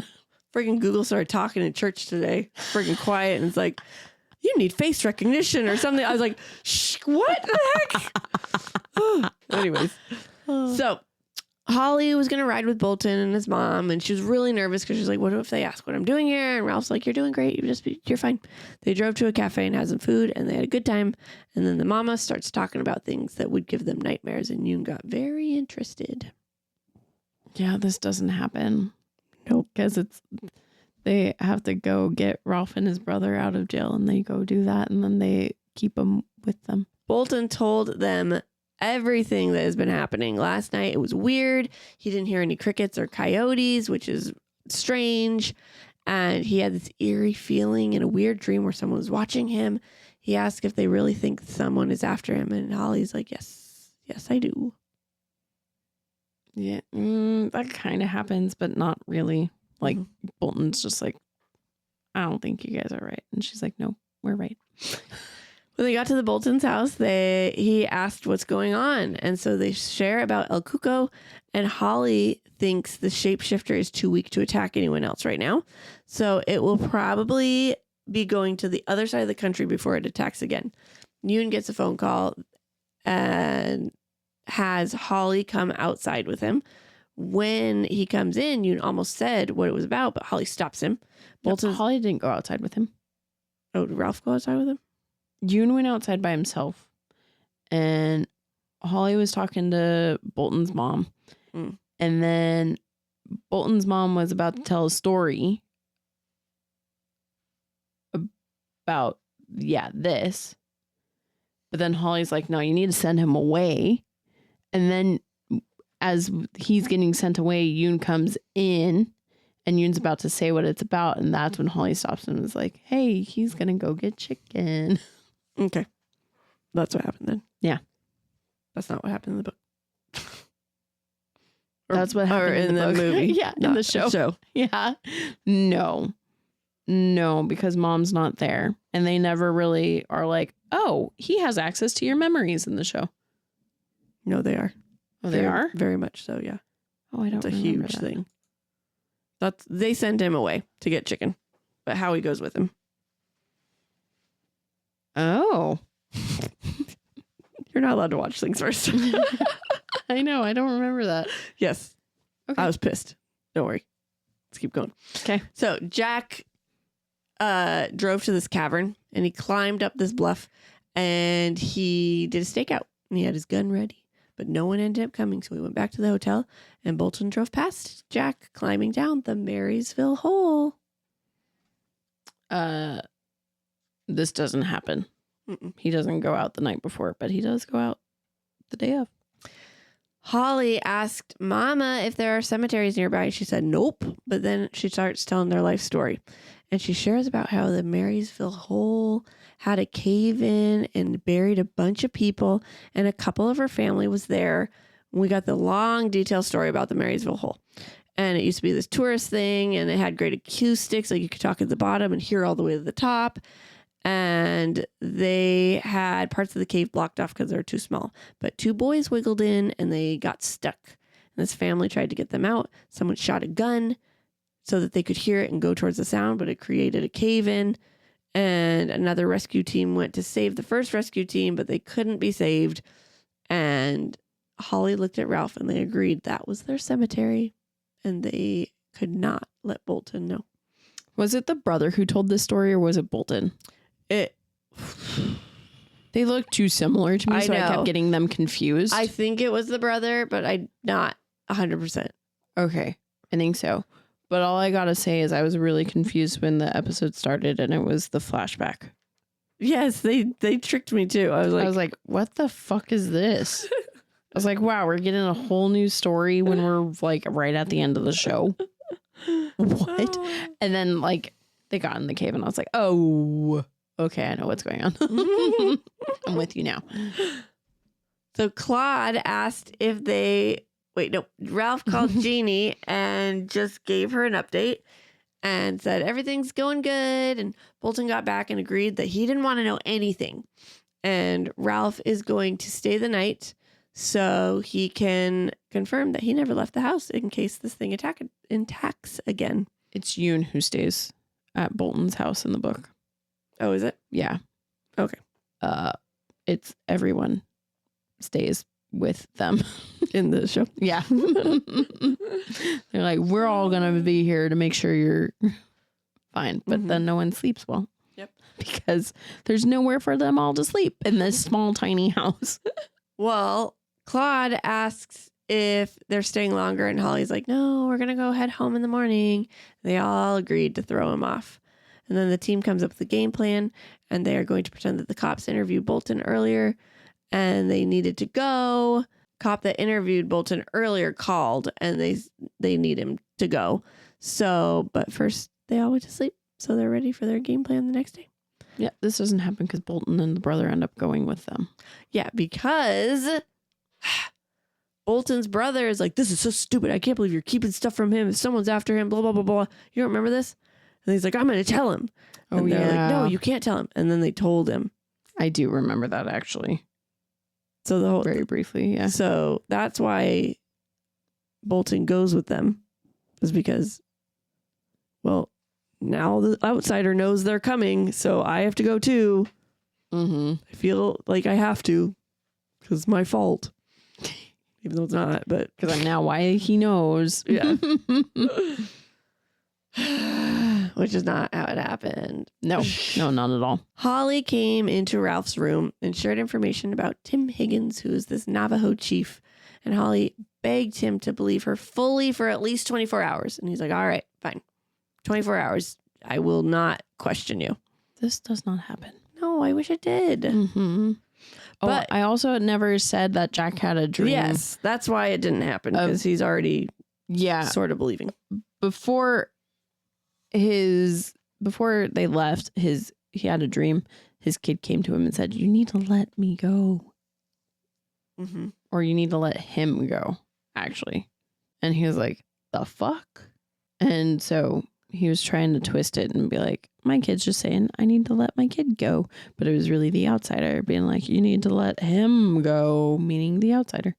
Speaker 2: Freaking Google started talking in church today. Freaking quiet. And it's like, you need face recognition or something. I was like, shh, what the heck? Anyways. So Holly was going to ride with Bolton and his mom, and she was really nervous because she's like, what if they ask what I'm doing here? And Ralph's like, you're doing great. You're fine. They drove to a cafe and had some food, and they had a good time. And then the mama starts talking about things that would give them nightmares, and Yoon got very interested.
Speaker 1: Yeah, this doesn't happen.
Speaker 2: Nope.
Speaker 1: Because they have to go get Ralph and his brother out of jail, and they go do that, and then they keep them with them.
Speaker 2: Bolton told them everything that has been happening. Last night, it was weird. He didn't hear any crickets or coyotes, which is strange. And he had this eerie feeling and a weird dream where someone was watching him. He asked if they really think someone is after him. And Holly's like, yes, I do.
Speaker 1: Yeah, that kind of happens, but not really. Like, Bolton's just like, I don't think you guys are right. And she's like, no, we're right.
Speaker 2: When they got to the Bolton's house, he asked what's going on. And so they share about El Cuco, and Holly thinks the shapeshifter is too weak to attack anyone else right now. So it will probably be going to the other side of the country before it attacks again. Yoon gets a phone call and has Holly come outside with him. When he comes in, Yoon almost said what it was about, but Holly stops him.
Speaker 1: Holly didn't go outside with him.
Speaker 2: Oh, did Ralph go outside with him?
Speaker 1: Yoon went outside by himself, and Holly was talking to Bolton's mom. And then Bolton's mom was about to tell a story about, this. But then Holly's like, no, you need to send him away. And then as he's getting sent away, Yoon comes in, and Yoon's about to say what it's about. And that's when Holly stops him and is like, hey, he's going to go get chicken.
Speaker 2: Okay. That's what happened then.
Speaker 1: Yeah.
Speaker 2: That's not what happened in the book.
Speaker 1: That's what happened in the movie. Yeah, in the show. Yeah. No, because mom's not there. And they never really are like, oh, he has access to your memories in the show.
Speaker 2: No, they are.
Speaker 1: Oh, they are?
Speaker 2: Very much so, yeah.
Speaker 1: Oh, I don't
Speaker 2: It's a huge thing. They send him away to get chicken, but Howie goes with him.
Speaker 1: Oh.
Speaker 2: You're not allowed to watch things first.
Speaker 1: I know. I don't remember that.
Speaker 2: Yes.
Speaker 1: Okay.
Speaker 2: I was pissed. Don't worry. Let's keep going.
Speaker 1: Okay.
Speaker 2: So Jack drove to this cavern, and he climbed up this bluff, and he did a stakeout, and he had his gun ready, but no one ended up coming. So we went back to the hotel, and Bolton drove past Jack climbing down the Marysville Hole.
Speaker 1: This doesn't happen. He doesn't go out the night before, but he does go out the day of.
Speaker 2: Holly asked Mama if there are cemeteries nearby. She said nope, but then she starts telling their life story. And she shares about how the Marysville Hole had a cave in and buried a bunch of people, and a couple of her family was there. We got the long detailed story about the Marysville Hole. And it used to be this tourist thing, and it had great acoustics, like you could talk at the bottom and hear all the way to the top. And they had parts of the cave blocked off because they were too small. But two boys wiggled in, and they got stuck. And this family tried to get them out. Someone shot a gun so that they could hear it and go towards the sound, but it created a cave in. And another rescue team went to save the first rescue team, but they couldn't be saved. And Holly looked at Ralph, and they agreed that was their cemetery. And they could not let Bolton know.
Speaker 1: Was it the brother who told this story, or was it Bolton? They look too similar to me, so I kept getting them confused.
Speaker 2: I think it was the brother, but I'm not 100%.
Speaker 1: Okay, I think so. But all I gotta say is I was really confused when the episode started, and it was the flashback.
Speaker 2: Yes, they tricked me too. I was like,
Speaker 1: what the fuck is this? I was like, wow, we're getting a whole new story when we're like right at the end of the show. What? And then like they got in the cave, and I was like, oh, okay, I know what's going on. I'm with you now.
Speaker 2: So Claude asked if Ralph called Jeannie and just gave her an update and said everything's going good. And Bolton got back and agreed that he didn't want to know anything. And Ralph is going to stay the night so he can confirm that he never left the house in case this thing attacks again.
Speaker 1: It's Yoon who stays at Bolton's house in the book.
Speaker 2: Oh, is it?
Speaker 1: Yeah.
Speaker 2: Okay.
Speaker 1: It's everyone stays with them
Speaker 2: in the show.
Speaker 1: Yeah. They're like, we're all going to be here to make sure you're fine. But then no one sleeps well.
Speaker 2: Yep.
Speaker 1: Because there's nowhere for them all to sleep in this small, tiny house.
Speaker 2: Well, Claude asks if they're staying longer, and Holly's like, no, we're going to go head home in the morning. They all agreed to throw him off. And then the team comes up with a game plan, and they are going to pretend that the cops interviewed Bolton earlier and they needed to go. Cop that interviewed Bolton earlier called, and they need him to go. So, but first they all went to sleep. So they're ready for their game plan the next day.
Speaker 1: Yeah, this doesn't happen because Bolton and the brother end up going with them.
Speaker 2: Yeah, because Bolton's brother is like, this is so stupid. I can't believe you're keeping stuff from him. If someone's after him, blah, blah, blah, blah. You don't remember this? And he's like, I'm going to tell him. And they're like, no, you can't tell him. And then they told him.
Speaker 1: I do remember that, actually.
Speaker 2: So the whole
Speaker 1: very briefly, yeah.
Speaker 2: So that's why Bolton goes with them, is because, well, now the outsider knows they're coming, so I have to go too. I feel like I have to because it's my fault, even though it's not. But
Speaker 1: because now why he knows,
Speaker 2: yeah. Which is not how it happened.
Speaker 1: No, not at all.
Speaker 2: Holly came into Ralph's room and shared information about Tim Higgins, who is this Navajo chief. And Holly begged him to believe her fully for at least 24 hours. And he's like, all right, fine. 24 hours. I will not question you.
Speaker 1: This does not happen.
Speaker 2: No, I wish it did.
Speaker 1: But I also never said that Jack had a dream.
Speaker 2: Yes, that's why it didn't happen, because he's already sort of believing.
Speaker 1: Before they left, he had a dream. His kid came to him and said, you need to let me go. Or you need to let him go, actually. And he was like, the fuck? And so he was trying to twist it and be like, my kid's just saying, I need to let my kid go. But it was really the outsider being like, you need to let him go, meaning the outsider.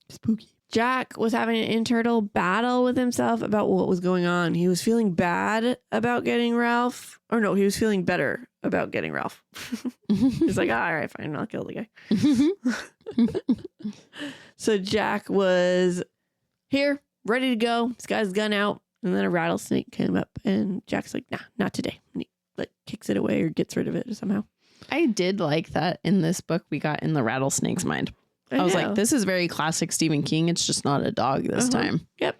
Speaker 2: Spooky. Jack was having an internal battle with himself about what was going on. He was feeling bad about getting Ralph. Or no, he was feeling better about getting Ralph. He's like, all right, fine, I'll kill the guy. So Jack was here, ready to go. He's got his gun out. And then a rattlesnake came up, and Jack's like, nah, not today. And he kicks it away or gets rid of it somehow.
Speaker 1: I did like that in this book we got in the rattlesnake's mind. I was like, this is very classic Stephen King. It's just not a dog this time.
Speaker 2: Yep.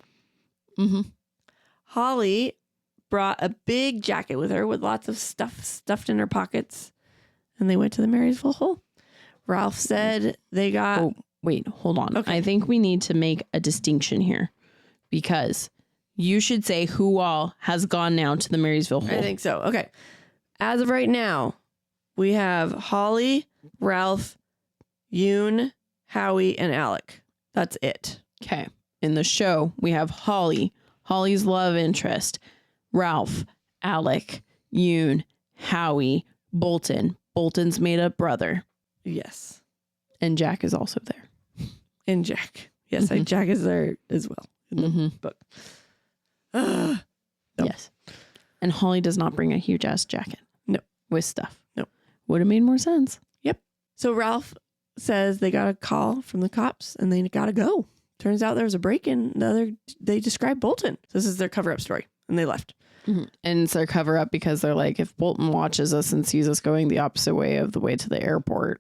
Speaker 2: Holly brought a big jacket with her with lots of stuff stuffed in her pockets. And they went to the Marysville Hole. Ralph said they got...
Speaker 1: Oh, wait, hold on.
Speaker 2: Okay.
Speaker 1: I think we need to make a distinction here. Because you should say who all has gone now to the Marysville Hole.
Speaker 2: I think so. Okay. As of right now, we have Holly, Ralph, Yoon, Howie, and Alec. That's it.
Speaker 1: Okay. In the show, we have Holly's love interest, Ralph, Alec, Yoon, Howie, Bolton's made up brother.
Speaker 2: Yes.
Speaker 1: And Jack is also there.
Speaker 2: And Jack. Yes, Jack is there as well in the book.
Speaker 1: No. Yes. And Holly does not bring a huge ass jacket.
Speaker 2: No.
Speaker 1: With stuff.
Speaker 2: No.
Speaker 1: Would have made more sense.
Speaker 2: Yep. So Ralph says they got a call from the cops and they got to go. Turns out there was a break-in. They described Bolton. So this is their cover-up story. And they left.
Speaker 1: And it's their cover-up because they're like, if Bolton watches us and sees us going the opposite way of the way to the airport,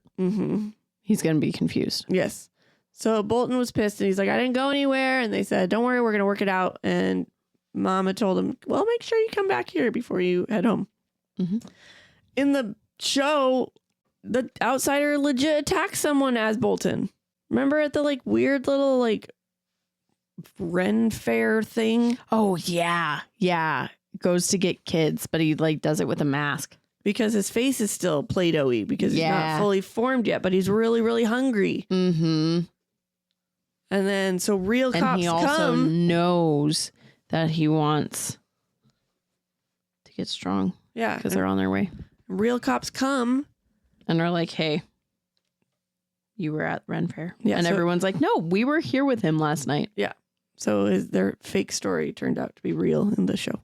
Speaker 1: he's going to be confused.
Speaker 2: Yes. So Bolton was pissed and he's like, I didn't go anywhere. And they said, don't worry, we're going to work it out. And Mama told him, well, make sure you come back here before you head home. In the show, the outsider legit attacks someone as Bolton. Remember at the weird little Ren fair thing?
Speaker 1: Oh, yeah. Yeah. Goes to get kids, but he does it with a mask.
Speaker 2: Because his face is still Play-Doh-y because he's not fully formed yet, but he's really, really hungry. And then so real cops come. And he also
Speaker 1: knows that he wants to get strong.
Speaker 2: Yeah.
Speaker 1: Because they're on their way.
Speaker 2: Real cops come.
Speaker 1: And are like, hey, you were at Ren Fair.
Speaker 2: Yeah,
Speaker 1: and everyone's like, no, we were here with him last night.
Speaker 2: Yeah. So their fake story turned out to be real in the show.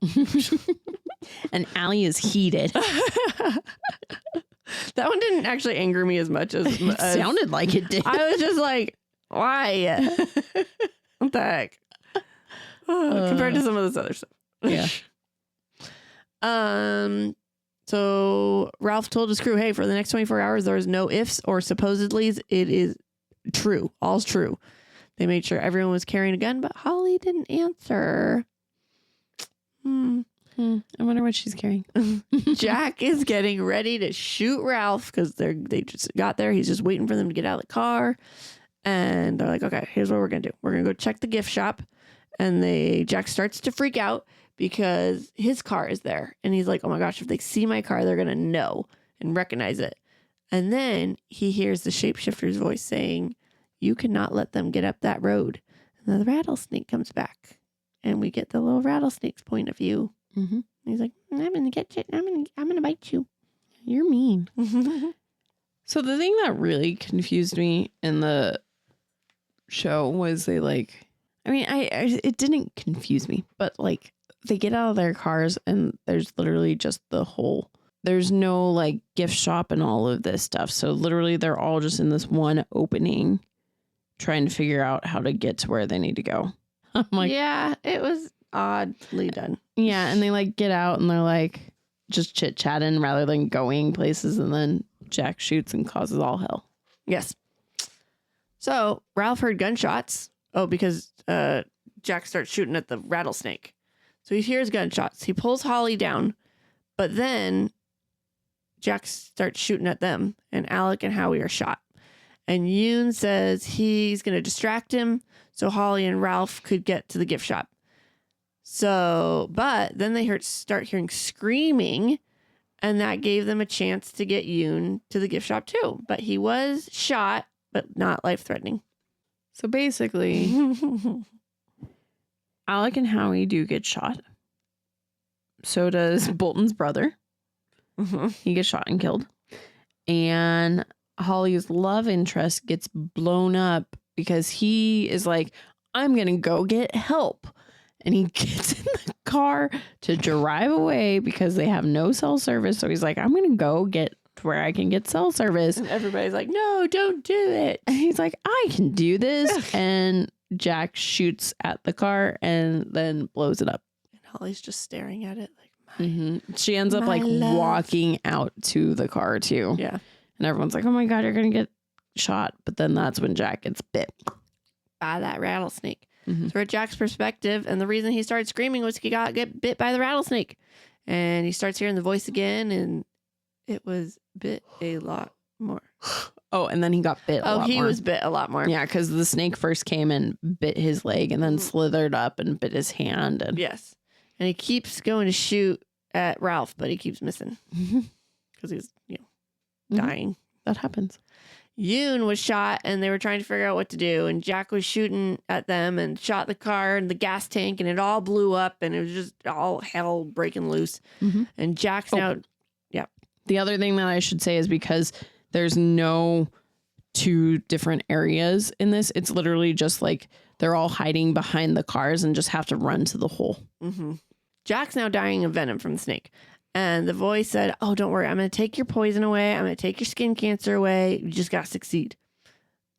Speaker 1: And Allie is heated.
Speaker 2: That one didn't actually anger me as much as
Speaker 1: It sounded like it did.
Speaker 2: I was just like, why? What the heck? Compared to some of this other stuff.
Speaker 1: Yeah.
Speaker 2: So Ralph told his crew, hey, for the next 24 hours, there is no ifs or supposedlys. It is true. All's true. They made sure everyone was carrying a gun, but Holly didn't answer.
Speaker 1: I wonder what she's carrying.
Speaker 2: Jack is getting ready to shoot Ralph because they just got there. He's just waiting for them to get out of the car. And they're like, okay, here's what we're going to do. We're going to go check the gift shop. And Jack starts to freak out because his car is there. And he's like, oh my gosh, if they see my car, they're going to know and recognize it. And then he hears the shapeshifter's voice saying, you cannot let them get up that road. And then the rattlesnake comes back. And we get the little rattlesnake's point of view.
Speaker 1: Mm-hmm.
Speaker 2: He's like, I'm going to get you. I'm going to bite you.
Speaker 1: You're mean. So the thing that really confused me in the show was it didn't confuse me, but like they get out of their cars and there's literally just there's no like gift shop and all of this stuff. So literally they're all just in this one opening trying to figure out how to get to where they need to go. I'm like,
Speaker 2: yeah, it was oddly done.
Speaker 1: Yeah. And they like get out and they're like just chit chatting rather than going places. And then Jack shoots and causes all hell.
Speaker 2: Yes. So Ralph heard gunshots. Oh, because Jack starts shooting at the rattlesnake. So he hears gunshots. He pulls Holly down, but then Jack starts shooting at them, and Alec and Howie are shot. And Yoon says he's going to distract him so Holly and Ralph could get to the gift shop. So, but then they start hearing screaming, and that gave them a chance to get Yoon to the gift shop too. But he was shot, but not life-threatening.
Speaker 1: So basically, Alec and Howie do get shot. So does Bolton's brother.
Speaker 2: Mm-hmm.
Speaker 1: He gets shot and killed. And Holly's love interest gets blown up because he is like, I'm going to go get help. And he gets in the car to drive away because they have no cell service. So he's like, I'm going to go get to where I can get cell service.
Speaker 2: And everybody's like, no, don't do it.
Speaker 1: And he's like, I can do this. And Jack shoots at the car and then blows it up.
Speaker 2: And Holly's just staring at it like,
Speaker 1: she ends up like walking out to the car too.
Speaker 2: Yeah.
Speaker 1: And everyone's like, oh my God, you're going to get shot. But then that's when Jack gets bit
Speaker 2: by that rattlesnake. So from Jack's perspective, and the reason he started screaming was he get bit by the rattlesnake. And he starts hearing the voice again, and it was bit a lot more.
Speaker 1: Oh, and then he got bit a lot more.
Speaker 2: Oh, he was bit a lot more.
Speaker 1: Yeah, because the snake first came and bit his leg and then slithered up and bit his hand. And
Speaker 2: yes. And he keeps going to shoot at Ralph, but he keeps missing because he's, dying.
Speaker 1: That happens.
Speaker 2: Yoon was shot and they were trying to figure out what to do. And Jack was shooting at them and shot the car and the gas tank, and it all blew up and it was just all hell breaking loose. And Jack's now. Yeah.
Speaker 1: The other thing that I should say is because there's no two different areas in this, it's literally just like they're all hiding behind the cars and just have to run to the hole.
Speaker 2: Jack's now dying of venom from the snake. And the voice said, oh, don't worry. I'm going to take your poison away. I'm going to take your skin cancer away. You just got to succeed.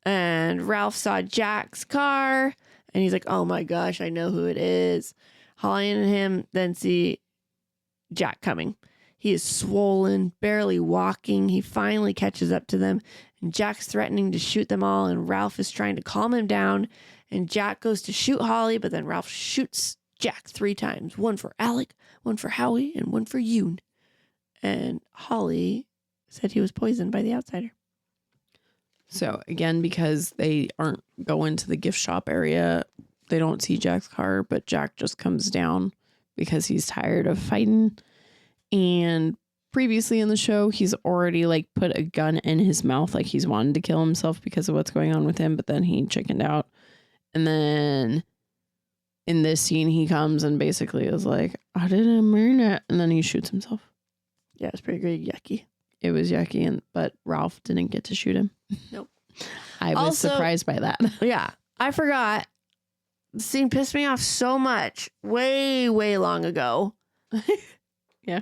Speaker 2: And Ralph saw Jack's car and he's like, oh my gosh, I know who it is. Holly and him then see Jack coming. He is swollen, barely walking. He finally catches up to them and Jack's threatening to shoot them all. And Ralph is trying to calm him down. And Jack goes to shoot Holly, but then Ralph shoots Jack 3 times. One for Alec, one for Howie, and one for Yoon. And Holly said he was poisoned by the outsider.
Speaker 1: So again, because they aren't going to the gift shop area, they don't see Jack's car, but Jack just comes down because he's tired of fighting. And previously in the show, he's already like put a gun in his mouth, like he's wanted to kill himself because of what's going on with him, but then he chickened out. And then in this scene, he comes and basically is like, I didn't mean it. And then he shoots himself.
Speaker 2: Yeah, it was pretty yucky.
Speaker 1: It was yucky, but Ralph didn't get to shoot him.
Speaker 2: Nope.
Speaker 1: I was surprised by that.
Speaker 2: Yeah, I forgot. The scene pissed me off so much way, way long ago.
Speaker 1: Yeah.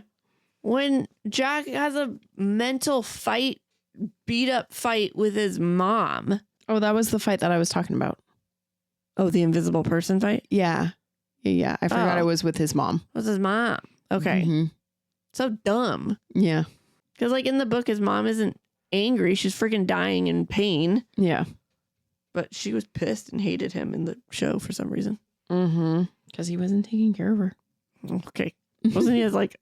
Speaker 2: when Jack has a mental fight, beat up fight with his mom.
Speaker 1: Oh, that was the fight that I was talking about.
Speaker 2: Oh, the invisible person fight?
Speaker 1: Yeah. Yeah. I forgot it was with his mom.
Speaker 2: It was his mom. Okay.
Speaker 1: Mm-hmm.
Speaker 2: So dumb.
Speaker 1: Yeah.
Speaker 2: Because like in the book, his mom isn't angry. She's freaking dying in pain.
Speaker 1: Yeah.
Speaker 2: But she was pissed and hated him in the show for some reason.
Speaker 1: Mm-hmm. Because he wasn't taking care of her.
Speaker 2: Okay. Wasn't he as like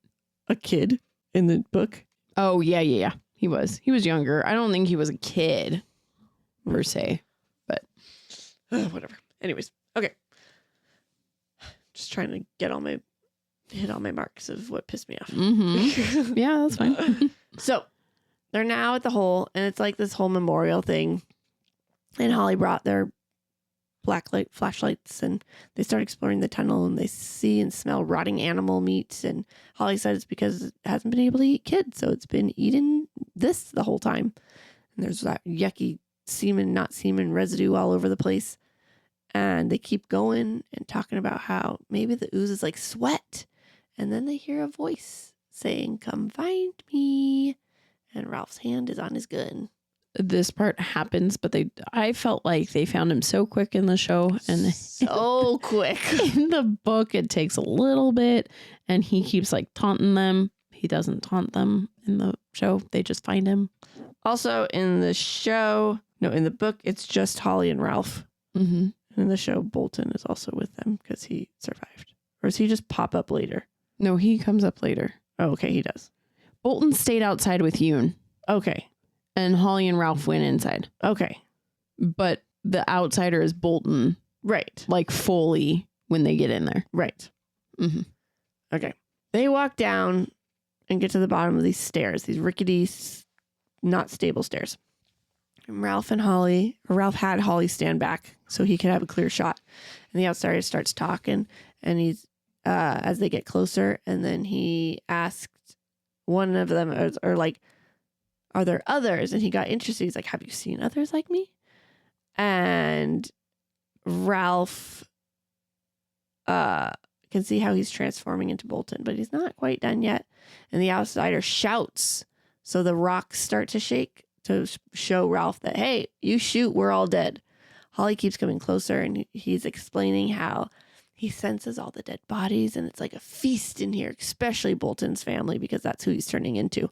Speaker 2: a kid in the book?
Speaker 1: Oh, yeah. He was. He was younger. I don't think he was a kid per se. But
Speaker 2: whatever. Anyways. Okay. Just trying to hit all my marks of what pissed me off.
Speaker 1: Mm-hmm. Yeah, that's fine.
Speaker 2: So they're now at the hole, and it's like this whole memorial thing. And Holly brought their blacklight flashlights, and they start exploring the tunnel, and they see and smell rotting animal meat. And Holly said it's because it hasn't been able to eat kids, so it's been eating this the whole time. And there's that yucky semen, not semen residue all over the place. And they keep going and talking about how maybe the ooze is like sweat. And then they hear a voice saying, "Come find me." And Ralph's hand is on his gun.
Speaker 1: This part happens, but I felt like they found him so quick in the show. And
Speaker 2: so quick.
Speaker 1: In the book, it takes a little bit. And he keeps like taunting them. He doesn't taunt them in the show. They just find him.
Speaker 2: Also in the book, it's just Holly and Ralph.
Speaker 1: Mm-hmm.
Speaker 2: In the show, Bolton is also with them because he survived. Or does he just pop up later?
Speaker 1: No, he comes up later.
Speaker 2: Oh, okay, he does.
Speaker 1: Bolton stayed outside with Yoon.
Speaker 2: Okay.
Speaker 1: And Holly and Ralph went inside.
Speaker 2: Okay.
Speaker 1: But the outsider is Bolton.
Speaker 2: Right.
Speaker 1: Like fully when they get in there.
Speaker 2: Right.
Speaker 1: Mm-hmm.
Speaker 2: Okay. They walk down and get to the bottom of these stairs, these rickety, not stable stairs. And Ralph had Holly stand back so he could have a clear shot. And the outsider starts talking, and he's as they get closer, and then he asked one of them, or like, "Are there others?" And he got interested. He's like, "Have you seen others like me?" And Ralph can see how he's transforming into Bolton, but he's not quite done yet. And the outsider shouts, so the rocks start to shake to show Ralph that, hey, you shoot, we're all dead. Holly keeps coming closer, and he's explaining how he senses all the dead bodies, and it's like a feast in here, especially Bolton's family, because that's who he's turning into.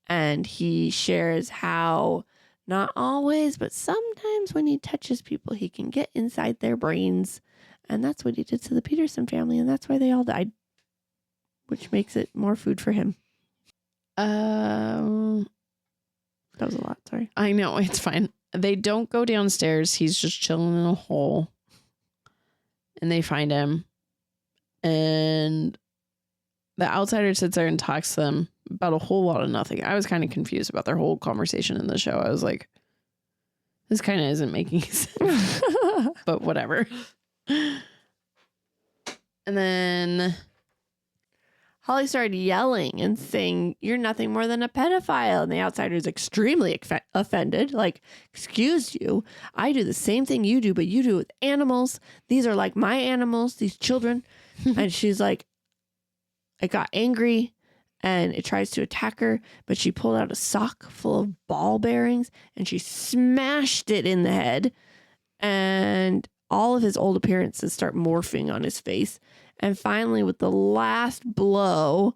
Speaker 2: And he shares how not always, but sometimes when he touches people, he can get inside their brains. And that's what he did to the Peterson family, and that's why they all died, which makes it more food for him. That was a lot. Sorry.
Speaker 1: I know. It's fine. They don't go downstairs. He's just chilling in a hole. And they find him. And the outsider sits there and talks to them about a whole lot of nothing. I was kind of confused about their whole conversation in the show. I was like, this kind of isn't making sense. But whatever. And then
Speaker 2: Holly started yelling and saying, "You're nothing more than a pedophile." And the outsider is extremely offended. Like, "Excuse you. I do the same thing you do, but you do it with animals. These are like my animals, these children." And she's like, it got angry and it tries to attack her, but she pulled out a sock full of ball bearings and she smashed it in the head. And all of his old appearances start morphing on his face. And finally, with the last blow,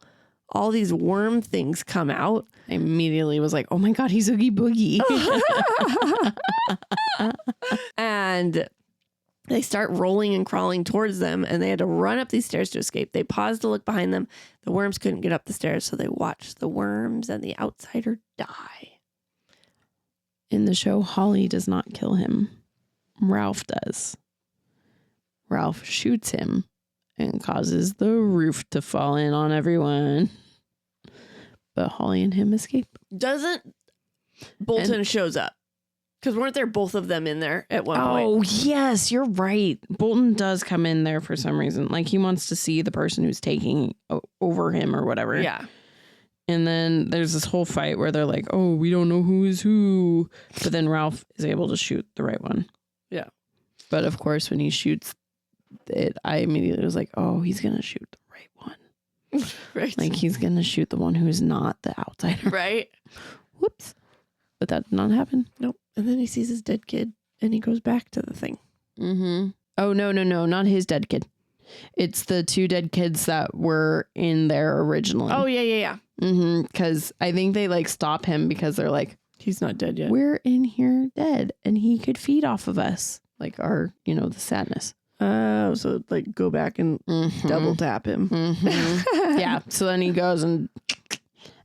Speaker 2: all these worm things come out.
Speaker 1: I immediately was like, oh my God, he's Oogie Boogie.
Speaker 2: And they start rolling and crawling towards them, and they had to run up these stairs to escape. They paused to look behind them. The worms couldn't get up the stairs, so they watched the worms and the outsider die.
Speaker 1: In the show, Holly does not kill him. Ralph does. Ralph shoots him and causes the roof to fall in on everyone. But Holly and him escape.
Speaker 2: Doesn't Bolton shows up? Because weren't there both of them in there at one point?
Speaker 1: Oh, yes, you're right. Bolton does come in there for some reason. Like, he wants to see the person who's taking over him or whatever.
Speaker 2: Yeah.
Speaker 1: And then there's this whole fight where they're like, oh, we don't know who is who. But then Ralph is able to shoot the right one.
Speaker 2: Yeah.
Speaker 1: But of course, when he shoots it, I immediately was like, oh, he's going to shoot the right one.
Speaker 2: Right.
Speaker 1: Like he's going to shoot the one who's not the outsider.
Speaker 2: Right.
Speaker 1: Whoops. But that did not happen.
Speaker 2: Nope. And then he sees his dead kid and he goes back to the thing.
Speaker 1: Mm-hmm. Oh, no, not his dead kid. It's the 2 dead kids that were in there originally.
Speaker 2: Oh, yeah.
Speaker 1: Mm-hmm. Because I think they like stop him because they're like,
Speaker 2: he's not dead yet.
Speaker 1: we're in here dead and he could feed off of us. Like our, the sadness.
Speaker 2: Oh, so like go back and double tap him.
Speaker 1: Mm-hmm. Yeah. So then he goes and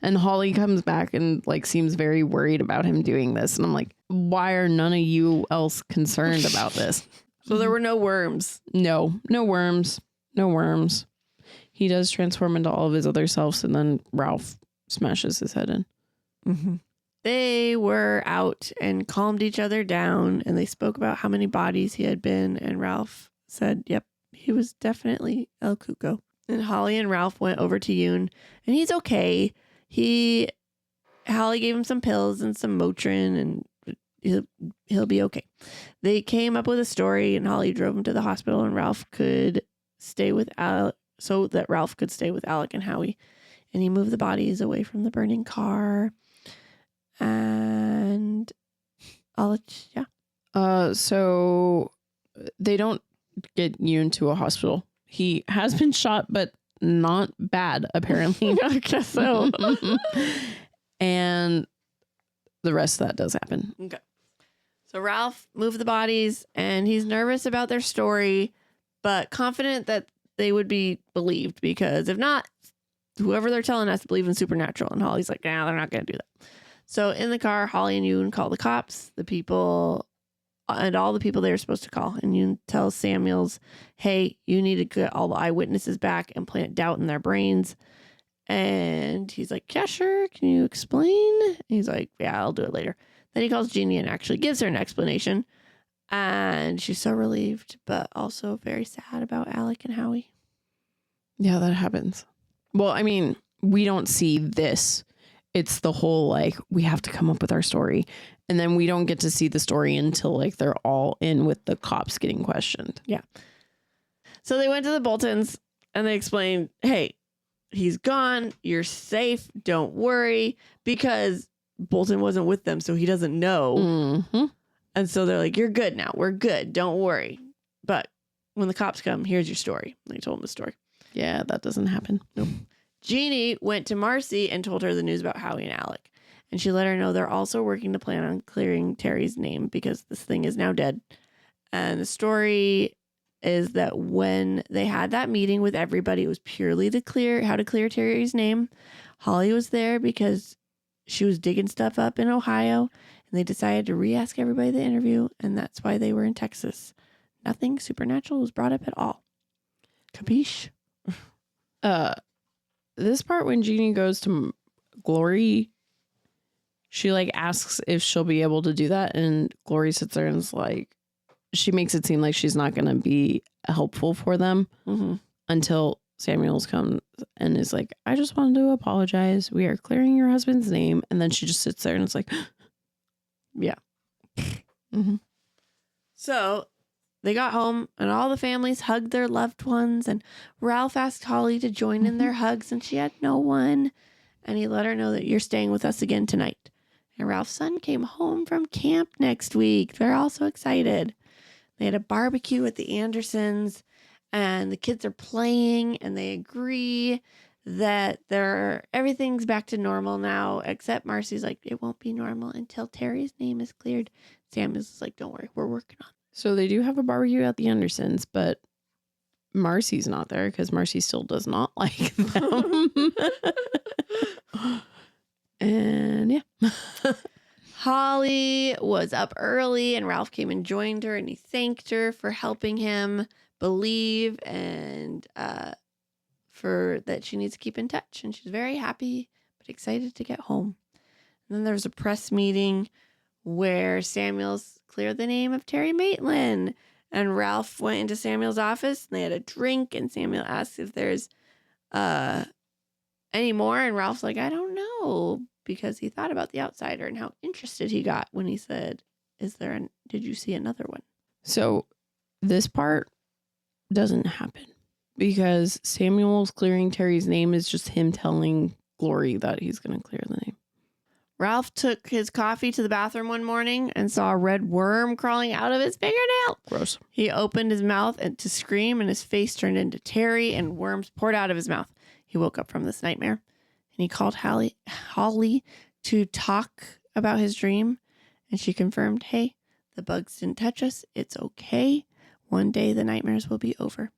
Speaker 1: Holly comes back and like seems very worried about him doing this. And I'm like, why are none of you else concerned about this?
Speaker 2: So there were no worms.
Speaker 1: No worms. No worms. He does transform into all of his other selves and then Ralph smashes his head in.
Speaker 2: Mm-hmm. They were out and calmed each other down and they spoke about how many bodies he had been. And Ralph said, yep, he was definitely El Cuco. And Holly and Ralph went over to Yoon and he's okay. Holly gave him some pills and some Motrin and he'll be okay. They came up with a story and Holly drove him to the hospital and Ralph could stay with Alec so that Ralph could stay with Alec and Howie. And he moved the bodies away from the burning car. And
Speaker 1: so they don't get Yoon to a hospital. He has been shot, but not bad, apparently.
Speaker 2: I guess so.
Speaker 1: And the rest of that does happen.
Speaker 2: Okay. So Ralph moved the bodies and he's nervous about their story, but confident that they would be believed because if not, whoever they're telling has to believe in supernatural. And Holly's like, nah, they're not going to do that. So in the car, Holly and Yoon call the cops, the people, and all the people they were supposed to call. And Yoon tells Samuels, hey, you need to get all the eyewitnesses back and plant doubt in their brains. And he's like, yeah, sure. Can you explain? And he's like, yeah, I'll do it later. Then he calls Jeannie and actually gives her an explanation. And she's so relieved, but also very sad about Alec and Howie.
Speaker 1: Yeah, that happens. Well, I mean, we don't see this. It's the whole, like, we have to come up with our story. And then we don't get to see the story until, like, they're all in with the cops getting questioned.
Speaker 2: Yeah. So they went to the Boltons and they explained, hey, he's gone. You're safe. Don't worry. Because Bolton wasn't with them, so he doesn't know.
Speaker 1: Mm-hmm.
Speaker 2: And so they're like, you're good now. We're good. Don't worry. But when the cops come, here's your story. And they told him the story.
Speaker 1: Yeah, that doesn't happen.
Speaker 2: Nope. Jeannie went to Marcy and told her the news about Howie and Alec. And she let her know they're also working to plan on clearing Terry's name because this thing is now dead. And the story is that when they had that meeting with everybody, it was purely to clear how to clear Terry's name. Holly was there because she was digging stuff up in Ohio. And they decided to re-ask everybody the interview. And that's why they were in Texas. Nothing supernatural was brought up at all. Capiche?
Speaker 1: This part when Jeannie goes to Glory, she like asks if she'll be able to do that, and Glory sits there and is like, she makes it seem like she's not going to be helpful for them until Samuels comes and is like, I just wanted to apologize. We are clearing your husband's name. And then she just sits there and it's like,
Speaker 2: yeah.
Speaker 1: Mm-hmm.
Speaker 2: So they got home and all the families hugged their loved ones. And Ralph asked Holly to join in their hugs and she had no one. And he let her know that you're staying with us again tonight. And Ralph's son came home from camp next week. They're all so excited. They had a barbecue at the Andersons and the kids are playing and they agree that everything's back to normal now, except Marcy's like, it won't be normal until Terry's name is cleared. Sam is like, don't worry, we're working on it.
Speaker 1: So they do have a barbecue at the Andersons, but Marcy's not there because Marcy still does not like them. And yeah.
Speaker 2: Holly was up early and Ralph came and joined her and he thanked her for helping him believe and for that she needs to keep in touch. And she's very happy but excited to get home. And then there was a press meeting where Samuels cleared the name of Terry Maitland. And Ralph went into Samuel's office and they had a drink and Samuel asked if there's any more. And Ralph's like, I don't know, because he thought about the outsider and how interested he got when he said, did you see another one?
Speaker 1: So this part doesn't happen. Because Samuel's clearing Terry's name is just him telling Glory that he's going to clear the name.
Speaker 2: Ralph took his coffee to the bathroom one morning and saw a red worm crawling out of his fingernail.
Speaker 1: Gross.
Speaker 2: He opened his mouth to scream, and his face turned into Terry, and worms poured out of his mouth. He woke up from this nightmare, and he called Holly to talk about his dream, and she confirmed, hey, the bugs didn't touch us. It's okay. One day the nightmares will be over.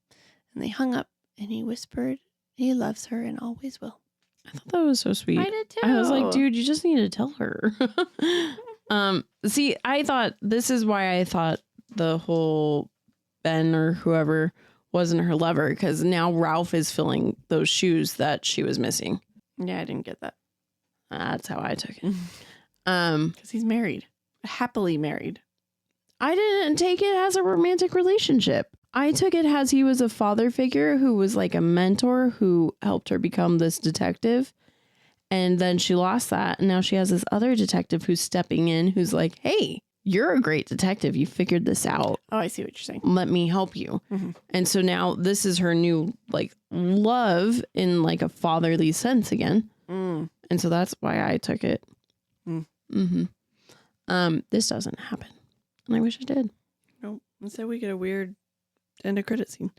Speaker 2: And they hung up, and he whispered he loves her and always will.
Speaker 1: I thought that was so sweet.
Speaker 2: I did too.
Speaker 1: I was like, dude, you just need to tell her. See, I thought this is why I thought the whole Ben or whoever wasn't her lover, because now Ralph is filling those shoes that she was missing.
Speaker 2: Yeah, I didn't get that.
Speaker 1: That's how I took it.
Speaker 2: Because he's married. Happily married.
Speaker 1: I didn't take it as a romantic relationship. I took it as he was a father figure who was like a mentor who helped her become this detective. And then she lost that. And now she has this other detective who's stepping in who's like, hey, you're a great detective. You figured this out.
Speaker 2: Oh, I see what you're saying.
Speaker 1: Let me help you. Mm-hmm. And so now this is her new like love in like a fatherly sense again. And so that's why I took it. This doesn't happen. And I wish it did.
Speaker 2: No, instead we get a weird end of credit scene.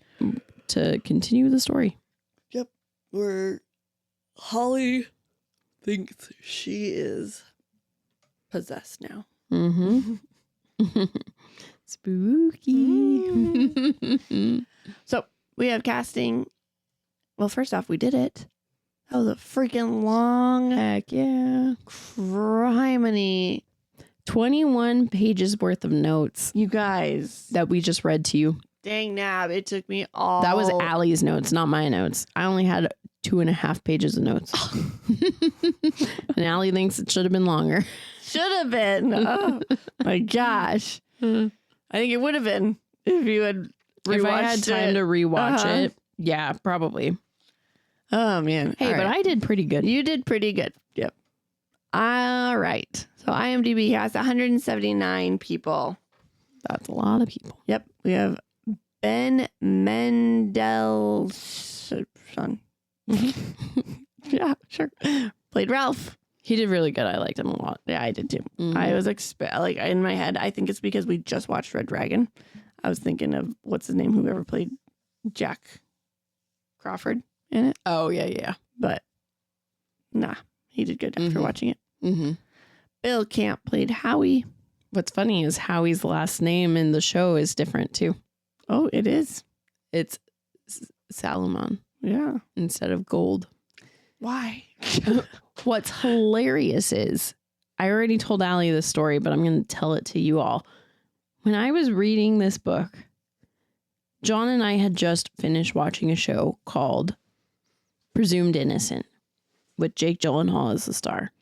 Speaker 1: To continue the story.
Speaker 2: Yep. Where Holly thinks she is possessed now.
Speaker 1: Spooky.
Speaker 2: So we have casting. Well, first off, we did it. That was a freaking long.
Speaker 1: Heck yeah.
Speaker 2: Criminy.
Speaker 1: 21 pages worth of notes.
Speaker 2: You guys.
Speaker 1: That we just read to you.
Speaker 2: Dang nab, it took me all.
Speaker 1: That was Allie's notes, not my notes. I only had 2.5 pages of notes. And Allie thinks it should have been longer.
Speaker 2: Should have been. Oh my gosh. I think it would have been if you had rewatched
Speaker 1: if I had time to rewatch it. Yeah, probably.
Speaker 2: Oh man.
Speaker 1: Hey, but I did pretty good.
Speaker 2: You did pretty good. Yep. All right. So IMDb has 179 people.
Speaker 1: That's a lot of people.
Speaker 2: Yep. We have Ben Mendelsohn. Yeah, sure. Played Ralph.
Speaker 1: He did really good. I liked him a lot.
Speaker 2: Yeah, I did too. I was like in my head, I think it's because we just watched Red Dragon. I was thinking of what's his name, whoever played Jack Crawford in it.
Speaker 1: Oh, yeah.
Speaker 2: But nah, he did good after watching it. Bill Camp played Howie.
Speaker 1: What's funny is Howie's last name in the show is different too.
Speaker 2: Oh, it is.
Speaker 1: It's Salomon.
Speaker 2: Yeah.
Speaker 1: Instead of Gold.
Speaker 2: Why?
Speaker 1: What's hilarious is, I already told Allie this story, but I'm going to tell it to you all. When I was reading this book, John and I had just finished watching a show called Presumed Innocent with Jake Gyllenhaal as the star.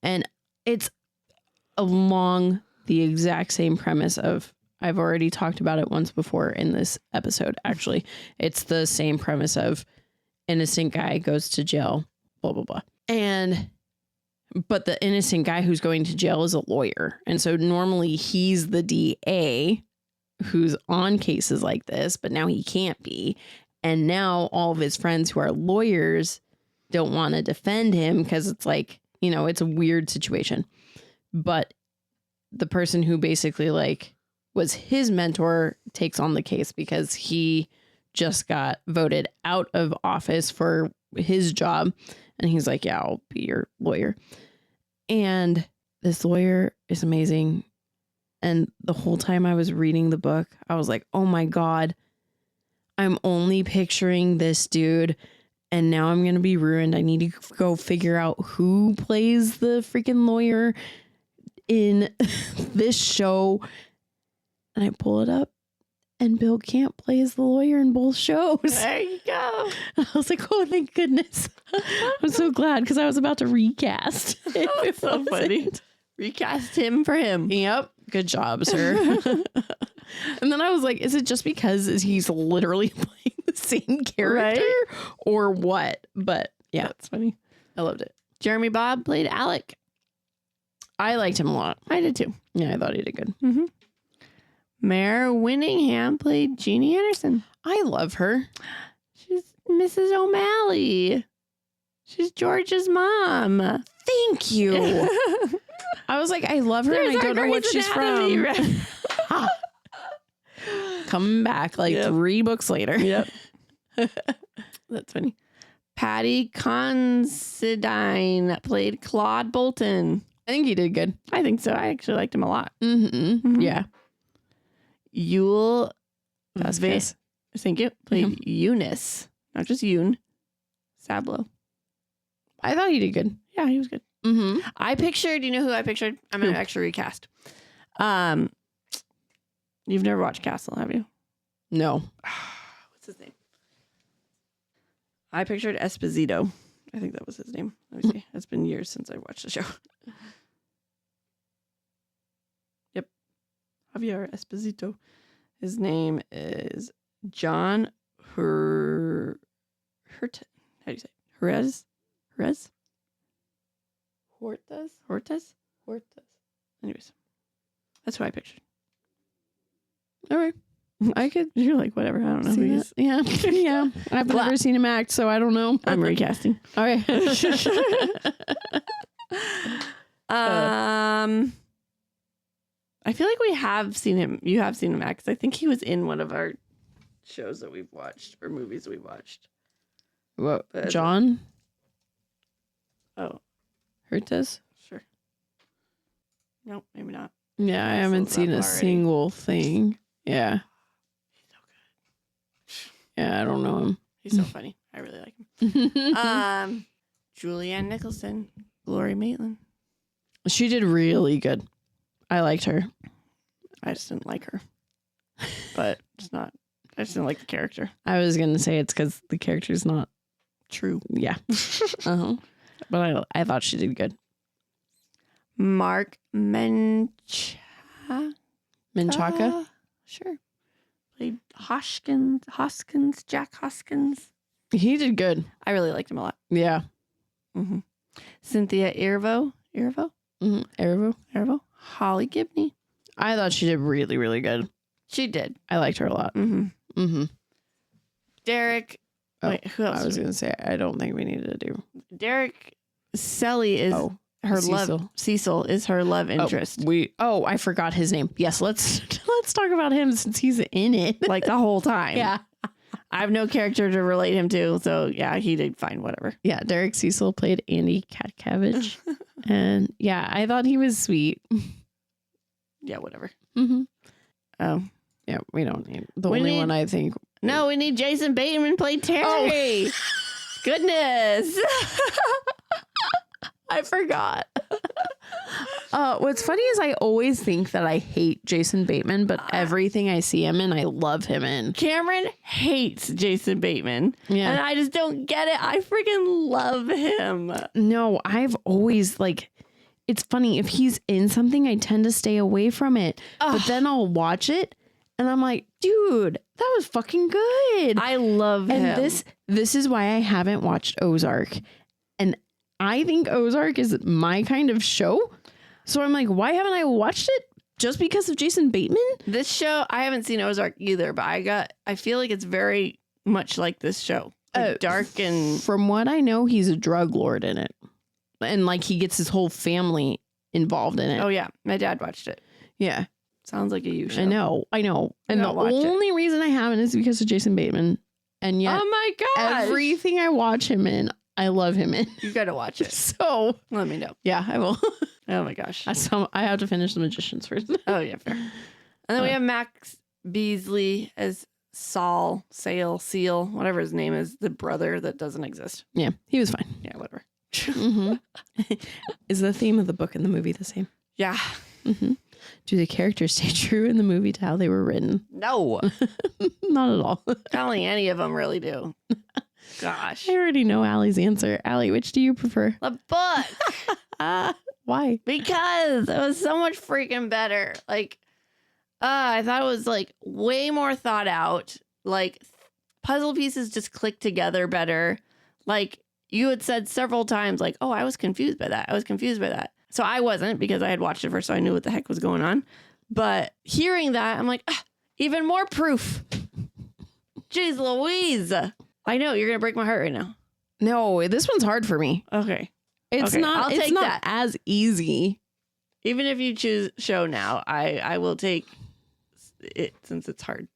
Speaker 1: And it's along the exact same premise of, I've already talked about it once before in this episode, actually. It's the same premise of innocent guy goes to jail, blah, blah, blah. But the innocent guy who's going to jail is a lawyer. And so normally he's the DA who's on cases like this, but now he can't be. And now all of his friends who are lawyers don't want to defend him because it's like, you know, it's a weird situation. But the person who basically like was his mentor takes on the case because he just got voted out of office for his job. And he's like, yeah, I'll be your lawyer. And this lawyer is amazing. And the whole time I was reading the book, I was like, oh my God, I'm only picturing this dude. And now I'm going to be ruined. I need to go figure out who plays the freaking lawyer in this show. And I pull it up. And Bill Camp plays the lawyer in both shows.
Speaker 2: There you go.
Speaker 1: I was like, oh, thank goodness. I'm so glad because I was about to recast.
Speaker 2: It's so funny. Recast him for him.
Speaker 1: Yep. Good job, sir. And then I was like, is it just because he's literally playing the same character or what? But yeah,
Speaker 2: that's funny.
Speaker 1: I loved it.
Speaker 2: Jeremy Bobb played Alec.
Speaker 1: I liked him a lot.
Speaker 2: I did too.
Speaker 1: Yeah, I thought he did good.
Speaker 2: Mare Winningham played Jeannie Anderson.
Speaker 1: I love her.
Speaker 2: She's Mrs. O'Malley. She's George's mom.
Speaker 1: Thank you. I was like, I love her and I don't know what she's from. Coming back like 3 books later.
Speaker 2: Yep. That's funny. Patty Considine played Claude Bolton.
Speaker 1: I think he did good.
Speaker 2: I think so. I actually liked him a lot.
Speaker 1: Yeah.
Speaker 2: Yule
Speaker 1: Vasquez.
Speaker 2: Thank you. Played Eunice. Not just Yoon. Sablo.
Speaker 1: I thought he did good.
Speaker 2: Yeah, he was good. I pictured, you know who I pictured? I'm going to actually recast. You've never watched Castle, have you?
Speaker 1: No.
Speaker 2: What's his name? I pictured Esposito. I think that was his name. Let me see. It's been years since I watched the show. Yep. Javier Esposito. His name is John How do you say? Jerez? Hortes? Anyways. That's who I pictured.
Speaker 1: All right. I could.
Speaker 2: You're like, whatever. I don't know who he is.
Speaker 1: Yeah. Yeah. I've never seen him act, so I don't know.
Speaker 2: I'm recasting.
Speaker 1: All right.
Speaker 2: I feel like we have seen him. You have seen him act. 'Cause I think he was in one of our shows that we've watched or movies we watched.
Speaker 1: What? John?
Speaker 2: Oh.
Speaker 1: Hurtas?
Speaker 2: Sure. Nope, maybe not.
Speaker 1: Yeah, I haven't seen a single thing. Yeah.
Speaker 2: He's so good.
Speaker 1: Yeah, I don't know him.
Speaker 2: He's so funny. I really like him. Julianne Nicholson, Glory Maitland.
Speaker 1: She did really good. I liked her.
Speaker 2: I just didn't like her. But it's not. I just didn't like the character.
Speaker 1: I was going to say it's because the character's not
Speaker 2: true.
Speaker 1: Yeah. But I thought she did good.
Speaker 2: Mark
Speaker 1: Menchaca?
Speaker 2: Sure. Played Hoskins, Jack Hoskins.
Speaker 1: He did good.
Speaker 2: I really liked him a lot.
Speaker 1: Yeah.
Speaker 2: Cynthia Erivo. Erivo. Holly Gibney.
Speaker 1: I thought she did really, really good.
Speaker 2: She did.
Speaker 1: I liked her a lot.
Speaker 2: Derek. Wait, who else?
Speaker 1: I was going to say, I don't think we need to do.
Speaker 2: Derek Selly is her
Speaker 1: Cecil.
Speaker 2: love. Cecil is her love interest.
Speaker 1: I forgot his name. Yes, let's talk about him since he's in it.
Speaker 2: Like the whole time.
Speaker 1: Yeah.
Speaker 2: I have no character to relate him to. So yeah, he did fine. Whatever.
Speaker 1: Yeah. Derek Cecil played Andy Katkavich. And yeah, I thought he was sweet.
Speaker 2: Yeah, whatever.
Speaker 1: Oh. Yeah, we don't need the only one I think.
Speaker 2: No, we need Jason Bateman played Terry. Goodness.
Speaker 1: I forgot. What's funny is I always think that I hate Jason Bateman, but everything I see him in, I love him in.
Speaker 2: Cameron hates Jason Bateman.
Speaker 1: Yeah.
Speaker 2: And I just don't get it. I freaking love him.
Speaker 1: No, I've always it's funny. If he's in something, I tend to stay away from it. But then I'll watch it and I'm like, dude, that was fucking good.
Speaker 2: I love him.
Speaker 1: And this is why I haven't watched Ozark. And I think Ozark is my kind of show. So I'm like, why haven't I watched it? Just because of Jason Bateman?
Speaker 2: This show, I haven't seen Ozark either, but I feel like it's very much like this show. Dark and...
Speaker 1: From what I know, he's a drug lord in it. And he gets his whole family involved in it.
Speaker 2: Oh, yeah. My dad watched it.
Speaker 1: Yeah.
Speaker 2: Sounds like a you show.
Speaker 1: I know. And the only reason I haven't is because of Jason Bateman. And yet,
Speaker 2: oh my gosh,
Speaker 1: everything I watch him in, I love him in.
Speaker 2: You got to watch it.
Speaker 1: So
Speaker 2: let me know.
Speaker 1: Yeah, I will.
Speaker 2: Oh my gosh.
Speaker 1: I have to finish The Magicians first.
Speaker 2: Oh yeah, fair. And then we have Max Beasley as Seal, whatever his name is, the brother that doesn't exist.
Speaker 1: Yeah, he was fine.
Speaker 2: Yeah, whatever.
Speaker 1: Is the theme of the book and the movie the same?
Speaker 2: Yeah.
Speaker 1: Do the characters stay true in the movie to how they were written?
Speaker 2: No.
Speaker 1: Not at all.
Speaker 2: I don't think any of them really do. Gosh.
Speaker 1: I already know Allie's answer. Allie, which do you prefer?
Speaker 2: The book.
Speaker 1: Why?
Speaker 2: Because it was so much freaking better. I thought it was way more thought out. Puzzle pieces just click together better. You had said several times, oh, I was confused by that. So I wasn't, because I had watched it first, so I knew what the heck was going on. But hearing that, I'm like, even more proof. Jeez Louise. I know you're going to break my heart right now.
Speaker 1: No, this one's hard for me.
Speaker 2: Okay.
Speaker 1: It's not as easy.
Speaker 2: Even if you choose show now, I will take it since it's hard.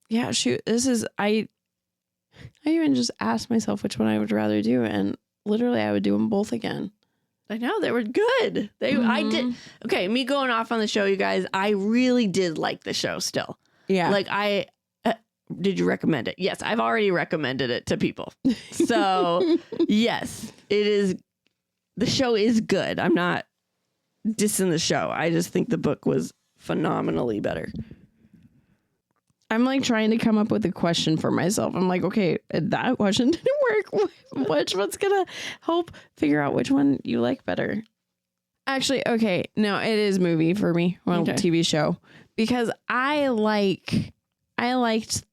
Speaker 1: Yeah, shoot. I even just asked myself which one I would rather do, and literally I would do them both again.
Speaker 2: I know, they were good. I did. Okay, me going off on the show, you guys, I really did like the show still.
Speaker 1: Yeah.
Speaker 2: Like did you recommend it? Yes, I've already recommended it to people. So yes, it is. The show is good. I'm not dissing the show. I just think the book was phenomenally better.
Speaker 1: I'm like trying to come up with a question for myself. I'm like, okay, that question didn't work. Which one's gonna help figure out which one you like better? Actually, okay, no, it is movie for me. Well, okay. TV show, because I liked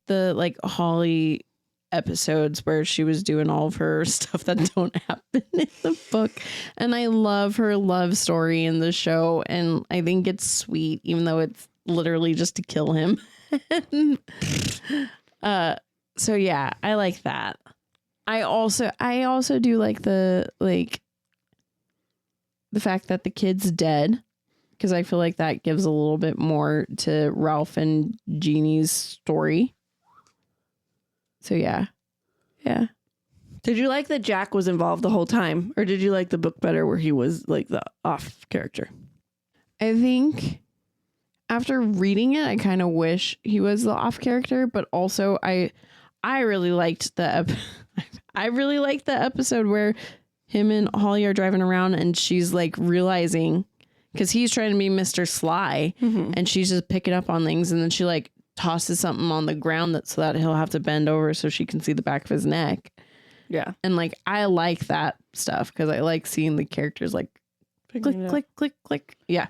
Speaker 1: the like Holly episodes where she was doing all of her stuff that don't happen in the book, and I love her love story in the show, and I think it's sweet, even though it's literally just to kill him. So yeah, I like that. I also do like the fact that the kid's dead, because I feel like that gives a little bit more to Ralph and Jeannie's story. So yeah.
Speaker 2: Did you like that Jack was involved the whole time, or did you like the book better where he was like the off character?
Speaker 1: I think after reading it, I kind of wish he was the off character, but also I really liked the episode where him and Holly are driving around and she's like realizing, because he's trying to be Mr. Sly, and she's just picking up on things, and then she like tosses something on the ground so that he'll have to bend over so she can see the back of his neck.
Speaker 2: Yeah.
Speaker 1: And like I like that stuff because I like seeing the characters like click. Yeah.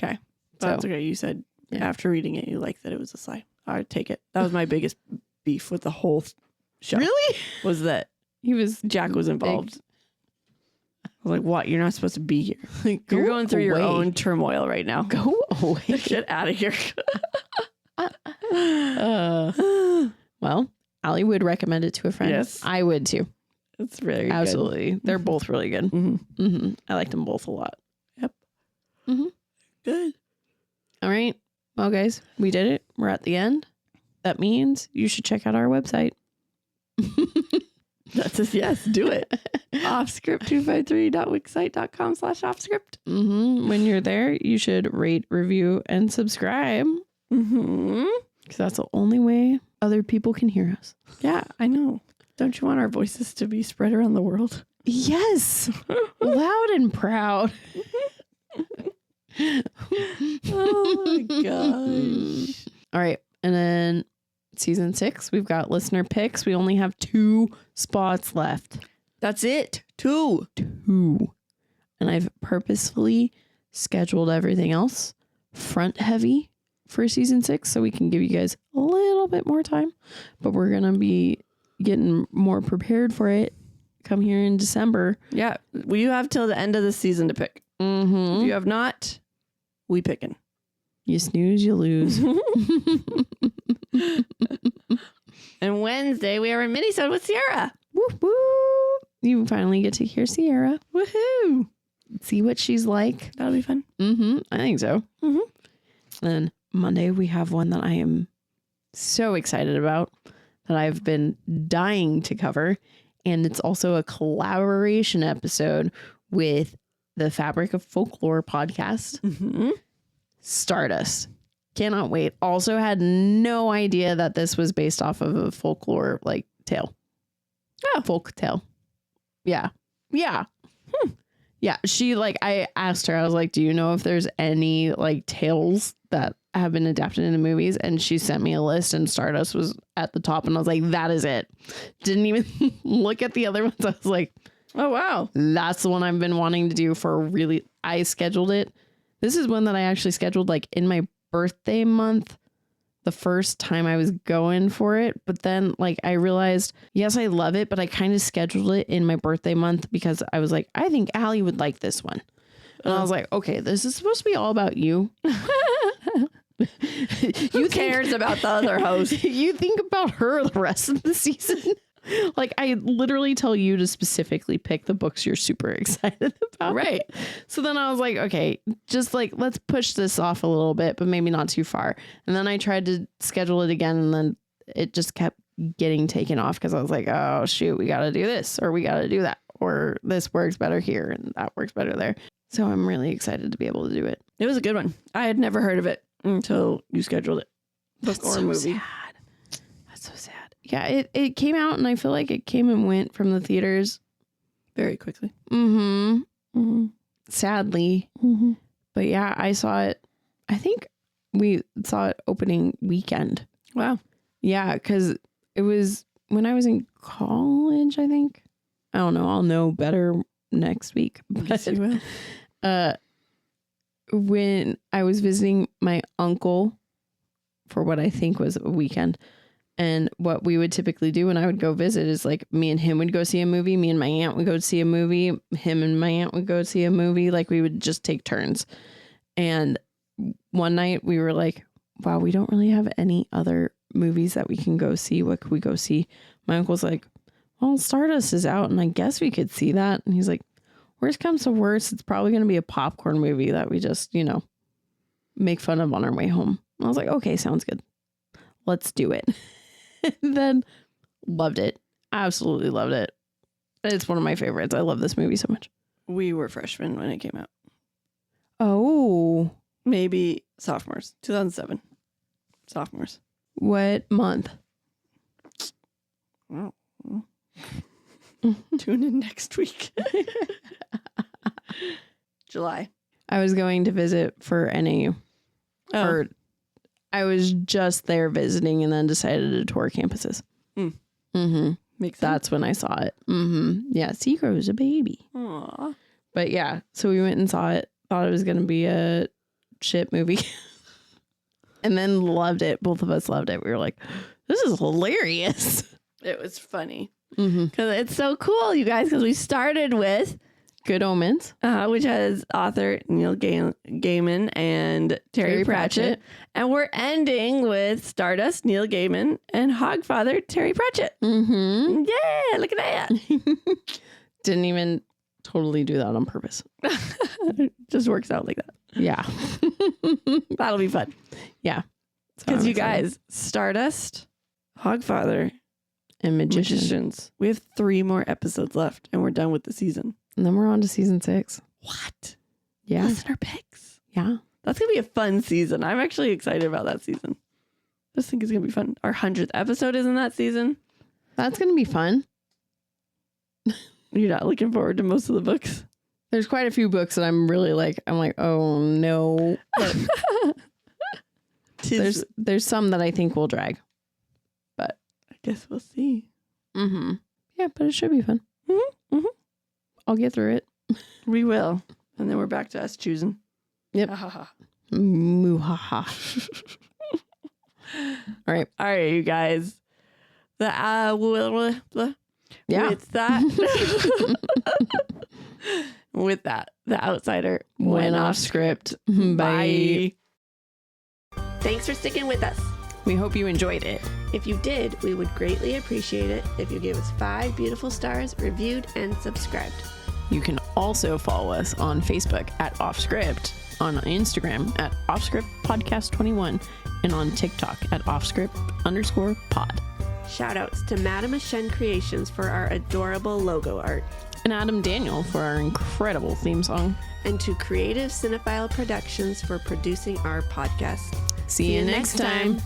Speaker 2: Okay. That's okay. You said after reading it, you liked that it was a Sly. I would take it. That was my biggest beef with the whole show.
Speaker 1: Really?
Speaker 2: Was that Jack was involved. I was like, what? You're not supposed to be here. Like, you're going through your own turmoil right now.
Speaker 1: Go away.
Speaker 2: Get out of here.
Speaker 1: Well, Allie would recommend it to a friend.
Speaker 2: Yes.
Speaker 1: I would too.
Speaker 2: It's very
Speaker 1: Absolutely.
Speaker 2: Good.
Speaker 1: They're both really good. I liked them both a lot.
Speaker 2: Yep. Good.
Speaker 1: All right. Well, guys, we did it. We're at the end. That means you should check out our website.
Speaker 2: That's a yes. Do it. Offscript253.wixsite.com/offscript.
Speaker 1: When you're there, you should rate, review, and subscribe. Because that's the only way other people can hear us.
Speaker 2: Yeah, I know. Don't you want our voices to be spread around the world?
Speaker 1: Yes. Loud and proud.
Speaker 2: Oh my gosh.
Speaker 1: All right. And then season 6, we've got listener picks. We only have 2 spots left.
Speaker 2: That's it. 2.
Speaker 1: And I've purposefully scheduled everything else front heavy for season 6 so we can give you guys a little bit more time. But we're going to be getting more prepared for it come here in December.
Speaker 2: Yeah. Well, you have till the end of the season to pick. If you have not, we picking.
Speaker 1: You snooze, you lose.
Speaker 2: And Wednesday, we are in Minisode with Sierra.
Speaker 1: Whoop, whoop. You finally get to hear Sierra.
Speaker 2: Woohoo.
Speaker 1: See what she's like.
Speaker 2: That'll be fun.
Speaker 1: I think so. Then Monday, we have one that I am so excited about that I've been dying to cover. And it's also a collaboration episode with the Fabric of Folklore podcast. Stardust. Cannot wait. Also had no idea that this was based off of a folklore like tale. Oh, folk tale. Yeah. Yeah. Yeah. She I asked her, I was like, do you know if there's any like tales that have been adapted into movies? And she sent me a list and Stardust was at the top. And I was like, that is it. Didn't even look at the other ones. I was like,
Speaker 2: oh, wow.
Speaker 1: That's the one I've been wanting to do I scheduled it. This is one that I actually scheduled in my birthday month, the first time I was going for it. But then I realized, yes, I love it, but I kind of scheduled it in my birthday month because I was like, I think Allie would like this one. And I was like, okay, this is supposed to be all about you.
Speaker 2: Who cares about the other host?
Speaker 1: You think about her the rest of the season. Like, I literally tell you to specifically pick the books you're super excited about.
Speaker 2: Right.
Speaker 1: So then I was like, okay, just like, let's push this off a little bit, but maybe not too far. And then I tried to schedule it again, and then it just kept getting taken off because I was like, oh, shoot, we got to do this, or we got to do that, or this works better here and that works better there. So I'm really excited to be able to do it.
Speaker 2: It was a good one. I had never heard of it until you scheduled it. Book or movie.
Speaker 1: Sad. That's so sad. Yeah, it came out, and I feel like it came and went from the theaters
Speaker 2: very quickly.
Speaker 1: Sadly. But yeah, I saw it. I think we saw it opening weekend.
Speaker 2: Wow.
Speaker 1: Yeah, because it was when I was in college, I think. I don't know. I'll know better next week.
Speaker 2: Yes, you will.
Speaker 1: When I was visiting my uncle for what I think was a weekend, and what we would typically do when I would go visit is like me and him would go see a movie. Me and my aunt would go see a movie. Him and my aunt would go see a movie. Like, we would just take turns. And one night we were like, wow, we don't really have any other movies that we can go see. What could we go see? My uncle's like, well, Stardust is out, and I guess we could see that. And he's like, worst comes to worst, it's probably going to be a popcorn movie that we just, make fun of on our way home. And I was like, okay, sounds good. Let's do it. And then loved it. Absolutely loved it. It's one of my favorites. I love this movie so much.
Speaker 2: We were freshmen when it came out.
Speaker 1: Oh.
Speaker 2: Maybe sophomores. 2007. Sophomores.
Speaker 1: What month?
Speaker 2: Well, tune in next week. July.
Speaker 1: I was going to visit for NAU.
Speaker 2: Oh.
Speaker 1: Or I was just there visiting and then decided to tour campuses.
Speaker 2: Makes sense.
Speaker 1: That's when I saw it. Yeah, Seagrow's a baby.
Speaker 2: Aww.
Speaker 1: But yeah, so we went and saw it. Thought it was going to be a shit movie. And then loved it. Both of us loved it. We were like, this is hilarious.
Speaker 2: It was funny. Because it's so cool, you guys, because we started with
Speaker 1: Good Omens,
Speaker 2: which has author Neil Gaiman and Terry Pratchett. And we're ending with Stardust, Neil Gaiman, and Hogfather, Terry Pratchett. Yeah, look at that.
Speaker 1: Didn't even totally do that on purpose.
Speaker 2: Just works out like that.
Speaker 1: Yeah.
Speaker 2: That'll be fun.
Speaker 1: Yeah.
Speaker 2: Because you guys, Stardust, Hogfather,
Speaker 1: and Magicians.
Speaker 2: We have 3 more episodes left, and we're done with the season.
Speaker 1: And then we're on to season 6.
Speaker 2: What?
Speaker 1: Yeah.
Speaker 2: Listener picks.
Speaker 1: Yeah.
Speaker 2: That's going to be a fun season. I'm actually excited about that season. I just think it's going to be fun. Our 100th episode is in that season.
Speaker 1: That's going to be fun.
Speaker 2: You're not looking forward to most of the books?
Speaker 1: There's quite a few books that I'm like, oh no. There's some that I think will drag. But
Speaker 2: I guess we'll see.
Speaker 1: Yeah, but it should be fun. I'll get through it.
Speaker 2: We will. And then we're back to us choosing.
Speaker 1: Yep. Moo-ha-ha. All right,
Speaker 2: you guys. Yeah. With that, The Outsider
Speaker 1: went off script. Bye.
Speaker 2: Thanks for sticking with us.
Speaker 1: We hope you enjoyed it.
Speaker 2: If you did, we would greatly appreciate it if you gave us 5 beautiful stars, reviewed, and subscribed.
Speaker 1: You can also follow us on Facebook at Offscript, on Instagram at Offscript Podcast 21, and on TikTok at Offscript_pod.
Speaker 2: Shoutouts to Madame Ashen Creations for our adorable logo art.
Speaker 1: And Adam Daniel for our incredible theme song.
Speaker 2: And to Creative Cinephile Productions for producing our podcast.
Speaker 1: See you next time.